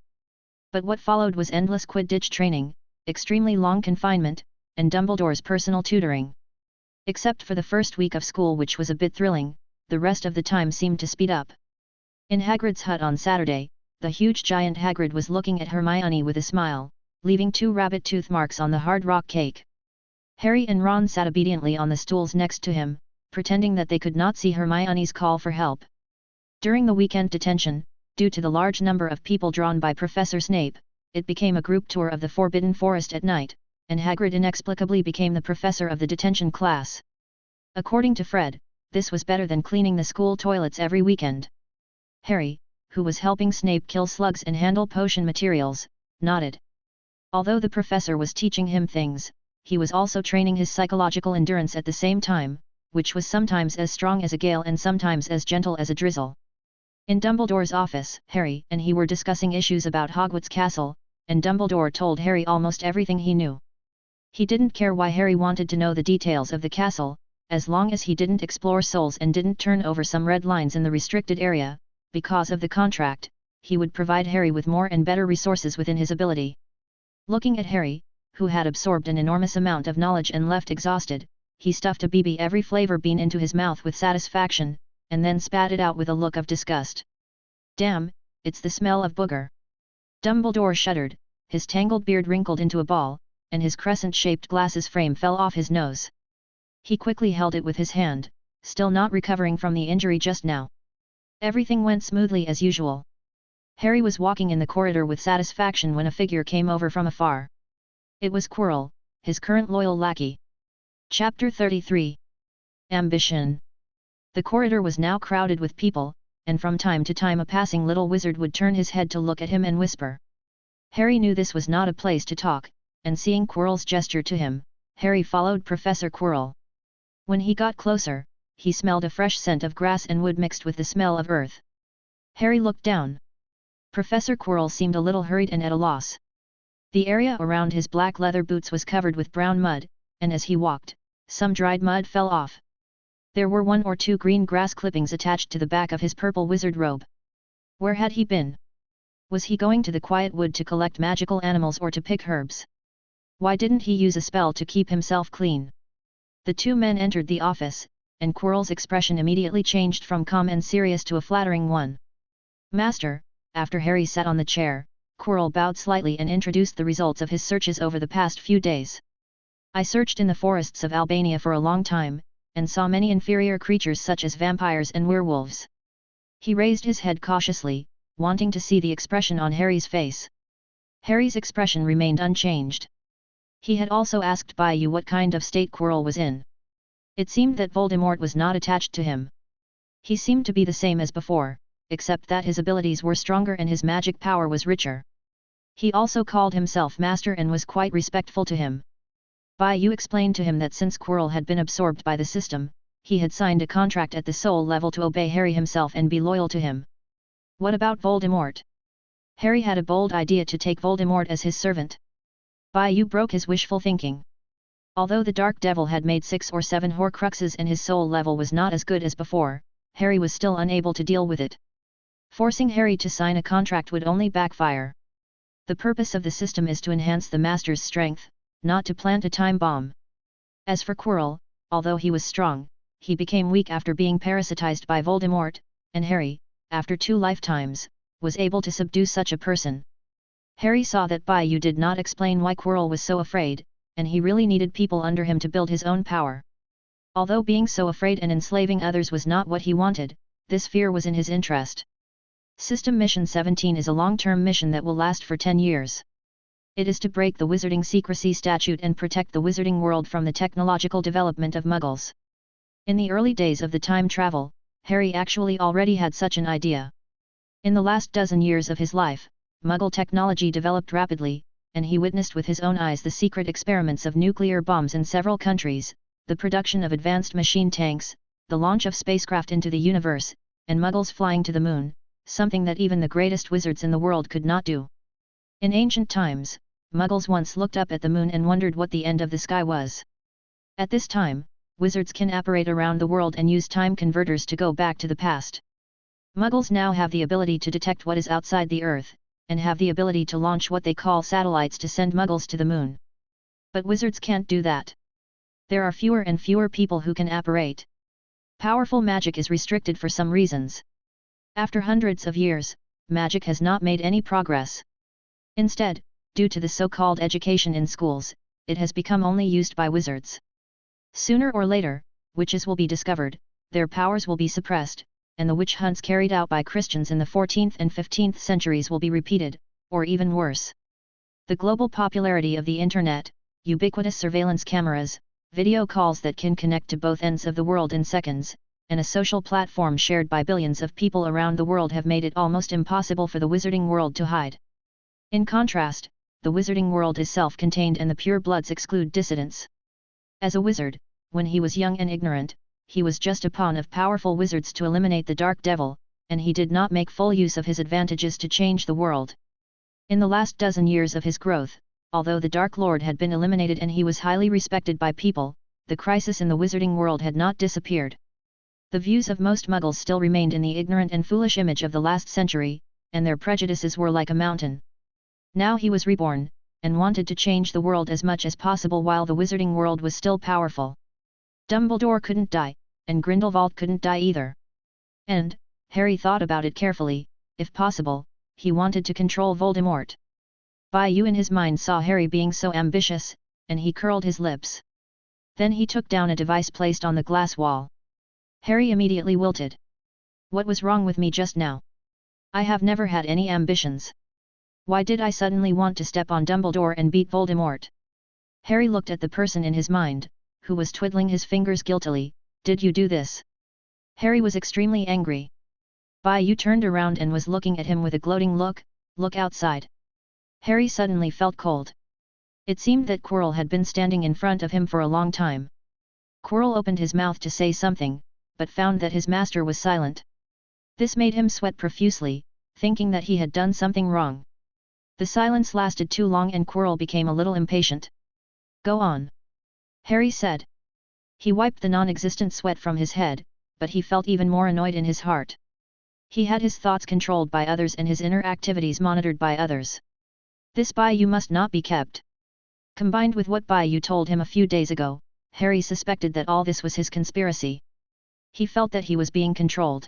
But what followed was endless Quidditch training, extremely long confinement, and Dumbledore's personal tutoring. Except for the first week of school, which was a bit thrilling, the rest of the time seemed to speed up. In Hagrid's hut on Saturday, the huge giant Hagrid was looking at Hermione with a smile, leaving 2 rabbit tooth marks on the hard rock cake. Harry and Ron sat obediently on the stools next to him, pretending that they could not see Hermione's call for help. During the weekend detention, due to the large number of people drawn by Professor Snape, it became a group tour of the Forbidden Forest at night, and Hagrid inexplicably became the professor of the detention class. According to Fred, this was better than cleaning the school toilets every weekend. Harry, who was helping Snape kill slugs and handle potion materials, nodded. Although the professor was teaching him things, he was also training his psychological endurance at the same time, which was sometimes as strong as a gale and sometimes as gentle as a drizzle. In Dumbledore's office, Harry and he were discussing issues about Hogwarts Castle, and Dumbledore told Harry almost everything he knew. He didn't care why Harry wanted to know the details of the castle, as long as he didn't explore souls and didn't turn over some red lines in the restricted area. Because of the contract, he would provide Harry with more and better resources within his ability. Looking at Harry, who had absorbed an enormous amount of knowledge and left exhausted, he stuffed a BB every flavor bean into his mouth with satisfaction, and then spat it out with a look of disgust. Damn, it's the smell of booger. Dumbledore shuddered, his tangled beard wrinkled into a ball, and his crescent-shaped glasses frame fell off his nose. He quickly held it with his hand, still not recovering from the injury just now. Everything went smoothly as usual. Harry was walking in the corridor with satisfaction when a figure came over from afar. It was Quirrell, his current loyal lackey. Chapter 33. Ambition. The corridor was now crowded with people, and from time to time a passing little wizard would turn his head to look at him and whisper. Harry knew this was not a place to talk, and seeing Quirrell's gesture to him, Harry followed Professor Quirrell. When he got closer, he smelled a fresh scent of grass and wood mixed with the smell of earth. Harry looked down. Professor Quirrell seemed a little hurried and at a loss. The area around his black leather boots was covered with brown mud, and as he walked, some dried mud fell off. There were 1 or 2 green grass clippings attached to the back of his purple wizard robe. Where had he been? Was he going to the quiet wood to collect magical animals or to pick herbs? Why didn't he use a spell to keep himself clean? The 2 men entered the office, and Quirrell's expression immediately changed from calm and serious to a flattering one. Master, after Harry sat on the chair, Quirrell bowed slightly and introduced the results of his searches over the past few days. I searched in the forests of Albania for a long time, and saw many inferior creatures such as vampires and werewolves. He raised his head cautiously, wanting to see the expression on Harry's face. Harry's expression remained unchanged. He had also asked Bayou what kind of state Quirrell was in. It seemed that Voldemort was not attached to him. He seemed to be the same as before, except that his abilities were stronger and his magic power was richer. He also called himself Master and was quite respectful to him. Bayou explained to him that since Quirrell had been absorbed by the system, he had signed a contract at the soul level to obey Harry himself and be loyal to him. What about Voldemort? Harry had a bold idea to take Voldemort as his servant. Bayou broke his wishful thinking. Although the Dark Devil had made 6 or 7 Horcruxes and his soul level was not as good as before, Harry was still unable to deal with it. Forcing Harry to sign a contract would only backfire. The purpose of the system is to enhance the Master's strength, not to plant a time bomb. As for Quirrell, although he was strong, he became weak after being parasitized by Voldemort, and Harry, after 2 lifetimes, was able to subdue such a person. Harry saw that Bayou did not explain why Quirrell was so afraid, and he really needed people under him to build his own power. Although being so afraid and enslaving others was not what he wanted, this fear was in his interest. System Mission 17 is a long-term mission that will last for 10 years. It is to break the Wizarding Secrecy Statute and protect the wizarding world from the technological development of Muggles. In the early days of the time travel, Harry actually already had such an idea. In the last dozen years of his life, Muggle technology developed rapidly, and he witnessed with his own eyes the secret experiments of nuclear bombs in several countries, the production of advanced machine tanks, the launch of spacecraft into the universe, and Muggles flying to the moon, something that even the greatest wizards in the world could not do. In ancient times, Muggles once looked up at the moon and wondered what the end of the sky was. At this time, wizards can apparate around the world and use time converters to go back to the past. Muggles now have the ability to detect what is outside the Earth, and have the ability to launch what they call satellites to send Muggles to the moon. But wizards can't do that. There are fewer and fewer people who can apparate. Powerful magic is restricted for some reasons. After hundreds of years, magic has not made any progress. Instead, due to the so-called education in schools, it has become only used by wizards. Sooner or later, witches will be discovered, their powers will be suppressed, and the witch hunts carried out by Christians in the 14th and 15th centuries will be repeated, or even worse. The global popularity of the Internet, ubiquitous surveillance cameras, video calls that can connect to both ends of the world in seconds, and a social platform shared by billions of people around the world have made it almost impossible for the wizarding world to hide. In contrast, the wizarding world is self-contained and the purebloods exclude dissidents. As a wizard, when he was young and ignorant, he was just a pawn of powerful wizards to eliminate the Dark Devil, and he did not make full use of his advantages to change the world. In the last dozen years of his growth, although the Dark Lord had been eliminated and he was highly respected by people, the crisis in the wizarding world had not disappeared. The views of most Muggles still remained in the ignorant and foolish image of the last century, and their prejudices were like a mountain. Now he was reborn, and wanted to change the world as much as possible while the wizarding world was still powerful. Dumbledore couldn't die, and Grindelwald couldn't die either. And, Harry thought about it carefully, if possible, he wanted to control Voldemort. Bayou in his mind saw Harry being so ambitious, and he curled his lips. Then he took down a device placed on the glass wall. Harry immediately wilted. What was wrong with me just now? I have never had any ambitions. Why did I suddenly want to step on Dumbledore and beat Voldemort? Harry looked at the person in his mind, who was twiddling his fingers guiltily. Did you do this? Harry was extremely angry. Bayou turned around and was looking at him with a gloating look. Look outside. Harry suddenly felt cold. It seemed that Quirrell had been standing in front of him for a long time. Quirrell opened his mouth to say something, but found that his master was silent. This made him sweat profusely, thinking that he had done something wrong. The silence lasted too long and Quirrell became a little impatient. Go on. Harry said. He wiped the non-existent sweat from his head, but he felt even more annoyed in his heart. He had his thoughts controlled by others and his inner activities monitored by others. This Bayou must not be kept. Combined with what Bayou told him a few days ago, Harry suspected that all this was his conspiracy. He felt that he was being controlled.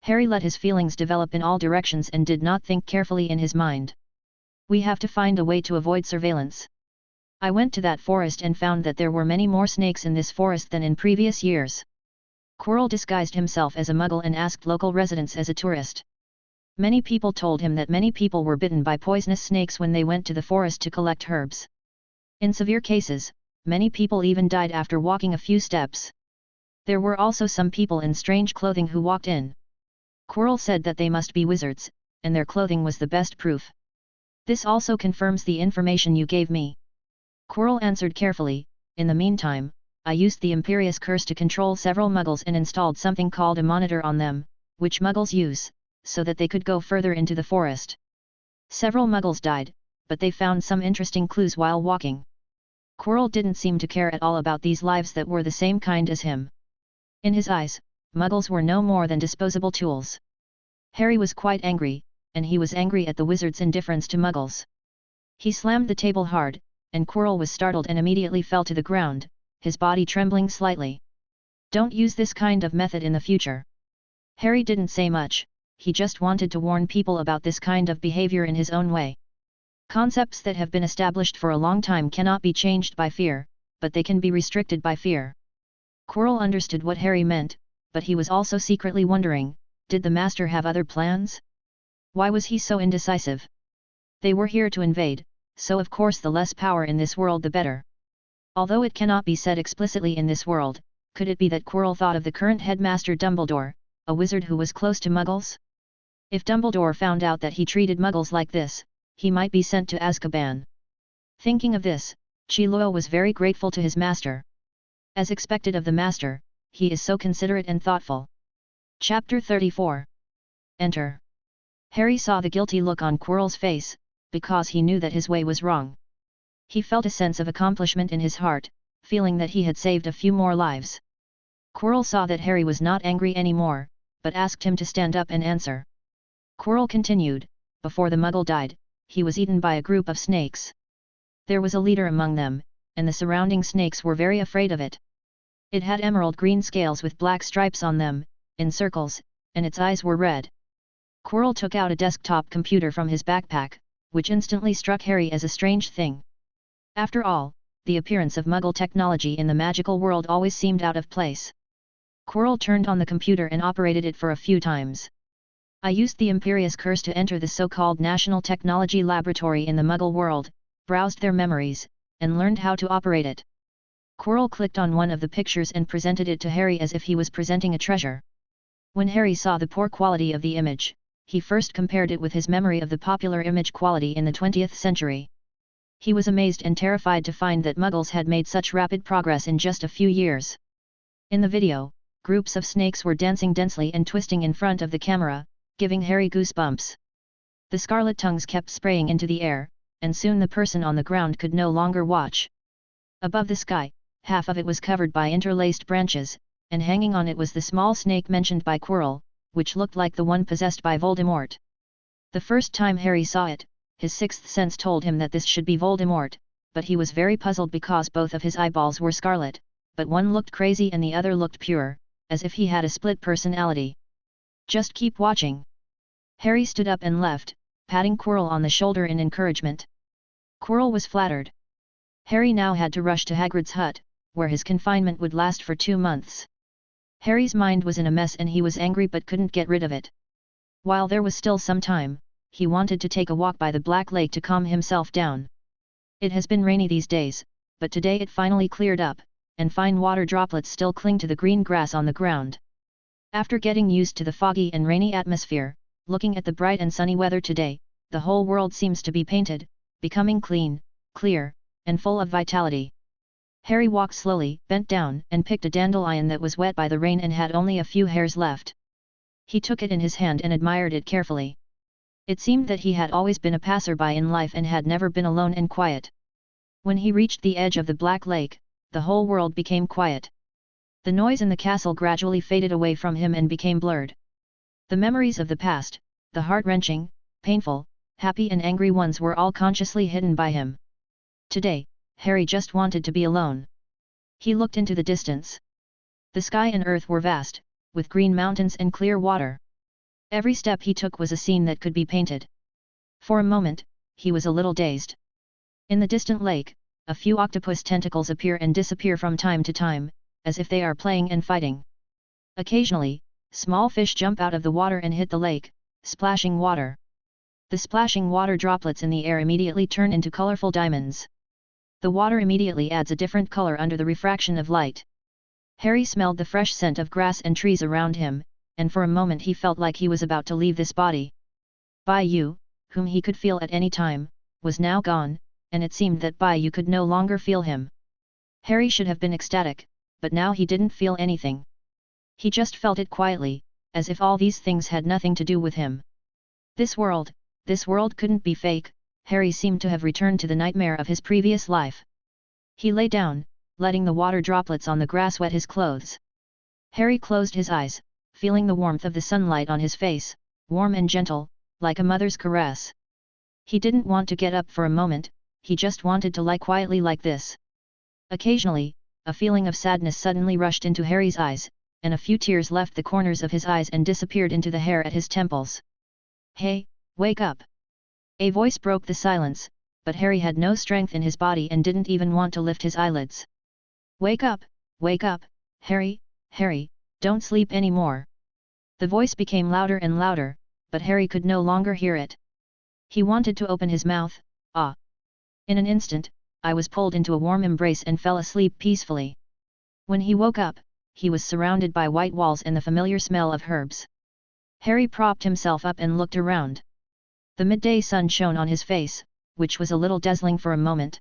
Harry let his feelings develop in all directions and did not think carefully in his mind. We have to find a way to avoid surveillance. I went to that forest and found that there were many more snakes in this forest than in previous years. Quirrell disguised himself as a Muggle and asked local residents as a tourist. Many people told him that many people were bitten by poisonous snakes when they went to the forest to collect herbs. In severe cases, many people even died after walking a few steps. There were also some people in strange clothing who walked in. Quirrell said that they must be wizards, and their clothing was the best proof. This also confirms the information you gave me. Quirrell answered carefully. In the meantime, I used the Imperious Curse to control several Muggles and installed something called a monitor on them, which Muggles use, so that they could go further into the forest. Several Muggles died, but they found some interesting clues while walking. Quirrell didn't seem to care at all about these lives that were the same kind as him. In his eyes, Muggles were no more than disposable tools. Harry was quite angry, and he was angry at the wizard's indifference to Muggles. He slammed the table hard, and Quirrell was startled and immediately fell to the ground, his body trembling slightly. "Don't use this kind of method in the future." Harry didn't say much, he just wanted to warn people about this kind of behavior in his own way. Concepts that have been established for a long time cannot be changed by fear, but they can be restricted by fear. Quirrell understood what Harry meant, but he was also secretly wondering, did the Master have other plans? Why was he so indecisive? They were here to invade, so of course the less power in this world the better. Although it cannot be said explicitly in this world, could it be that Quirrell thought of the current headmaster Dumbledore, a wizard who was close to Muggles? If Dumbledore found out that he treated Muggles like this, he might be sent to Azkaban. Thinking of this, Chiluo was very grateful to his master. As expected of the master, he is so considerate and thoughtful. Chapter 34. Enter. Harry saw the guilty look on Quirrell's face, because he knew that his way was wrong. He felt a sense of accomplishment in his heart, feeling that he had saved a few more lives. Quirrell saw that Harry was not angry anymore, but asked him to stand up and answer. Quirrell continued, "Before the Muggle died, he was eaten by a group of snakes. There was a leader among them, and the surrounding snakes were very afraid of it. It had emerald green scales with black stripes on them, in circles, and its eyes were red." Quirrell took out a desktop computer from his backpack, which instantly struck Harry as a strange thing. After all, the appearance of Muggle technology in the magical world always seemed out of place. Quirrell turned on the computer and operated it for a few times. "I used the Imperious Curse to enter the so-called National Technology Laboratory in the Muggle world, browsed their memories, and learned how to operate it." Quirrell clicked on one of the pictures and presented it to Harry as if he was presenting a treasure. When Harry saw the poor quality of the image, he first compared it with his memory of the popular image quality in the 20th century. He was amazed and terrified to find that Muggles had made such rapid progress in just a few years. In the video, groups of snakes were dancing densely and twisting in front of the camera, giving Harry goosebumps. The scarlet tongues kept spraying into the air, and soon the person on the ground could no longer watch. Above the sky, half of it was covered by interlaced branches, and hanging on it was the small snake mentioned by Quirrell, which looked like the one possessed by Voldemort. The first time Harry saw it, his sixth sense told him that this should be Voldemort, but he was very puzzled because both of his eyeballs were scarlet, but one looked crazy and the other looked pure, as if he had a split personality. "Just keep watching." Harry stood up and left, patting Quirrell on the shoulder in encouragement. Quirrell was flattered. Harry now had to rush to Hagrid's hut, where his confinement would last for 2 months. Harry's mind was in a mess and he was angry but couldn't get rid of it. While there was still some time, he wanted to take a walk by the Black Lake to calm himself down. It has been rainy these days, but today it finally cleared up, and fine water droplets still cling to the green grass on the ground. After getting used to the foggy and rainy atmosphere, looking at the bright and sunny weather today, the whole world seems to be painted, becoming clean, clear, and full of vitality. Harry walked slowly, bent down, and picked a dandelion that was wet by the rain and had only a few hairs left. He took it in his hand and admired it carefully. It seemed that he had always been a passerby in life and had never been alone and quiet. When he reached the edge of the Black Lake, the whole world became quiet. The noise in the castle gradually faded away from him and became blurred. The memories of the past, the heart-wrenching, painful, happy and angry ones were all consciously hidden by him. Today, Harry just wanted to be alone. He looked into the distance. The sky and earth were vast, with green mountains and clear water. Every step he took was a scene that could be painted. For a moment, he was a little dazed. In the distant lake, a few octopus tentacles appear and disappear from time to time, as if they are playing and fighting. Occasionally, small fish jump out of the water and hit the lake, splashing water. The splashing water droplets in the air immediately turn into colorful diamonds. The water immediately adds a different color under the refraction of light. Harry smelled the fresh scent of grass and trees around him, and for a moment he felt like he was about to leave this body. Bai-Yu, whom he could feel at any time, was now gone, and it seemed that Bai-Yu could no longer feel him. Harry should have been ecstatic, but now he didn't feel anything. He just felt it quietly, as if all these things had nothing to do with him. This world couldn't be fake. Harry seemed to have returned to the nightmare of his previous life. He lay down, letting the water droplets on the grass wet his clothes. Harry closed his eyes, feeling the warmth of the sunlight on his face, warm and gentle, like a mother's caress. He didn't want to get up for a moment, he just wanted to lie quietly like this. Occasionally, a feeling of sadness suddenly rushed into Harry's eyes, and a few tears left the corners of his eyes and disappeared into the hair at his temples. "Hey, wake up!" A voice broke the silence, but Harry had no strength in his body and didn't even want to lift his eyelids. Wake up, Harry, Harry, don't sleep anymore." The voice became louder and louder, but Harry could no longer hear it. He wanted to open his mouth. In an instant, I was pulled into a warm embrace and fell asleep peacefully. When he woke up, he was surrounded by white walls and the familiar smell of herbs. Harry propped himself up and looked around. The midday sun shone on his face, which was a little dazzling for a moment.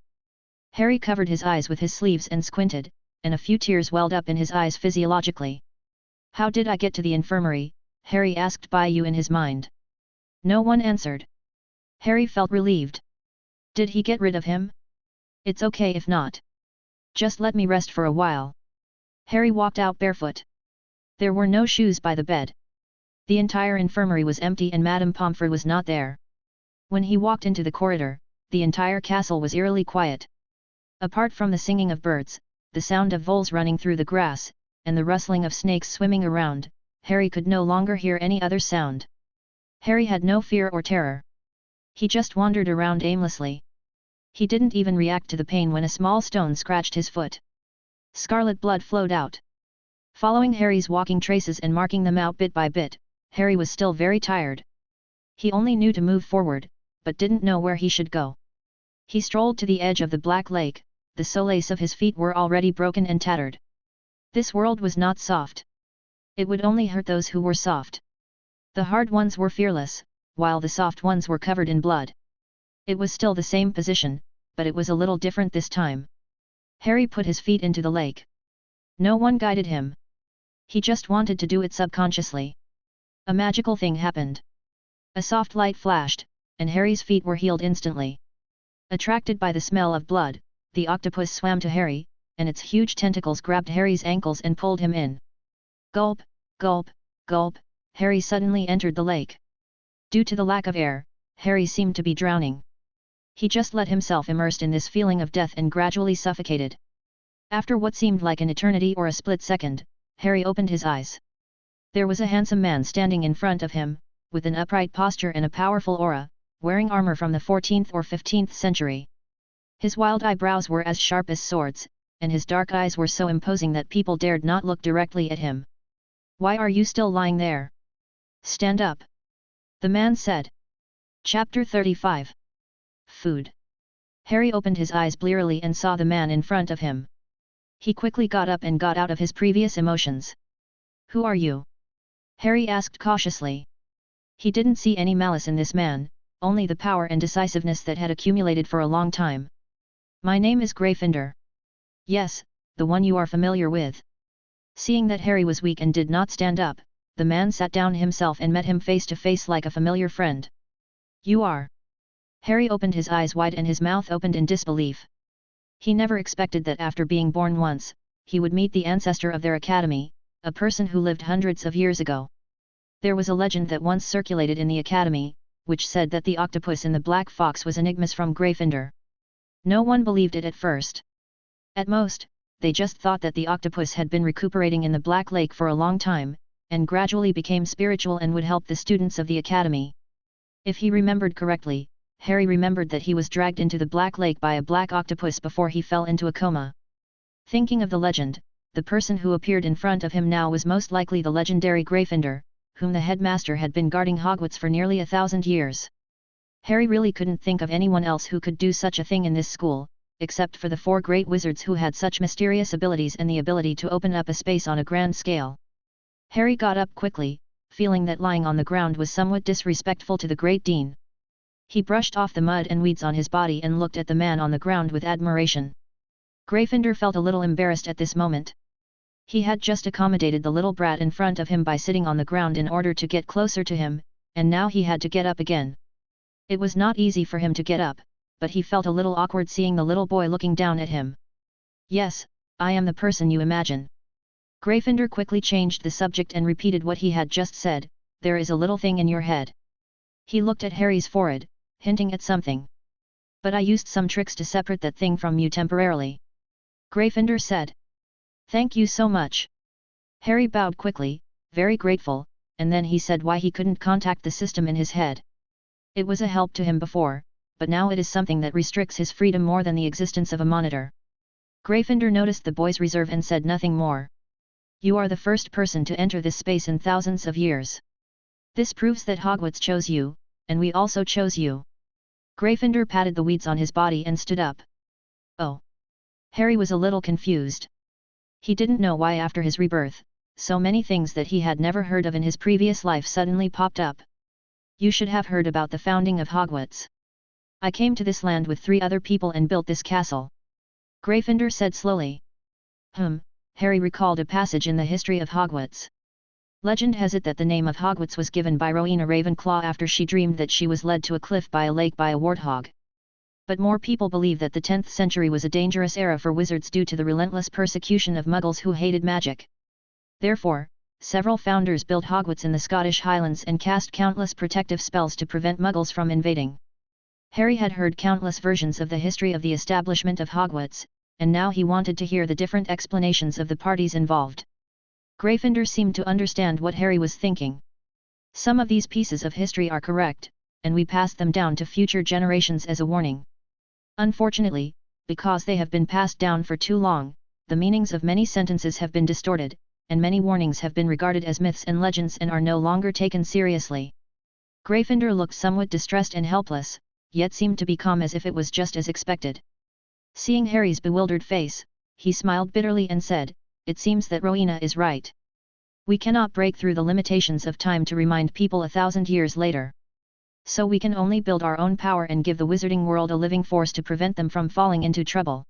Harry covered his eyes with his sleeves and squinted, and a few tears welled up in his eyes physiologically. "How did I get to the infirmary?" Harry asked Baiyu in his mind. No one answered. Harry felt relieved. Did he get rid of him? It's okay if not. Just let me rest for a while. Harry walked out barefoot. There were no shoes by the bed. The entire infirmary was empty and Madame Pomfrey was not there. When he walked into the corridor, the entire castle was eerily quiet. Apart from the singing of birds, the sound of voles running through the grass, and the rustling of snakes swimming around, Harry could no longer hear any other sound. Harry had no fear or terror. He just wandered around aimlessly. He didn't even react to the pain when a small stone scratched his foot. Scarlet blood flowed out. Following Harry's walking traces and marking them out bit by bit, Harry was still very tired. He only knew to move forward, but didn't know where he should go. He strolled to the edge of the Black Lake, the soles of his feet were already broken and tattered. This world was not soft. It would only hurt those who were soft. The hard ones were fearless, while the soft ones were covered in blood. It was still the same position, but it was a little different this time. Harry put his feet into the lake. No one guided him. He just wanted to do it subconsciously. A magical thing happened. A soft light flashed, and Harry's feet were healed instantly. Attracted by the smell of blood, the octopus swam to Harry, and its huge tentacles grabbed Harry's ankles and pulled him in. Gulp, gulp, gulp, Harry suddenly entered the lake. Due to the lack of air, Harry seemed to be drowning. He just let himself immersed in this feeling of death and gradually suffocated. After what seemed like an eternity or a split second, Harry opened his eyes. There was a handsome man standing in front of him, with an upright posture and a powerful aura, wearing armor from the 14th or 15th century. His wild eyebrows were as sharp as swords, and his dark eyes were so imposing that people dared not look directly at him. "Why are you still lying there? Stand up," the man said. Chapter 35. Food. Harry opened his eyes blearily and saw the man in front of him. He quickly got up and got out of his previous emotions. "Who are you?" Harry asked cautiously. He didn't see any malice in this man, only the power and decisiveness that had accumulated for a long time. "My name is Gryffindor." "Yes, the one you are familiar with." Seeing that Harry was weak and did not stand up, the man sat down himself and met him face to face like a familiar friend. "You are?" Harry opened his eyes wide and his mouth opened in disbelief. He never expected that after being born once, he would meet the ancestor of their academy, a person who lived hundreds of years ago. There was a legend that once circulated in the academy, which said that the octopus in the black fox was Enigmas from Gryffindor. No one believed it at first. At most, they just thought that the octopus had been recuperating in the Black Lake for a long time, and gradually became spiritual and would help the students of the academy. If he remembered correctly, Harry remembered that he was dragged into the Black Lake by a black octopus before he fell into a coma. Thinking of the legend, the person who appeared in front of him now was most likely the legendary Gryffindor, whom the headmaster had been guarding Hogwarts for nearly 1,000 years. Harry really couldn't think of anyone else who could do such a thing in this school, except for the 4 great wizards who had such mysterious abilities and the ability to open up a space on a grand scale. Harry got up quickly, feeling that lying on the ground was somewhat disrespectful to the Great Dean. He brushed off the mud and weeds on his body and looked at the man on the ground with admiration. Gryffindor felt a little embarrassed at this moment. He had just accommodated the little brat in front of him by sitting on the ground in order to get closer to him, and now he had to get up again. It was not easy for him to get up, but he felt a little awkward seeing the little boy looking down at him. Yes, I am the person you imagine. Gryffindor quickly changed the subject and repeated what he had just said, there is a little thing in your head. He looked at Harry's forehead, hinting at something. But I used some tricks to separate that thing from you temporarily. Gryffindor said. Thank you so much. Harry bowed quickly, very grateful, and then he said why he couldn't contact the system in his head. It was a help to him before, but now it is something that restricts his freedom more than the existence of a monitor. Gryffindor noticed the boy's reserve and said nothing more. You are the first person to enter this space in thousands of years. This proves that Hogwarts chose you, and we also chose you. Gryffindor patted the weeds on his body and stood up. Oh. Harry was a little confused. He didn't know why after his rebirth, so many things that he had never heard of in his previous life suddenly popped up. You should have heard about the founding of Hogwarts. I came to this land with 3 other people and built this castle. Gryffindor said slowly. Harry recalled a passage in the history of Hogwarts. Legend has it that the name of Hogwarts was given by Rowena Ravenclaw after she dreamed that she was led to a cliff by a lake by a warthog. But more people believe that the 10th century was a dangerous era for wizards due to the relentless persecution of Muggles who hated magic. Therefore, several founders built Hogwarts in the Scottish Highlands and cast countless protective spells to prevent Muggles from invading. Harry had heard countless versions of the history of the establishment of Hogwarts, and now he wanted to hear the different explanations of the parties involved. Gryffindor seemed to understand what Harry was thinking. Some of these pieces of history are correct, and we passed them down to future generations as a warning. Unfortunately, because they have been passed down for too long, the meanings of many sentences have been distorted, and many warnings have been regarded as myths and legends and are no longer taken seriously. Gryffindor looked somewhat distressed and helpless, yet seemed to be calm as if it was just as expected. Seeing Harry's bewildered face, he smiled bitterly and said, it seems that Rowena is right. We cannot break through the limitations of time to remind people 1,000 years later. So we can only build our own power and give the wizarding world a living force to prevent them from falling into trouble.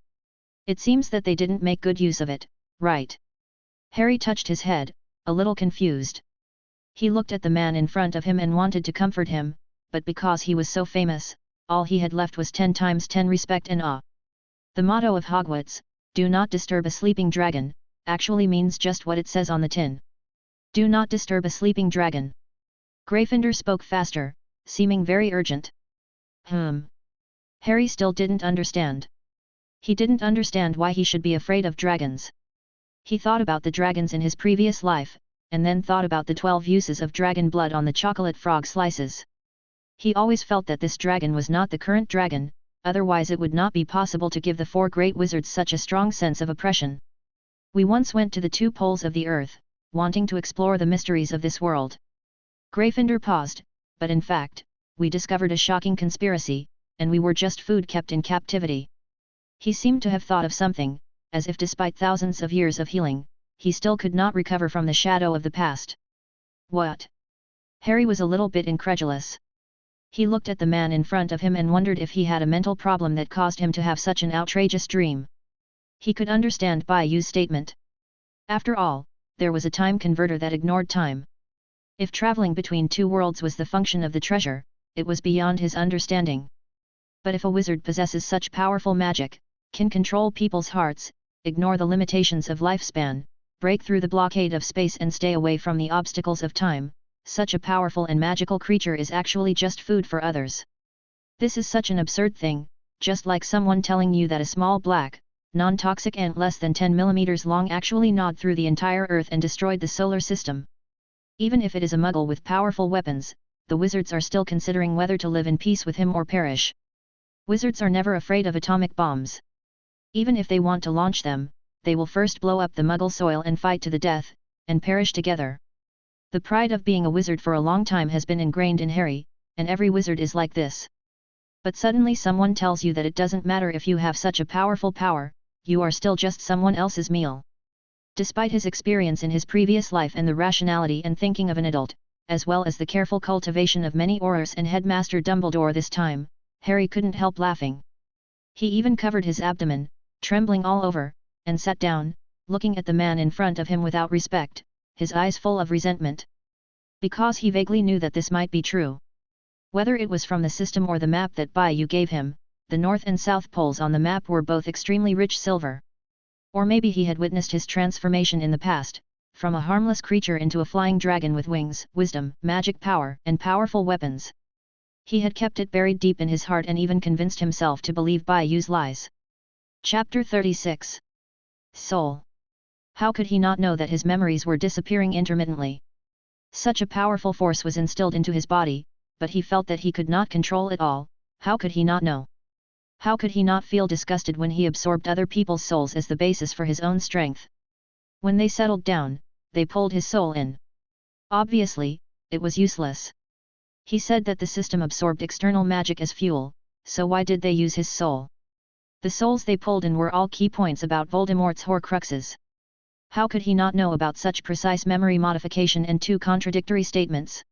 It seems that they didn't make good use of it, right? Harry touched his head, a little confused. He looked at the man in front of him and wanted to comfort him, but because he was so famous, all he had left was 10 times 10 respect and awe. The motto of Hogwarts, do not disturb a sleeping dragon, actually means just what it says on the tin. Do not disturb a sleeping dragon. Gryffindor spoke faster, seeming very urgent. Harry still didn't understand. He didn't understand why he should be afraid of dragons. He thought about the dragons in his previous life, and then thought about the 12 uses of dragon blood on the chocolate frog slices. He always felt that this dragon was not the current dragon, otherwise it would not be possible to give the 4 great wizards such a strong sense of oppression. We once went to the 2 poles of the earth, wanting to explore the mysteries of this world. Gryffindor paused, but in fact, we discovered a shocking conspiracy, and we were just food kept in captivity. He seemed to have thought of something, as if despite thousands of years of healing, he still could not recover from the shadow of the past. What? Harry was a little bit incredulous. He looked at the man in front of him and wondered if he had a mental problem that caused him to have such an outrageous dream. He could understand Bayu's statement. After all, there was a time converter that ignored time. If traveling between 2 worlds was the function of the treasure, it was beyond his understanding. But if a wizard possesses such powerful magic, can control people's hearts, ignore the limitations of lifespan, break through the blockade of space and stay away from the obstacles of time, such a powerful and magical creature is actually just food for others. This is such an absurd thing, just like someone telling you that a small black, non-toxic ant less than 10 mm long actually gnawed through the entire Earth and destroyed the solar system. Even if it is a Muggle with powerful weapons, the wizards are still considering whether to live in peace with him or perish. Wizards are never afraid of atomic bombs. Even if they want to launch them, they will first blow up the Muggle soil and fight to the death, and perish together. The pride of being a wizard for a long time has been ingrained in Harry, and every wizard is like this. But suddenly someone tells you that it doesn't matter if you have such a powerful power, you are still just someone else's meal. Despite his experience in his previous life and the rationality and thinking of an adult, as well as the careful cultivation of many Aurors and Headmaster Dumbledore this time, Harry couldn't help laughing. He even covered his abdomen, trembling all over, and sat down, looking at the man in front of him without respect, his eyes full of resentment. Because he vaguely knew that this might be true. Whether it was from the system or the map that Bayu gave him, the north and south poles on the map were both extremely rich silver. Or maybe he had witnessed his transformation in the past, from a harmless creature into a flying dragon with wings, wisdom, magic power, and powerful weapons. He had kept it buried deep in his heart and even convinced himself to believe Bai Yu's lies. Chapter 36. Soul. How could he not know that his memories were disappearing intermittently? Such a powerful force was instilled into his body, but he felt that he could not control it all. How could he not know? How could he not feel disgusted when he absorbed other people's souls as the basis for his own strength? When they settled down, they pulled his soul in. Obviously, it was useless. He said that the system absorbed external magic as fuel, so why did they use his soul? The souls they pulled in were all key points about Voldemort's Horcruxes. How could he not know about such precise memory modification and two contradictory statements?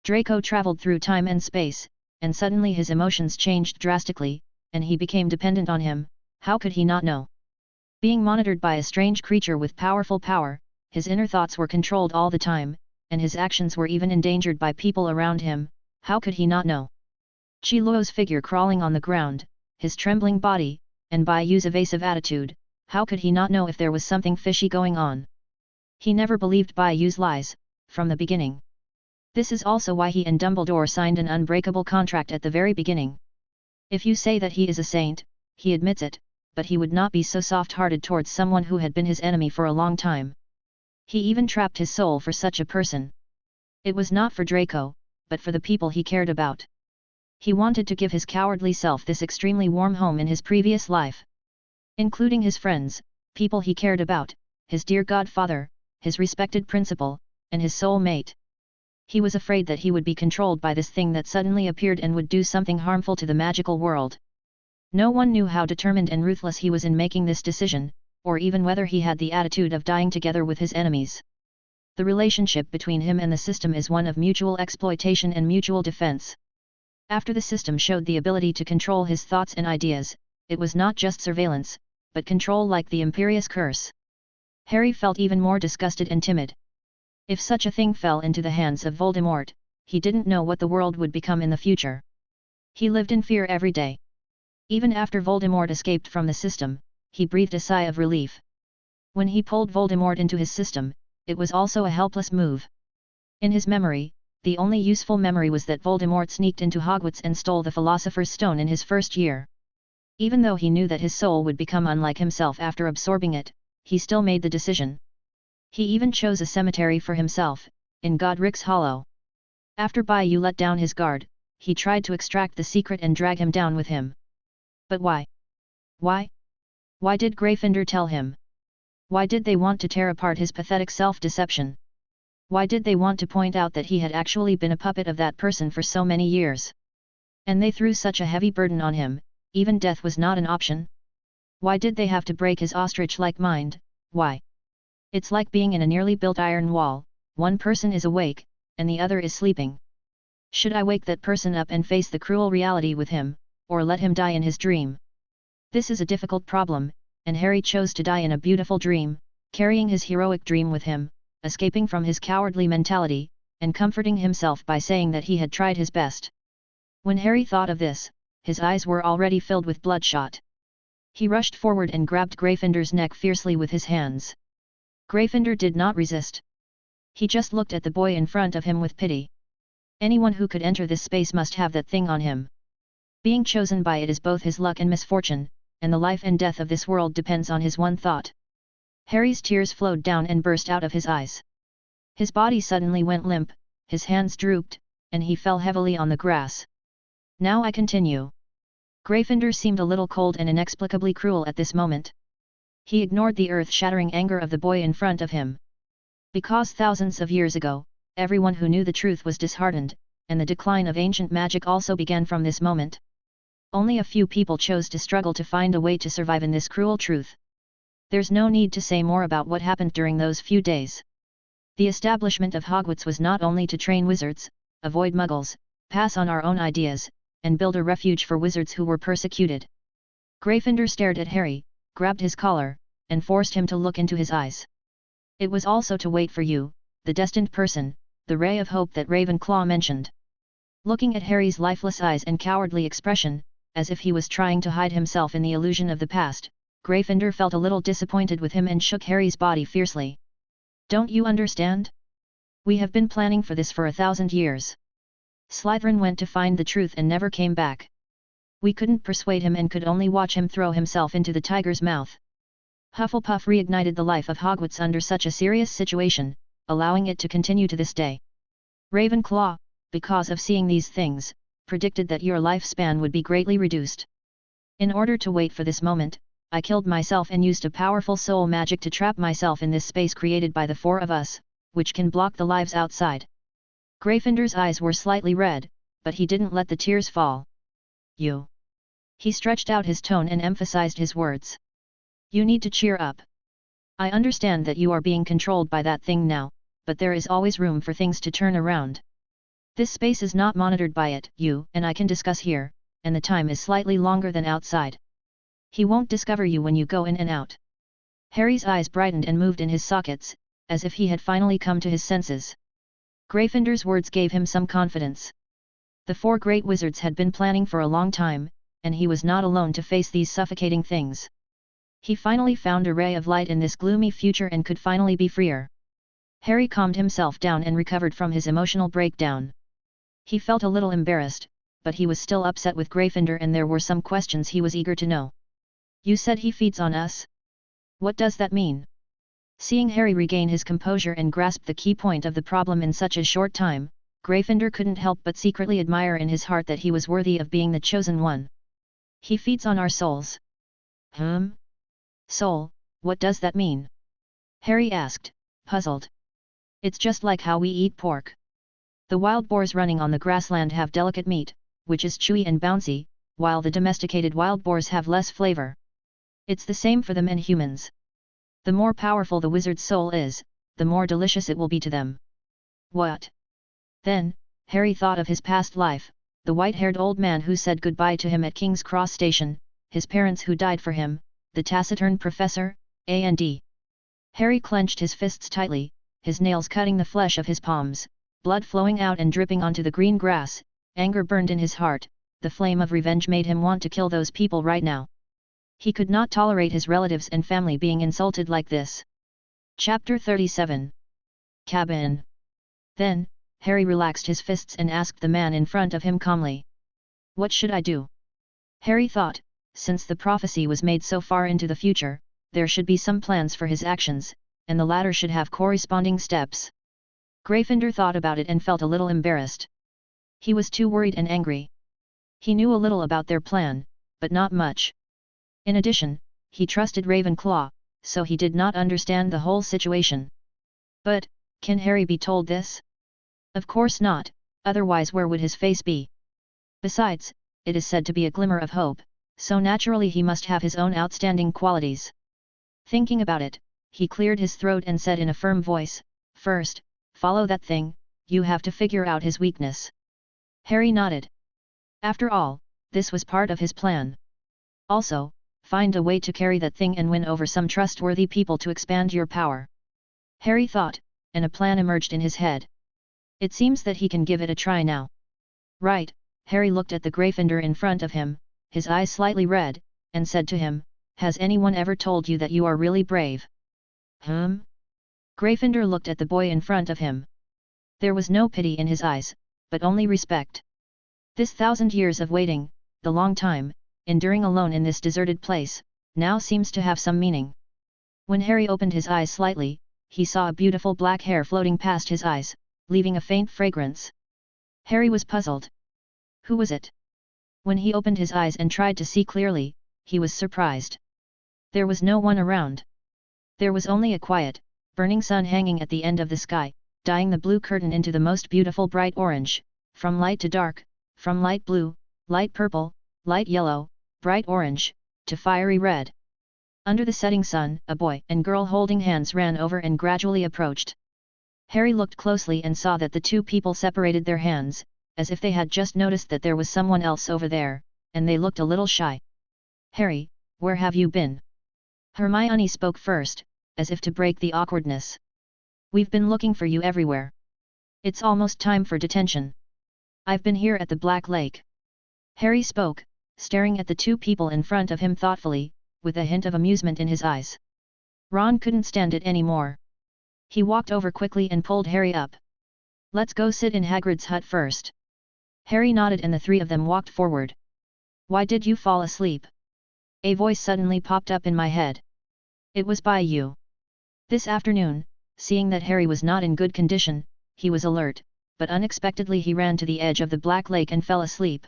Draco traveled through time and space, and suddenly his emotions changed drastically, and he became dependent on him. How could he not know? Being monitored by a strange creature with powerful power, his inner thoughts were controlled all the time, and his actions were even endangered by people around him. How could he not know? Chi Luo's figure crawling on the ground, his trembling body, and Bai Yu's evasive attitude, how could he not know if there was something fishy going on? He never believed Bai Yu's lies, from the beginning. This is also why he and Dumbledore signed an unbreakable contract at the very beginning. If you say that he is a saint, he admits it, but he would not be so soft-hearted towards someone who had been his enemy for a long time. He even trapped his soul for such a person. It was not for Draco, but for the people he cared about. He wanted to give his cowardly self this extremely warm home in his previous life. Including his friends, people he cared about, his dear godfather, his respected principal, and his soul mate. He was afraid that he would be controlled by this thing that suddenly appeared and would do something harmful to the magical world. No one knew how determined and ruthless he was in making this decision, or even whether he had the attitude of dying together with his enemies. The relationship between him and the system is one of mutual exploitation and mutual defense. After the system showed the ability to control his thoughts and ideas, it was not just surveillance, but control like the Imperious Curse. Harry felt even more disgusted and timid. If such a thing fell into the hands of Voldemort, he didn't know what the world would become in the future. He lived in fear every day. Even after Voldemort escaped from the system, he breathed a sigh of relief. When he pulled Voldemort into his system, it was also a helpless move. In his memory, the only useful memory was that Voldemort sneaked into Hogwarts and stole the Philosopher's Stone in his first year. Even though he knew that his soul would become unlike himself after absorbing it, he still made the decision. He even chose a cemetery for himself, in Godric's Hollow. After Bai Yu let down his guard, he tried to extract the secret and drag him down with him. But why? Why? Why did Gryffindor tell him? Why did they want to tear apart his pathetic self-deception? Why did they want to point out that he had actually been a puppet of that person for so many years? And they threw such a heavy burden on him, even death was not an option? Why did they have to break his ostrich-like mind? Why? It's like being in a nearly built iron wall, one person is awake, and the other is sleeping. Should I wake that person up and face the cruel reality with him, or let him die in his dream? This is a difficult problem, and Harry chose to die in a beautiful dream, carrying his heroic dream with him, escaping from his cowardly mentality, and comforting himself by saying that he had tried his best. When Harry thought of this, his eyes were already filled with bloodshot. He rushed forward and grabbed Gryffindor's neck fiercely with his hands. Gryffindor did not resist. He just looked at the boy in front of him with pity. Anyone who could enter this space must have that thing on him. Being chosen by it is both his luck and misfortune, and the life and death of this world depends on his one thought. Harry's tears flowed down and burst out of his eyes. His body suddenly went limp, his hands drooped, and he fell heavily on the grass. Now I continue. Gryffindor seemed a little cold and inexplicably cruel at this moment. He ignored the earth-shattering anger of the boy in front of him. Because thousands of years ago, everyone who knew the truth was disheartened, and the decline of ancient magic also began from this moment. Only a few people chose to struggle to find a way to survive in this cruel truth. There's no need to say more about what happened during those few days. The establishment of Hogwarts was not only to train wizards, avoid Muggles, pass on our own ideas, and build a refuge for wizards who were persecuted. Gryffindor stared at Harry, grabbed his collar, and forced him to look into his eyes. It was also to wait for you, the destined person, the ray of hope that Ravenclaw mentioned. Looking at Harry's lifeless eyes and cowardly expression, as if he was trying to hide himself in the illusion of the past, Gryffindor felt a little disappointed with him and shook Harry's body fiercely. Don't you understand? We have been planning for this for 1,000 years. Slytherin went to find the truth and never came back. We couldn't persuade him and could only watch him throw himself into the tiger's mouth. Hufflepuff reignited the life of Hogwarts under such a serious situation, allowing it to continue to this day. Ravenclaw, because of seeing these things, predicted that your lifespan would be greatly reduced. In order to wait for this moment, I killed myself and used a powerful soul magic to trap myself in this space created by the four of us, which can block the lives outside. Gryffindor's eyes were slightly red, but he didn't let the tears fall. You. He stretched out his tone and emphasized his words. You need to cheer up. I understand that you are being controlled by that thing now, but there is always room for things to turn around. This space is not monitored by it, you and I can discuss here, and the time is slightly longer than outside. He won't discover you when you go in and out. Harry's eyes brightened and moved in his sockets, as if he had finally come to his senses. Gryffindor's words gave him some confidence. The four great wizards had been planning for a long time, and he was not alone to face these suffocating things. He finally found a ray of light in this gloomy future and could finally be freer. Harry calmed himself down and recovered from his emotional breakdown. He felt a little embarrassed, but he was still upset with Gryffindor and there were some questions he was eager to know. You said he feeds on us? What does that mean? Seeing Harry regain his composure and grasp the key point of the problem in such a short time, Gryffindor couldn't help but secretly admire in his heart that he was worthy of being the chosen one. He feeds on our souls. Soul, what does that mean? Harry asked, puzzled. It's just like how we eat pork. The wild boars running on the grassland have delicate meat, which is chewy and bouncy, while the domesticated wild boars have less flavor. It's the same for them and humans. The more powerful the wizard's soul is, the more delicious it will be to them. What? Then, Harry thought of his past life, the white-haired old man who said goodbye to him at King's Cross Station, his parents who died for him, the taciturn professor, A&D. Harry clenched his fists tightly, his nails cutting the flesh of his palms, blood flowing out and dripping onto the green grass, anger burned in his heart, the flame of revenge made him want to kill those people right now. He could not tolerate his relatives and family being insulted like this. Chapter 37. Cabin. Then, Harry relaxed his fists and asked the man in front of him calmly. What should I do? Harry thought, since the prophecy was made so far into the future, there should be some plans for his actions, and the latter should have corresponding steps. Gryffindor thought about it and felt a little embarrassed. He was too worried and angry. He knew a little about their plan, but not much. In addition, he trusted Ravenclaw, so he did not understand the whole situation. But, can Harry be told this? Of course not, otherwise where would his face be? Besides, it is said to be a glimmer of hope, so naturally he must have his own outstanding qualities. Thinking about it, he cleared his throat and said in a firm voice, First, follow that thing, you have to figure out his weakness. Harry nodded. After all, this was part of his plan. Also, find a way to carry that thing and win over some trustworthy people to expand your power. Harry thought, and a plan emerged in his head. It seems that he can give it a try now. Right, Harry looked at the Gryffindor in front of him, his eyes slightly red, and said to him, Has anyone ever told you that you are really brave? Gryffindor looked at the boy in front of him. There was no pity in his eyes, but only respect. This 1,000 years of waiting, the long time, enduring alone in this deserted place, now seems to have some meaning. When Harry opened his eyes slightly, he saw a beautiful black hair floating past his eyes, leaving a faint fragrance. Harry was puzzled. Who was it? When he opened his eyes and tried to see clearly, he was surprised. There was no one around. There was only a quiet, burning sun hanging at the end of the sky, dyeing the blue curtain into the most beautiful bright orange, from light to dark, from light blue, light purple, light yellow, bright orange, to fiery red. Under the setting sun, a boy and girl holding hands ran over and gradually approached. Harry looked closely and saw that the two people separated their hands, as if they had just noticed that there was someone else over there, and they looked a little shy. Harry, where have you been? Hermione spoke first, as if to break the awkwardness. We've been looking for you everywhere. It's almost time for detention. I've been here at the Black Lake. Harry spoke, staring at the two people in front of him thoughtfully, with a hint of amusement in his eyes. Ron couldn't stand it anymore. He walked over quickly and pulled Harry up. "Let's go sit in Hagrid's hut first." Harry nodded and the three of them walked forward. "Why did you fall asleep?" A voice suddenly popped up in my head. "It was by you." This afternoon, seeing that Harry was not in good condition, he was alert, but unexpectedly he ran to the edge of the Black Lake and fell asleep.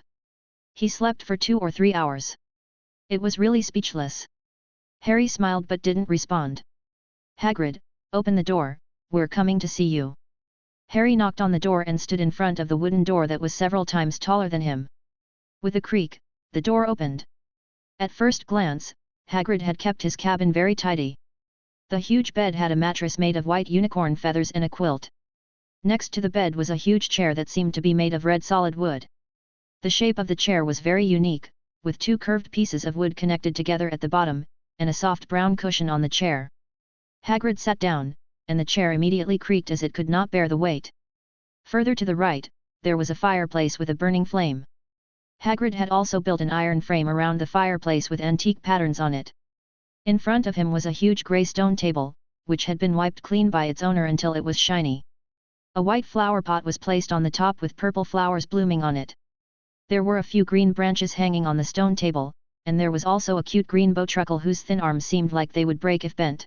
He slept for 2 or 3 hours. It was really speechless. Harry smiled but didn't respond. "Hagrid, open the door, we're coming to see you." Harry knocked on the door and stood in front of the wooden door that was several times taller than him. With a creak, the door opened. At first glance, Hagrid had kept his cabin very tidy. The huge bed had a mattress made of white unicorn feathers and a quilt. Next to the bed was a huge chair that seemed to be made of red solid wood. The shape of the chair was very unique, with 2 curved pieces of wood connected together at the bottom, and a soft brown cushion on the chair. Hagrid sat down, and the chair immediately creaked as it could not bear the weight. Further to the right, there was a fireplace with a burning flame. Hagrid had also built an iron frame around the fireplace with antique patterns on it. In front of him was a huge grey stone table, which had been wiped clean by its owner until it was shiny. A white flower pot was placed on the top with purple flowers blooming on it. There were a few green branches hanging on the stone table, and there was also a cute green bowtruckle whose thin arms seemed like they would break if bent.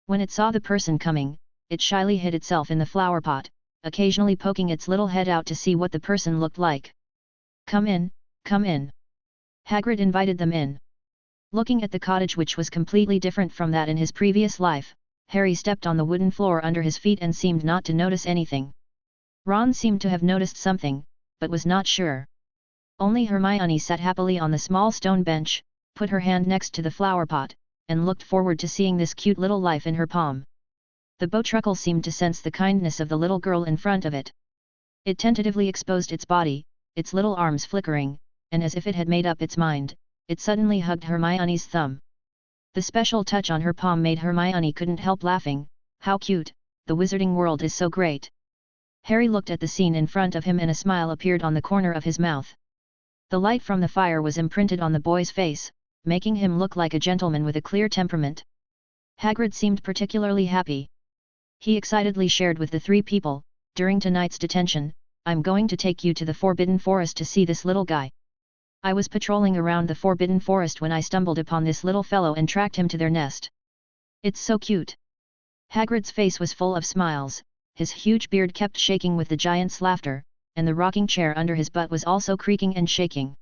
When it saw the person coming, it shyly hid itself in the flower pot, occasionally poking its little head out to see what the person looked like. "Come in, come in." Hagrid invited them in. Looking at the cottage, which was completely different from that in his previous life, Harry stepped on the wooden floor under his feet and seemed not to notice anything. Ron seemed to have noticed something, but was not sure. Only Hermione sat happily on the small stone bench, put her hand next to the flower pot, and looked forward to seeing this cute little life in her palm. The bowtruckle seemed to sense the kindness of the little girl in front of it. It tentatively exposed its body, its little arms flickering, and as if it had made up its mind, it suddenly hugged Hermione's thumb. The special touch on her palm made Hermione couldn't help laughing. "How cute, the wizarding world is so great." Harry looked at the scene in front of him and a smile appeared on the corner of his mouth. The light from the fire was imprinted on the boy's face, making him look like a gentleman with a clear temperament. Hagrid seemed particularly happy. He excitedly shared with the 3 people, "During tonight's detention, I'm going to take you to the Forbidden Forest to see this little guy. I was patrolling around the Forbidden Forest when I stumbled upon this little fellow and tracked him to their nest. It's so cute." Hagrid's face was full of smiles, his huge beard kept shaking with the giant's laughter, and the rocking chair under his butt was also creaking and shaking.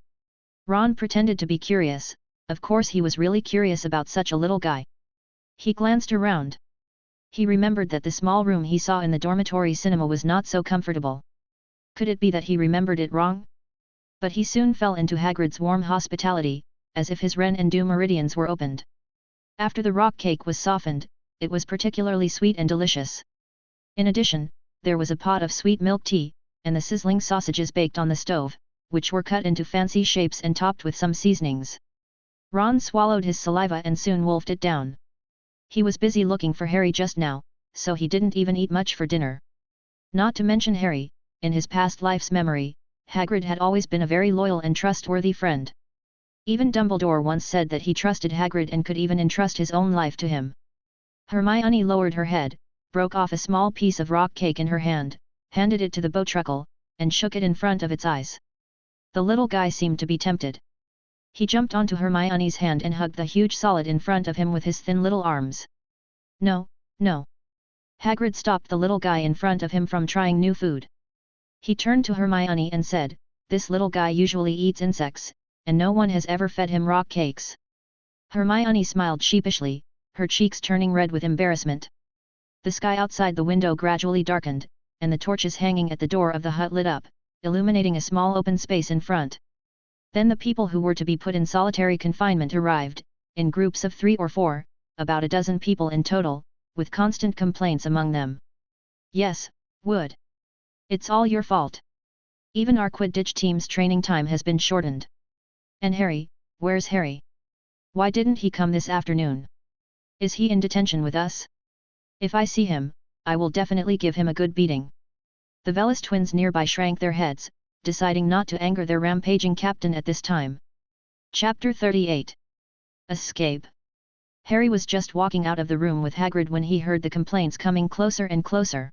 Ron pretended to be curious. Of course he was really curious about such a little guy. He glanced around. He remembered that the small room he saw in the dormitory cinema was not so comfortable. Could it be that he remembered it wrong? But he soon fell into Hagrid's warm hospitality, as if his Ren and dew meridians were opened. After the rock cake was softened, it was particularly sweet and delicious. In addition, there was a pot of sweet milk tea, and the sizzling sausages baked on the stove, which were cut into fancy shapes and topped with some seasonings. Ron swallowed his saliva and soon wolfed it down. He was busy looking for Harry just now, so he didn't even eat much for dinner. Not to mention Harry, in his past life's memory, Hagrid had always been a very loyal and trustworthy friend. Even Dumbledore once said that he trusted Hagrid and could even entrust his own life to him. Hermione lowered her head, broke off a small piece of rock cake in her hand, handed it to the bowtruckle, and shook it in front of its eyes. The little guy seemed to be tempted. He jumped onto Hermione's hand and hugged the huge solid in front of him with his thin little arms. "No, no." Hagrid stopped the little guy in front of him from trying new food. He turned to Hermione and said, "This little guy usually eats insects, and no one has ever fed him rock cakes." Hermione smiled sheepishly, her cheeks turning red with embarrassment. The sky outside the window gradually darkened, and the torches hanging at the door of the hut lit up, illuminating a small open space in front. Then the people who were to be put in solitary confinement arrived, in groups of 3 or 4, about a dozen people in total, with constant complaints among them. "Yes, Wood. It's all your fault. Even our Quidditch team's training time has been shortened. And Harry, where's Harry? Why didn't he come this afternoon? Is he in detention with us? If I see him, I will definitely give him a good beating." The Velis twins nearby shrank their heads, deciding not to anger their rampaging captain at this time. Chapter 38. Escape. Harry was just walking out of the room with Hagrid when he heard the complaints coming closer and closer.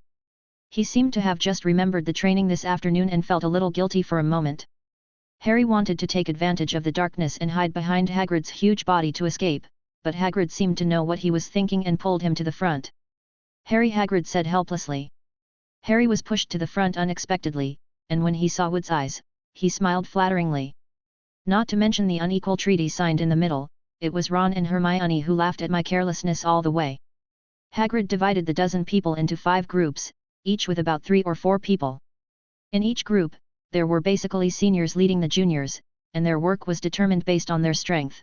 He seemed to have just remembered the training this afternoon and felt a little guilty for a moment. Harry wanted to take advantage of the darkness and hide behind Hagrid's huge body to escape, but Hagrid seemed to know what he was thinking and pulled him to the front. "Harry," Hagrid said helplessly. Harry was pushed to the front unexpectedly, and when he saw Wood's eyes, he smiled flatteringly. Not to mention the unequal treaty signed in the middle, it was Ron and Hermione who laughed at my carelessness all the way. Hagrid divided the dozen people into 5 groups, each with about 3 or 4 people. In each group, there were basically seniors leading the juniors, and their work was determined based on their strength.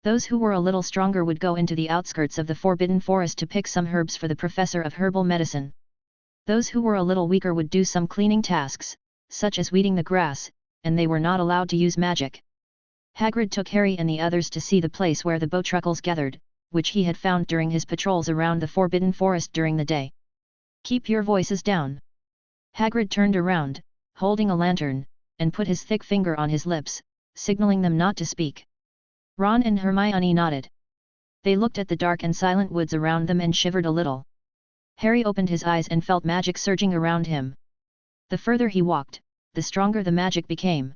Those who were a little stronger would go into the outskirts of the Forbidden Forest to pick some herbs for the professor of herbal medicine. Those who were a little weaker would do some cleaning tasks, such as weeding the grass, and they were not allowed to use magic. Hagrid took Harry and the others to see the place where the Bowtruckles gathered, which he had found during his patrols around the Forbidden Forest during the day. "Keep your voices down." Hagrid turned around, holding a lantern, and put his thick finger on his lips, signaling them not to speak. Ron and Hermione nodded. They looked at the dark and silent woods around them and shivered a little. Harry opened his eyes and felt magic surging around him. The further he walked, the stronger the magic became.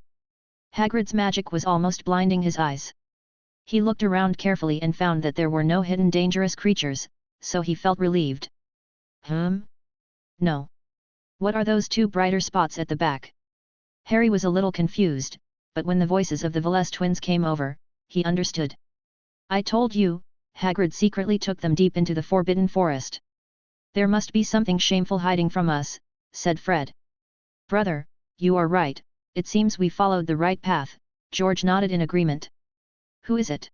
Hagrid's magic was almost blinding his eyes. He looked around carefully and found that there were no hidden dangerous creatures, so he felt relieved. No. What are those 2 brighter spots at the back? Harry was a little confused, but when the voices of the Veles twins came over, he understood. "I told you," Hagrid secretly took them deep into the Forbidden Forest. "There must be something shameful hiding from us," said Fred. "Brother, you are right, it seems we followed the right path," George nodded in agreement. "Who is it?"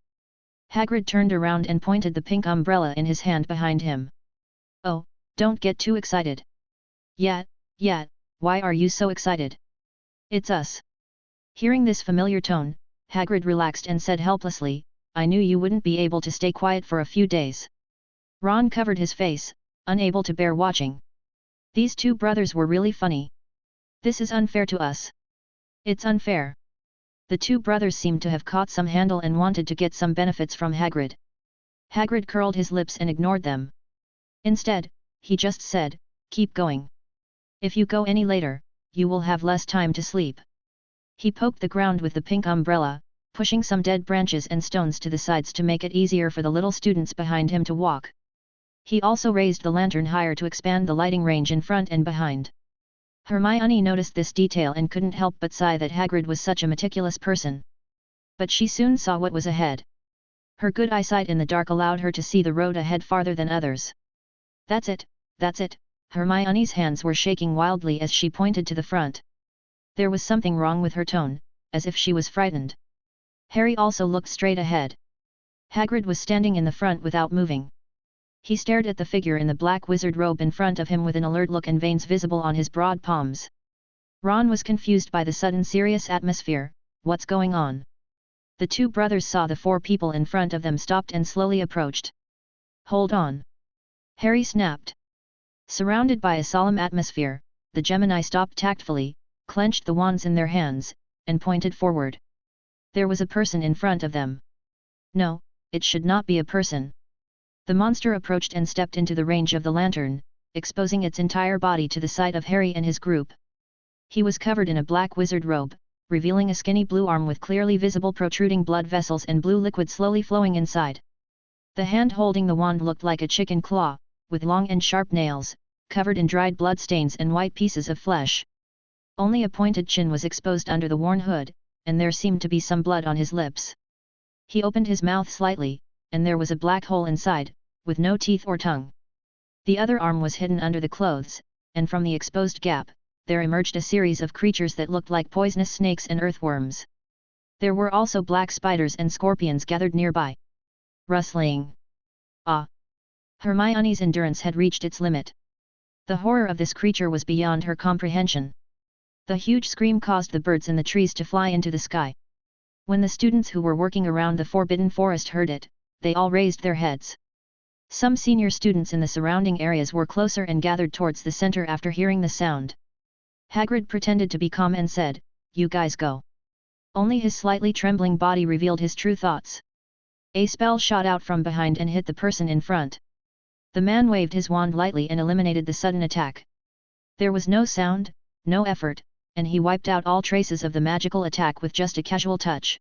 Hagrid turned around and pointed the pink umbrella in his hand behind him. "Oh, don't get too excited." Yeah, why are you so excited?" "It's us." Hearing this familiar tone, Hagrid relaxed and said helplessly, "I knew you wouldn't be able to stay quiet for a few days." Ron covered his face, unable to bear watching. These 2 brothers were really funny. "This is unfair to us." "It's unfair." The 2 brothers seemed to have caught some handle and wanted to get some benefits from Hagrid. Hagrid curled his lips and ignored them. Instead, he just said, "Keep going. If you go any later, you will have less time to sleep." He poked the ground with the pink umbrella, pushing some dead branches and stones to the sides to make it easier for the little students behind him to walk. He also raised the lantern higher to expand the lighting range in front and behind. Hermione noticed this detail and couldn't help but sigh that Hagrid was such a meticulous person. But she soon saw what was ahead. Her good eyesight in the dark allowed her to see the road ahead farther than others. That's it, Hermione's hands were shaking wildly as she pointed to the front. There was something wrong with her tone, as if she was frightened. Harry also looked straight ahead. Hagrid was standing in the front without moving. He stared at the figure in the black wizard robe in front of him with an alert look and veins visible on his broad palms. Ron was confused by the sudden serious atmosphere. "What's going on?" The 2 brothers saw the 4 people in front of them stopped and slowly approached. "Hold on!" Harry snapped. Surrounded by a solemn atmosphere, the Gemini stopped tactfully, clenched the wands in their hands, and pointed forward. There was a person in front of them. No, it should not be a person. The monster approached and stepped into the range of the lantern, exposing its entire body to the sight of Harry and his group. He was covered in a black wizard robe, revealing a skinny blue arm with clearly visible protruding blood vessels and blue liquid slowly flowing inside. The hand holding the wand looked like a chicken claw, with long and sharp nails, covered in dried blood stains and white pieces of flesh. Only a pointed chin was exposed under the worn hood, and there seemed to be some blood on his lips. He opened his mouth slightly, and there was a black hole inside, with no teeth or tongue. The other arm was hidden under the clothes, and from the exposed gap, there emerged a series of creatures that looked like poisonous snakes and earthworms. There were also black spiders and scorpions gathered nearby. Rustling. Ah! Hermione's endurance had reached its limit. The horror of this creature was beyond her comprehension. The huge scream caused the birds in the trees to fly into the sky. When the students who were working around the Forbidden Forest heard it, they all raised their heads. Some senior students in the surrounding areas were closer and gathered towards the center after hearing the sound. Hagrid pretended to be calm and said, "You guys go." Only his slightly trembling body revealed his true thoughts. A spell shot out from behind and hit the person in front. The man waved his wand lightly and eliminated the sudden attack. There was no sound, no effort, and he wiped out all traces of the magical attack with just a casual touch.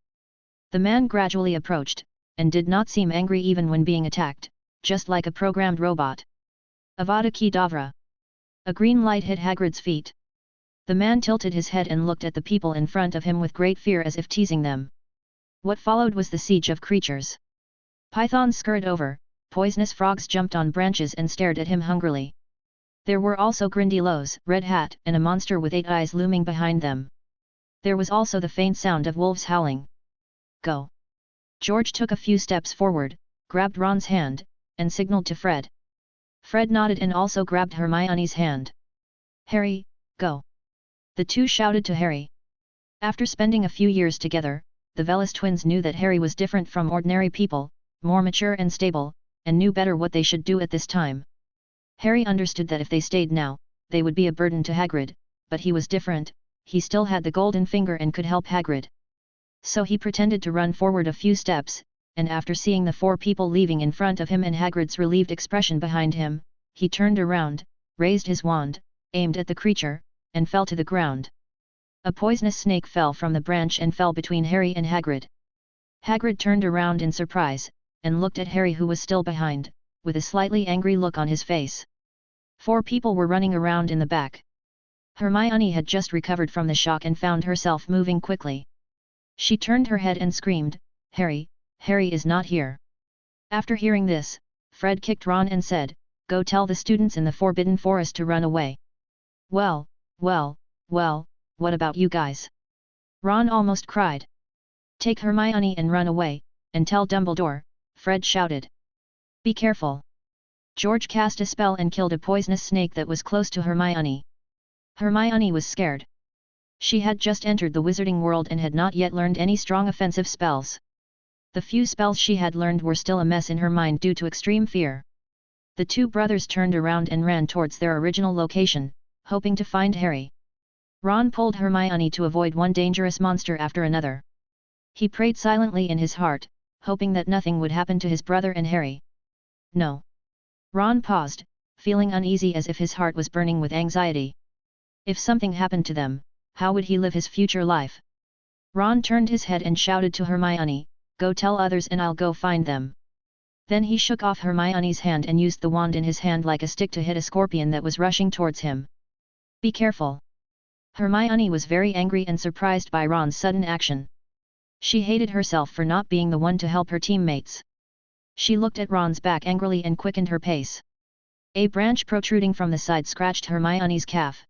The man gradually approached, and did not seem angry even when being attacked, just like a programmed robot. Avada Kedavra! A green light hit Hagrid's feet. The man tilted his head and looked at the people in front of him with great fear as if teasing them. What followed was the siege of creatures. Pythons scurried over, poisonous frogs jumped on branches and stared at him hungrily. There were also Grindylows, Red Hat, and a monster with 8 eyes looming behind them. There was also the faint sound of wolves howling. Go! George took a few steps forward, grabbed Ron's hand, and signaled to Fred. Fred nodded and also grabbed Hermione's hand. Harry, go! The two shouted to Harry. After spending a few years together, the Velis twins knew that Harry was different from ordinary people, more mature and stable, and knew better what they should do at this time. Harry understood that if they stayed now, they would be a burden to Hagrid, but he was different, he still had the golden finger and could help Hagrid. So he pretended to run forward a few steps, and after seeing the 4 people leaving in front of him and Hagrid's relieved expression behind him, he turned around, raised his wand, aimed at the creature, and fell to the ground. A poisonous snake fell from the branch and fell between Harry and Hagrid. Hagrid turned around in surprise, and looked at Harry who was still behind, with a slightly angry look on his face. 4 people were running around in the back. Hermione had just recovered from the shock and found herself moving quickly. She turned her head and screamed, Harry, Harry is not here. After hearing this, Fred kicked Ron and said, go tell the students in the Forbidden Forest to run away. Well, what about you guys? Ron almost cried. Take Hermione and run away, and tell Dumbledore, Fred shouted. Be careful. George cast a spell and killed a poisonous snake that was close to Hermione. Hermione was scared. She had just entered the wizarding world and had not yet learned any strong offensive spells. The few spells she had learned were still a mess in her mind due to extreme fear. The 2 brothers turned around and ran towards their original location, hoping to find Harry. Ron pulled Hermione to avoid one dangerous monster after another. He prayed silently in his heart, hoping that nothing would happen to his brother and Harry. No. Ron paused, feeling uneasy as if his heart was burning with anxiety. If something happened to them, how would he live his future life? Ron turned his head and shouted to Hermione, go tell others and I'll go find them. Then he shook off Hermione's hand and used the wand in his hand like a stick to hit a scorpion that was rushing towards him. Be careful. Hermione was very angry and surprised by Ron's sudden action. She hated herself for not being the one to help her teammates. She looked at Ron's back angrily and quickened her pace. A branch protruding from the side scratched Hermione's calf.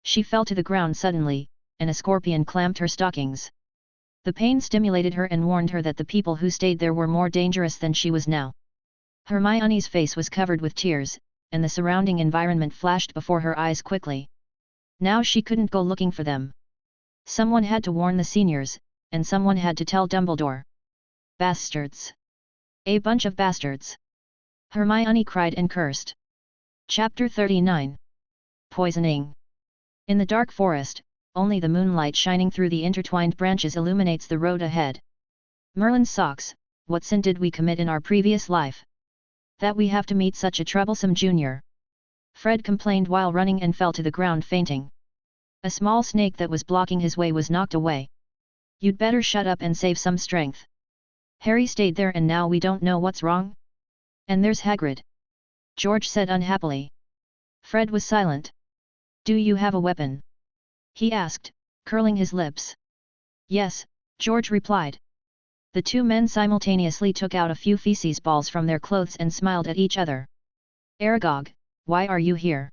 She fell to the ground suddenly, and a scorpion clamped her stockings. The pain stimulated her and warned her that the people who stayed there were more dangerous than she was now. Hermione's face was covered with tears, and the surrounding environment flashed before her eyes quickly. Now she couldn't go looking for them. Someone had to warn the seniors, and someone had to tell Dumbledore. Bastards! A bunch of bastards! Hermione cried and cursed. Chapter 39. Poisoning. In the dark forest, only the moonlight shining through the intertwined branches illuminates the road ahead. Merlin's socks, what sin did we commit in our previous life? That we have to meet such a troublesome junior. Fred complained while running and fell to the ground fainting. A small snake that was blocking his way was knocked away. You'd better shut up and save some strength. Harry stayed there and now we don't know what's wrong? And there's Hagrid. George said unhappily. Fred was silent. Do you have a weapon? He asked, curling his lips. Yes, George replied. The 2 men simultaneously took out a few feces balls from their clothes and smiled at each other. Aragog, why are you here?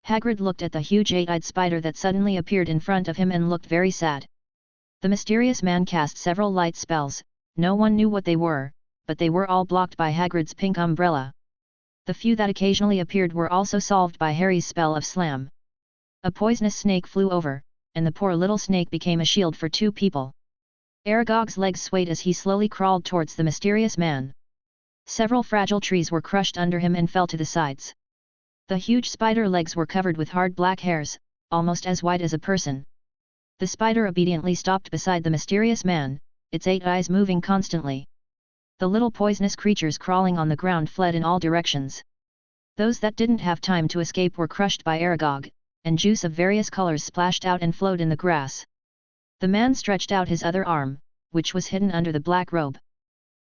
Hagrid looked at the huge 8-eyed spider that suddenly appeared in front of him and looked very sad. The mysterious man cast several light spells, no one knew what they were, but they were all blocked by Hagrid's pink umbrella. The few that occasionally appeared were also solved by Harry's spell of slam. A poisonous snake flew over, and the poor little snake became a shield for 2 people. Aragog's legs swayed as he slowly crawled towards the mysterious man. Several fragile trees were crushed under him and fell to the sides. The huge spider legs were covered with hard black hairs, almost as white as a person. The spider obediently stopped beside the mysterious man, its 8 eyes moving constantly. The little poisonous creatures crawling on the ground fled in all directions. Those that didn't have time to escape were crushed by Aragog, and juice of various colors splashed out and flowed in the grass. The man stretched out his other arm, which was hidden under the black robe.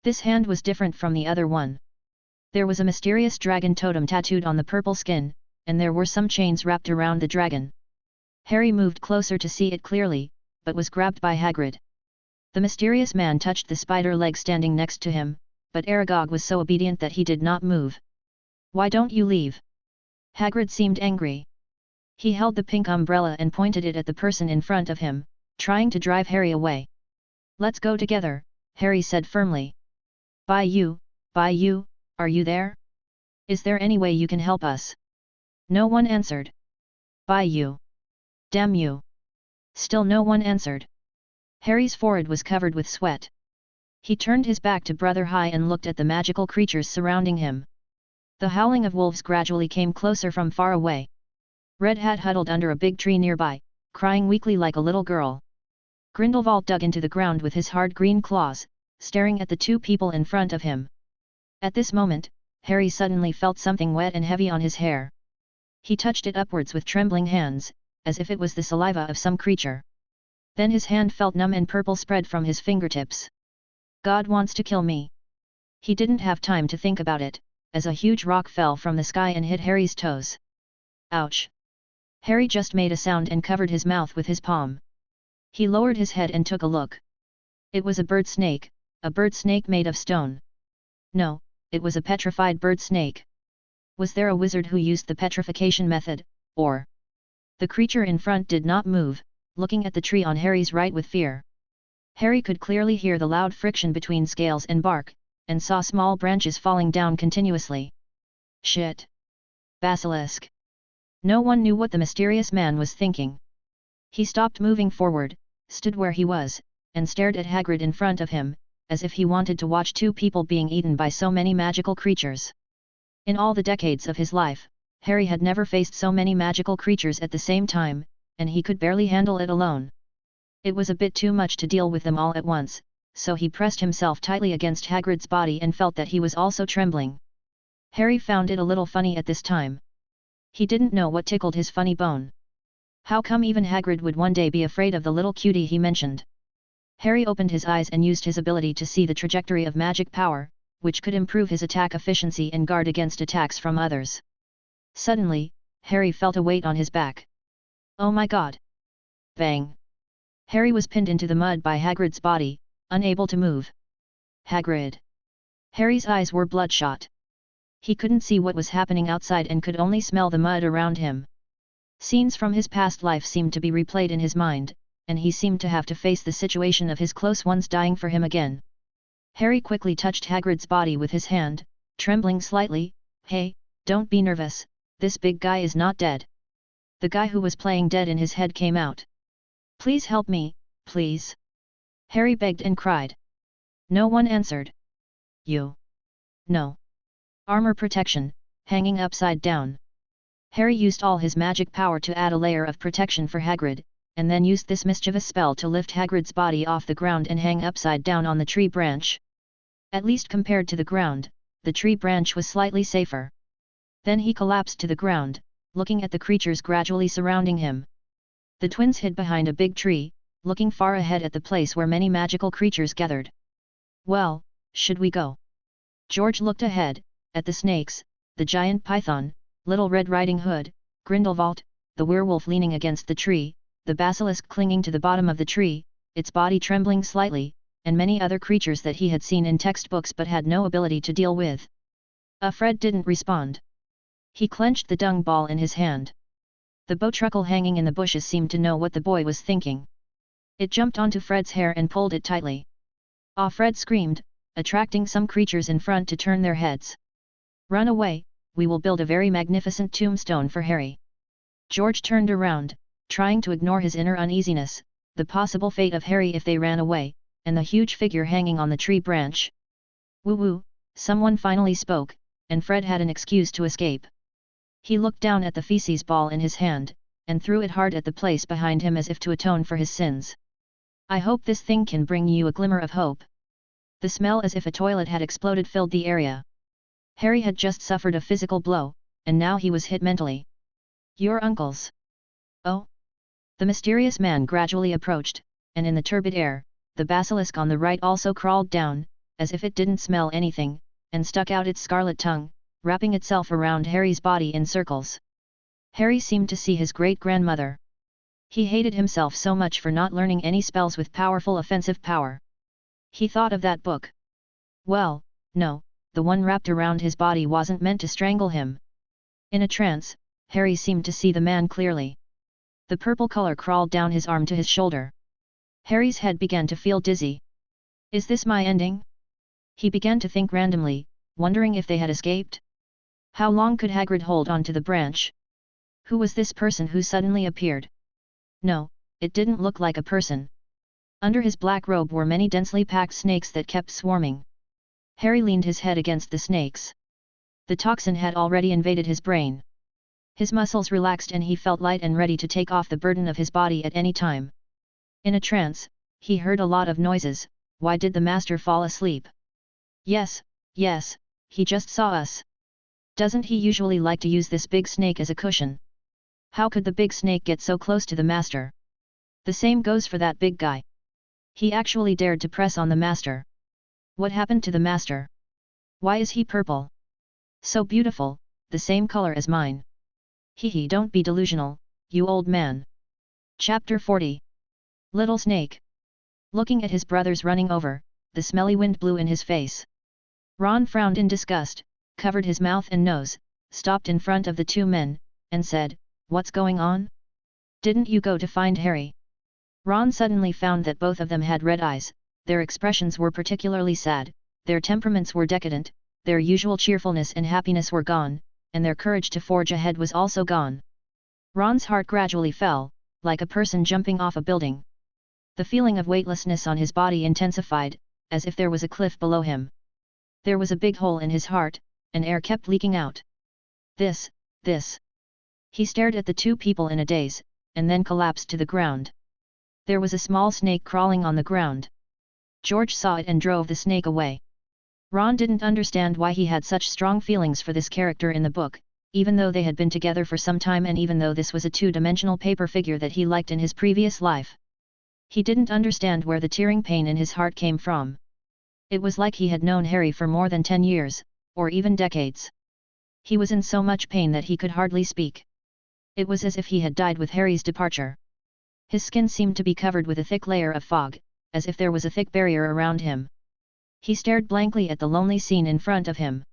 This hand was different from the other one. There was a mysterious dragon totem tattooed on the purple skin, and there were some chains wrapped around the dragon. Harry moved closer to see it clearly, but was grabbed by Hagrid. The mysterious man touched the spider leg standing next to him, but Aragog was so obedient that he did not move. "Why don't you leave?" Hagrid seemed angry. He held the pink umbrella and pointed it at the person in front of him, trying to drive Harry away. "Let's go together," Harry said firmly. By you, are you there? Is there any way you can help us?" No one answered. "By you. Damn you." Still no one answered. Harry's forehead was covered with sweat. He turned his back to Brother High and looked at the magical creatures surrounding him. The howling of wolves gradually came closer from far away. Red Hat huddled under a big tree nearby, crying weakly like a little girl. Grindelwald dug into the ground with his hard green claws, staring at the two people in front of him. At this moment, Harry suddenly felt something wet and heavy on his hair. He touched it upwards with trembling hands, as if it was the saliva of some creature. Then his hand felt numb and purple spread from his fingertips. "God wants to kill me." He didn't have time to think about it, as a huge rock fell from the sky and hit Harry's toes. Ouch! Harry just made a sound and covered his mouth with his palm. He lowered his head and took a look. It was a bird snake made of stone. No, it was a petrified bird snake. Was there a wizard who used the petrification method, or? The creature in front did not move, looking at the tree on Harry's right with fear. Harry could clearly hear the loud friction between scales and bark, and saw small branches falling down continuously. Shit! Basilisk! No one knew what the mysterious man was thinking. He stopped moving forward, stood where he was, and stared at Hagrid in front of him, as if he wanted to watch two people being eaten by so many magical creatures. In all the decades of his life, Harry had never faced so many magical creatures at the same time, and he could barely handle it alone. It was a bit too much to deal with them all at once, so he pressed himself tightly against Hagrid's body and felt that he was also trembling. Harry found it a little funny at this time. He didn't know what tickled his funny bone. How come even Hagrid would one day be afraid of the little cutie he mentioned? Harry opened his eyes and used his ability to see the trajectory of magic power, which could improve his attack efficiency and guard against attacks from others. Suddenly, Harry felt a weight on his back. Oh my god! Bang! Harry was pinned into the mud by Hagrid's body, unable to move. Hagrid! Harry's eyes were bloodshot. He couldn't see what was happening outside and could only smell the mud around him. Scenes from his past life seemed to be replayed in his mind, and he seemed to have to face the situation of his close ones dying for him again. Harry quickly touched Hagrid's body with his hand, trembling slightly. "Hey, don't be nervous, this big guy is not dead." The guy who was playing dead in his head came out. "Please help me, please." Harry begged and cried. No one answered. "You? No. Armor protection, hanging upside down." Harry used all his magic power to add a layer of protection for Hagrid, and then used this mischievous spell to lift Hagrid's body off the ground and hang upside down on the tree branch. At least compared to the ground, the tree branch was slightly safer. Then he collapsed to the ground, looking at the creatures gradually surrounding him. The twins hid behind a big tree, looking far ahead at the place where many magical creatures gathered. "Well, should we go?" George looked ahead, at the snakes, the giant python, Little Red Riding Hood, Grindelwald, the werewolf leaning against the tree, the basilisk clinging to the bottom of the tree, its body trembling slightly, and many other creatures that he had seen in textbooks but had no ability to deal with. Fred didn't respond. He clenched the dung ball in his hand. The bowtruckle hanging in the bushes seemed to know what the boy was thinking. It jumped onto Fred's hair and pulled it tightly. "Ah!" Fred screamed, attracting some creatures in front to turn their heads. "Run away, we will build a very magnificent tombstone for Harry." George turned around, trying to ignore his inner uneasiness, the possible fate of Harry if they ran away, and the huge figure hanging on the tree branch. "Woo-woo," someone finally spoke, and Fred had an excuse to escape. He looked down at the feces ball in his hand, and threw it hard at the place behind him as if to atone for his sins. "I hope this thing can bring you a glimmer of hope." The smell as if a toilet had exploded filled the area. Harry had just suffered a physical blow, and now he was hit mentally. Your uncles. Oh? The mysterious man gradually approached, and in the turbid air, the basilisk on the right also crawled down, as if it didn't smell anything, and stuck out its scarlet tongue, wrapping itself around Harry's body in circles. Harry seemed to see his great-grandmother. He hated himself so much for not learning any spells with powerful offensive power. He thought of that book. Well, no, the one wrapped around his body wasn't meant to strangle him. In a trance, Harry seemed to see the man clearly. The purple color crawled down his arm to his shoulder. Harry's head began to feel dizzy. Is this my ending? He began to think randomly, wondering if they had escaped. How long could Hagrid hold on to the branch? Who was this person who suddenly appeared? No, it didn't look like a person. Under his black robe were many densely packed snakes that kept swarming. Harry leaned his head against the snakes. The toxin had already invaded his brain. His muscles relaxed and he felt light and ready to take off the burden of his body at any time. In a trance, he heard a lot of noises. Why did the master fall asleep? Yes, he just saw us. Doesn't he usually like to use this big snake as a cushion? How could the big snake get so close to the master? The same goes for that big guy. He actually dared to press on the master. What happened to the master? Why is he purple? So beautiful, the same color as mine. Hee, don't be delusional, you old man. Chapter 40. Little Snake. Looking at his brothers running over, the smelly wind blew in his face. Ron frowned in disgust, covered his mouth and nose, stopped in front of the two men, and said, "What's going on? Didn't you go to find Harry?" Ron suddenly found that both of them had red eyes, their expressions were particularly sad, their temperaments were decadent, their usual cheerfulness and happiness were gone, and their courage to forge ahead was also gone. Ron's heart gradually fell, like a person jumping off a building. The feeling of weightlessness on his body intensified, as if there was a cliff below him. There was a big hole in his heart, and air kept leaking out. This. He stared at the two people in a daze, and then collapsed to the ground. There was a small snake crawling on the ground. George saw it and drove the snake away. Ron didn't understand why he had such strong feelings for this character in the book, even though they had been together for some time and even though this was a two-dimensional paper figure that he liked in his previous life. He didn't understand where the tearing pain in his heart came from. It was like he had known Harry for more than 10 years, or even decades. He was in so much pain that he could hardly speak. It was as if he had died with Harry's departure. His skin seemed to be covered with a thick layer of fog, as if there was a thick barrier around him. He stared blankly at the lonely scene in front of him.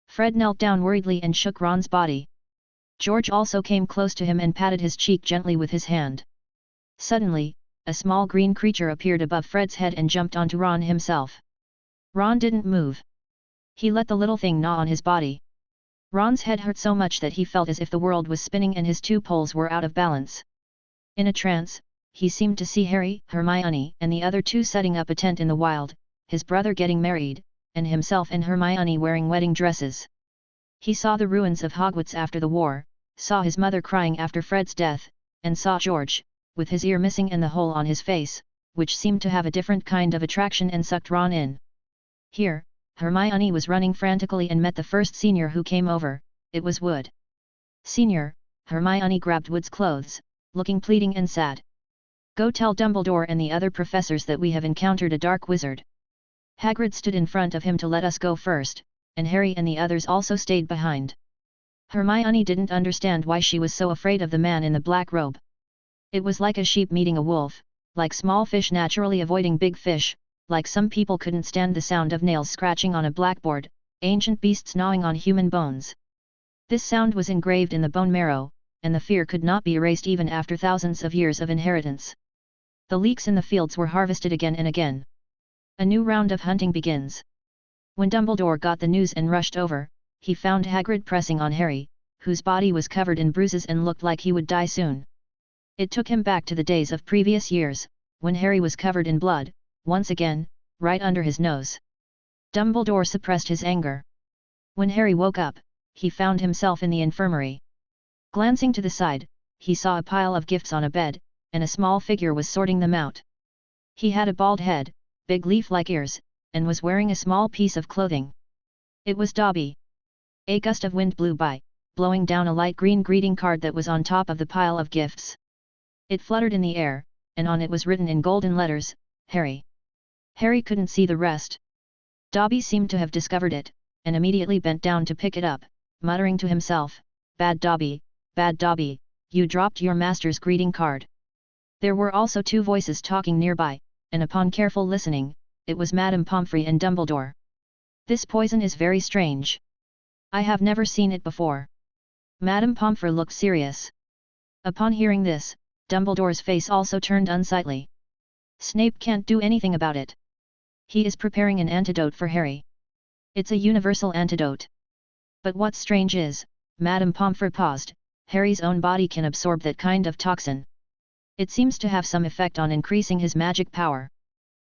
Fred knelt down worriedly and shook Ron's body. George also came close to him and patted his cheek gently with his hand. Suddenly, a small green creature appeared above Fred's head and jumped onto Ron himself. Ron didn't move. He let the little thing gnaw on his body. Ron's head hurt so much that he felt as if the world was spinning and his two poles were out of balance. In a trance, he seemed to see Harry, Hermione, and the other two setting up a tent in the wild, his brother getting married, and himself and Hermione wearing wedding dresses. He saw the ruins of Hogwarts after the war, saw his mother crying after Fred's death, and saw George, with his ear missing and the hole on his face, which seemed to have a different kind of attraction and sucked Ron in. Here, Hermione was running frantically and met the first senior who came over. It was Wood. "Senior," Hermione grabbed Wood's clothes, looking pleading and sad. "Go tell Dumbledore and the other professors that we have encountered a dark wizard." Hagrid stood in front of him to let us go first, and Harry and the others also stayed behind. Hermione didn't understand why she was so afraid of the man in the black robe. It was like a sheep meeting a wolf, like small fish naturally avoiding big fish, like some people couldn't stand the sound of nails scratching on a blackboard, ancient beasts gnawing on human bones. This sound was engraved in the bone marrow, and the fear could not be erased even after thousands of years of inheritance. The leeks in the fields were harvested again and again. A new round of hunting begins. When Dumbledore got the news and rushed over, he found Hagrid pressing on Harry, whose body was covered in bruises and looked like he would die soon. It took him back to the days of previous years, when Harry was covered in blood, once again, right under his nose. Dumbledore suppressed his anger. When Harry woke up, he found himself in the infirmary. Glancing to the side, he saw a pile of gifts on a bed, and a small figure was sorting them out. He had a bald head, big leaf-like ears, and was wearing a small piece of clothing. It was Dobby. A gust of wind blew by, blowing down a light green greeting card that was on top of the pile of gifts. It fluttered in the air, and on it was written in golden letters, Harry. Harry couldn't see the rest. Dobby seemed to have discovered it, and immediately bent down to pick it up, muttering to himself, Bad Dobby, you dropped your master's greeting card. There were also two voices talking nearby, and upon careful listening, it was Madame Pomfrey and Dumbledore. This poison is very strange. I have never seen it before. Madame Pomfrey looked serious. Upon hearing this, Dumbledore's face also turned unsightly. Snape can't do anything about it. He is preparing an antidote for Harry. It's a universal antidote. But what's strange is, Madame Pomfrey paused, Harry's own body can absorb that kind of toxin. It seems to have some effect on increasing his magic power.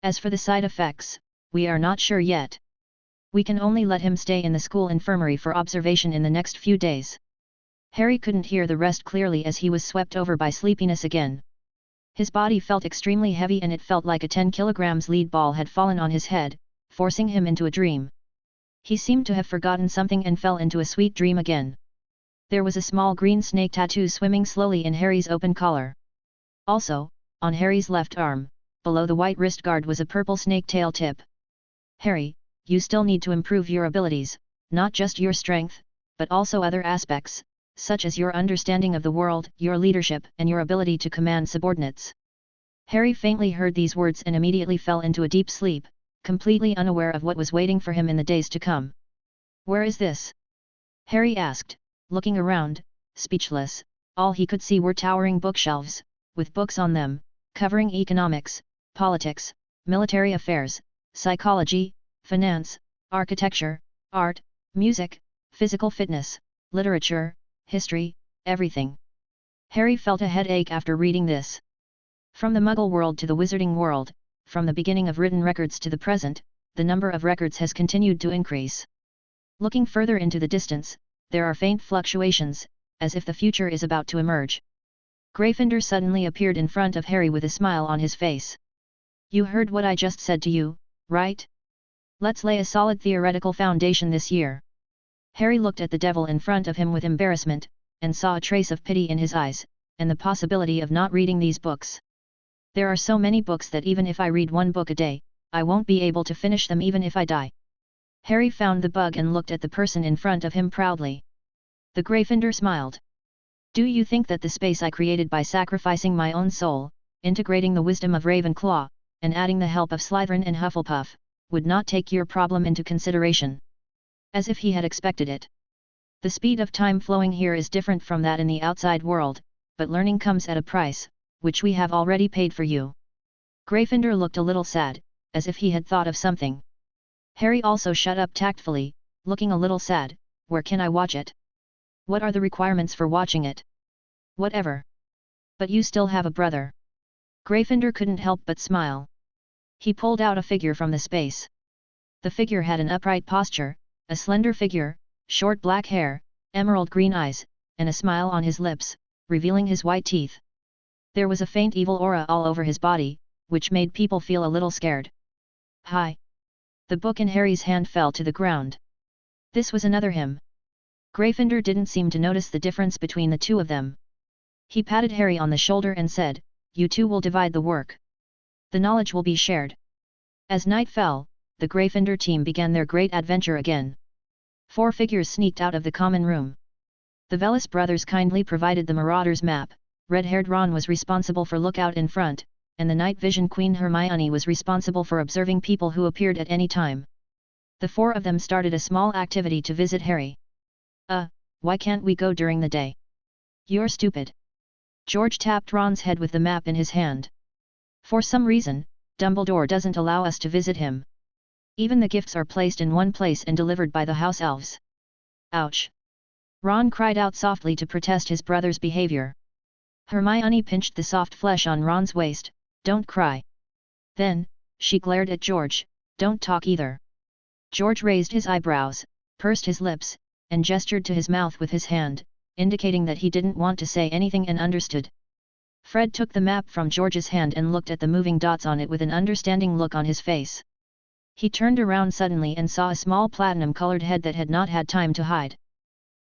As for the side effects, we are not sure yet. We can only let him stay in the school infirmary for observation in the next few days. Harry couldn't hear the rest clearly as he was swept over by sleepiness again. His body felt extremely heavy and it felt like a 10 kilograms lead ball had fallen on his head, forcing him into a dream. He seemed to have forgotten something and fell into a sweet dream again. There was a small green snake tattoo swimming slowly in Harry's open collar. Also, on Harry's left arm, below the white wrist guard was a purple snake tail tip. Harry, you still need to improve your abilities, not just your strength, but also other aspects, such as your understanding of the world, your leadership, and your ability to command subordinates. Harry faintly heard these words and immediately fell into a deep sleep, completely unaware of what was waiting for him in the days to come. Where is this? Harry asked, looking around, speechless. All he could see were towering bookshelves, with books on them, covering economics, politics, military affairs, psychology, finance, architecture, art, music, physical fitness, literature, history, everything. Harry felt a headache after reading this. From the Muggle world to the Wizarding world, from the beginning of written records to the present, the number of records has continued to increase. Looking further into the distance, there are faint fluctuations, as if the future is about to emerge. Gryffindor suddenly appeared in front of Harry with a smile on his face. You heard what I just said to you, right? Let's lay a solid theoretical foundation this year. Harry looked at the devil in front of him with embarrassment, and saw a trace of pity in his eyes, and the possibility of not reading these books. There are so many books that even if I read one book a day, I won't be able to finish them even if I die. Harry found the bug and looked at the person in front of him proudly. The Gryffindor smiled. Do you think that the space I created by sacrificing my own soul, integrating the wisdom of Ravenclaw, and adding the help of Slytherin and Hufflepuff, would not take your problem into consideration? As if he had expected it. The speed of time flowing here is different from that in the outside world, but learning comes at a price, which we have already paid for you. Gryffindor looked a little sad, as if he had thought of something. Harry also shut up tactfully, looking a little sad. Where can I watch it? What are the requirements for watching it? Whatever. But you still have a brother. Gryffindor couldn't help but smile. He pulled out a figure from the space. The figure had an upright posture, a slender figure, short black hair, emerald green eyes, and a smile on his lips, revealing his white teeth. There was a faint evil aura all over his body, which made people feel a little scared. Hi! The book in Harry's hand fell to the ground. This was another hymn. Gryffindor didn't seem to notice the difference between the two of them. He patted Harry on the shoulder and said, You two will divide the work. The knowledge will be shared. As night fell, the Gryffindor team began their great adventure again. 4 figures sneaked out of the common room. The Velis brothers kindly provided the Marauders map, red-haired Ron was responsible for lookout in front, and the night vision Queen Hermione was responsible for observing people who appeared at any time. The 4 of them started a small activity to visit Harry. Why can't we go during the day? You're stupid. George tapped Ron's head with the map in his hand. For some reason, Dumbledore doesn't allow us to visit him. Even the gifts are placed in one place and delivered by the house elves. Ouch! Ron cried out softly to protest his brother's behavior. Hermione pinched the soft flesh on Ron's waist. Don't cry. Then, she glared at George, don't talk either. George raised his eyebrows, pursed his lips, and gestured to his mouth with his hand, indicating that he didn't want to say anything and understood. Fred took the map from George's hand and looked at the moving dots on it with an understanding look on his face. He turned around suddenly and saw a small platinum-colored head that had not had time to hide.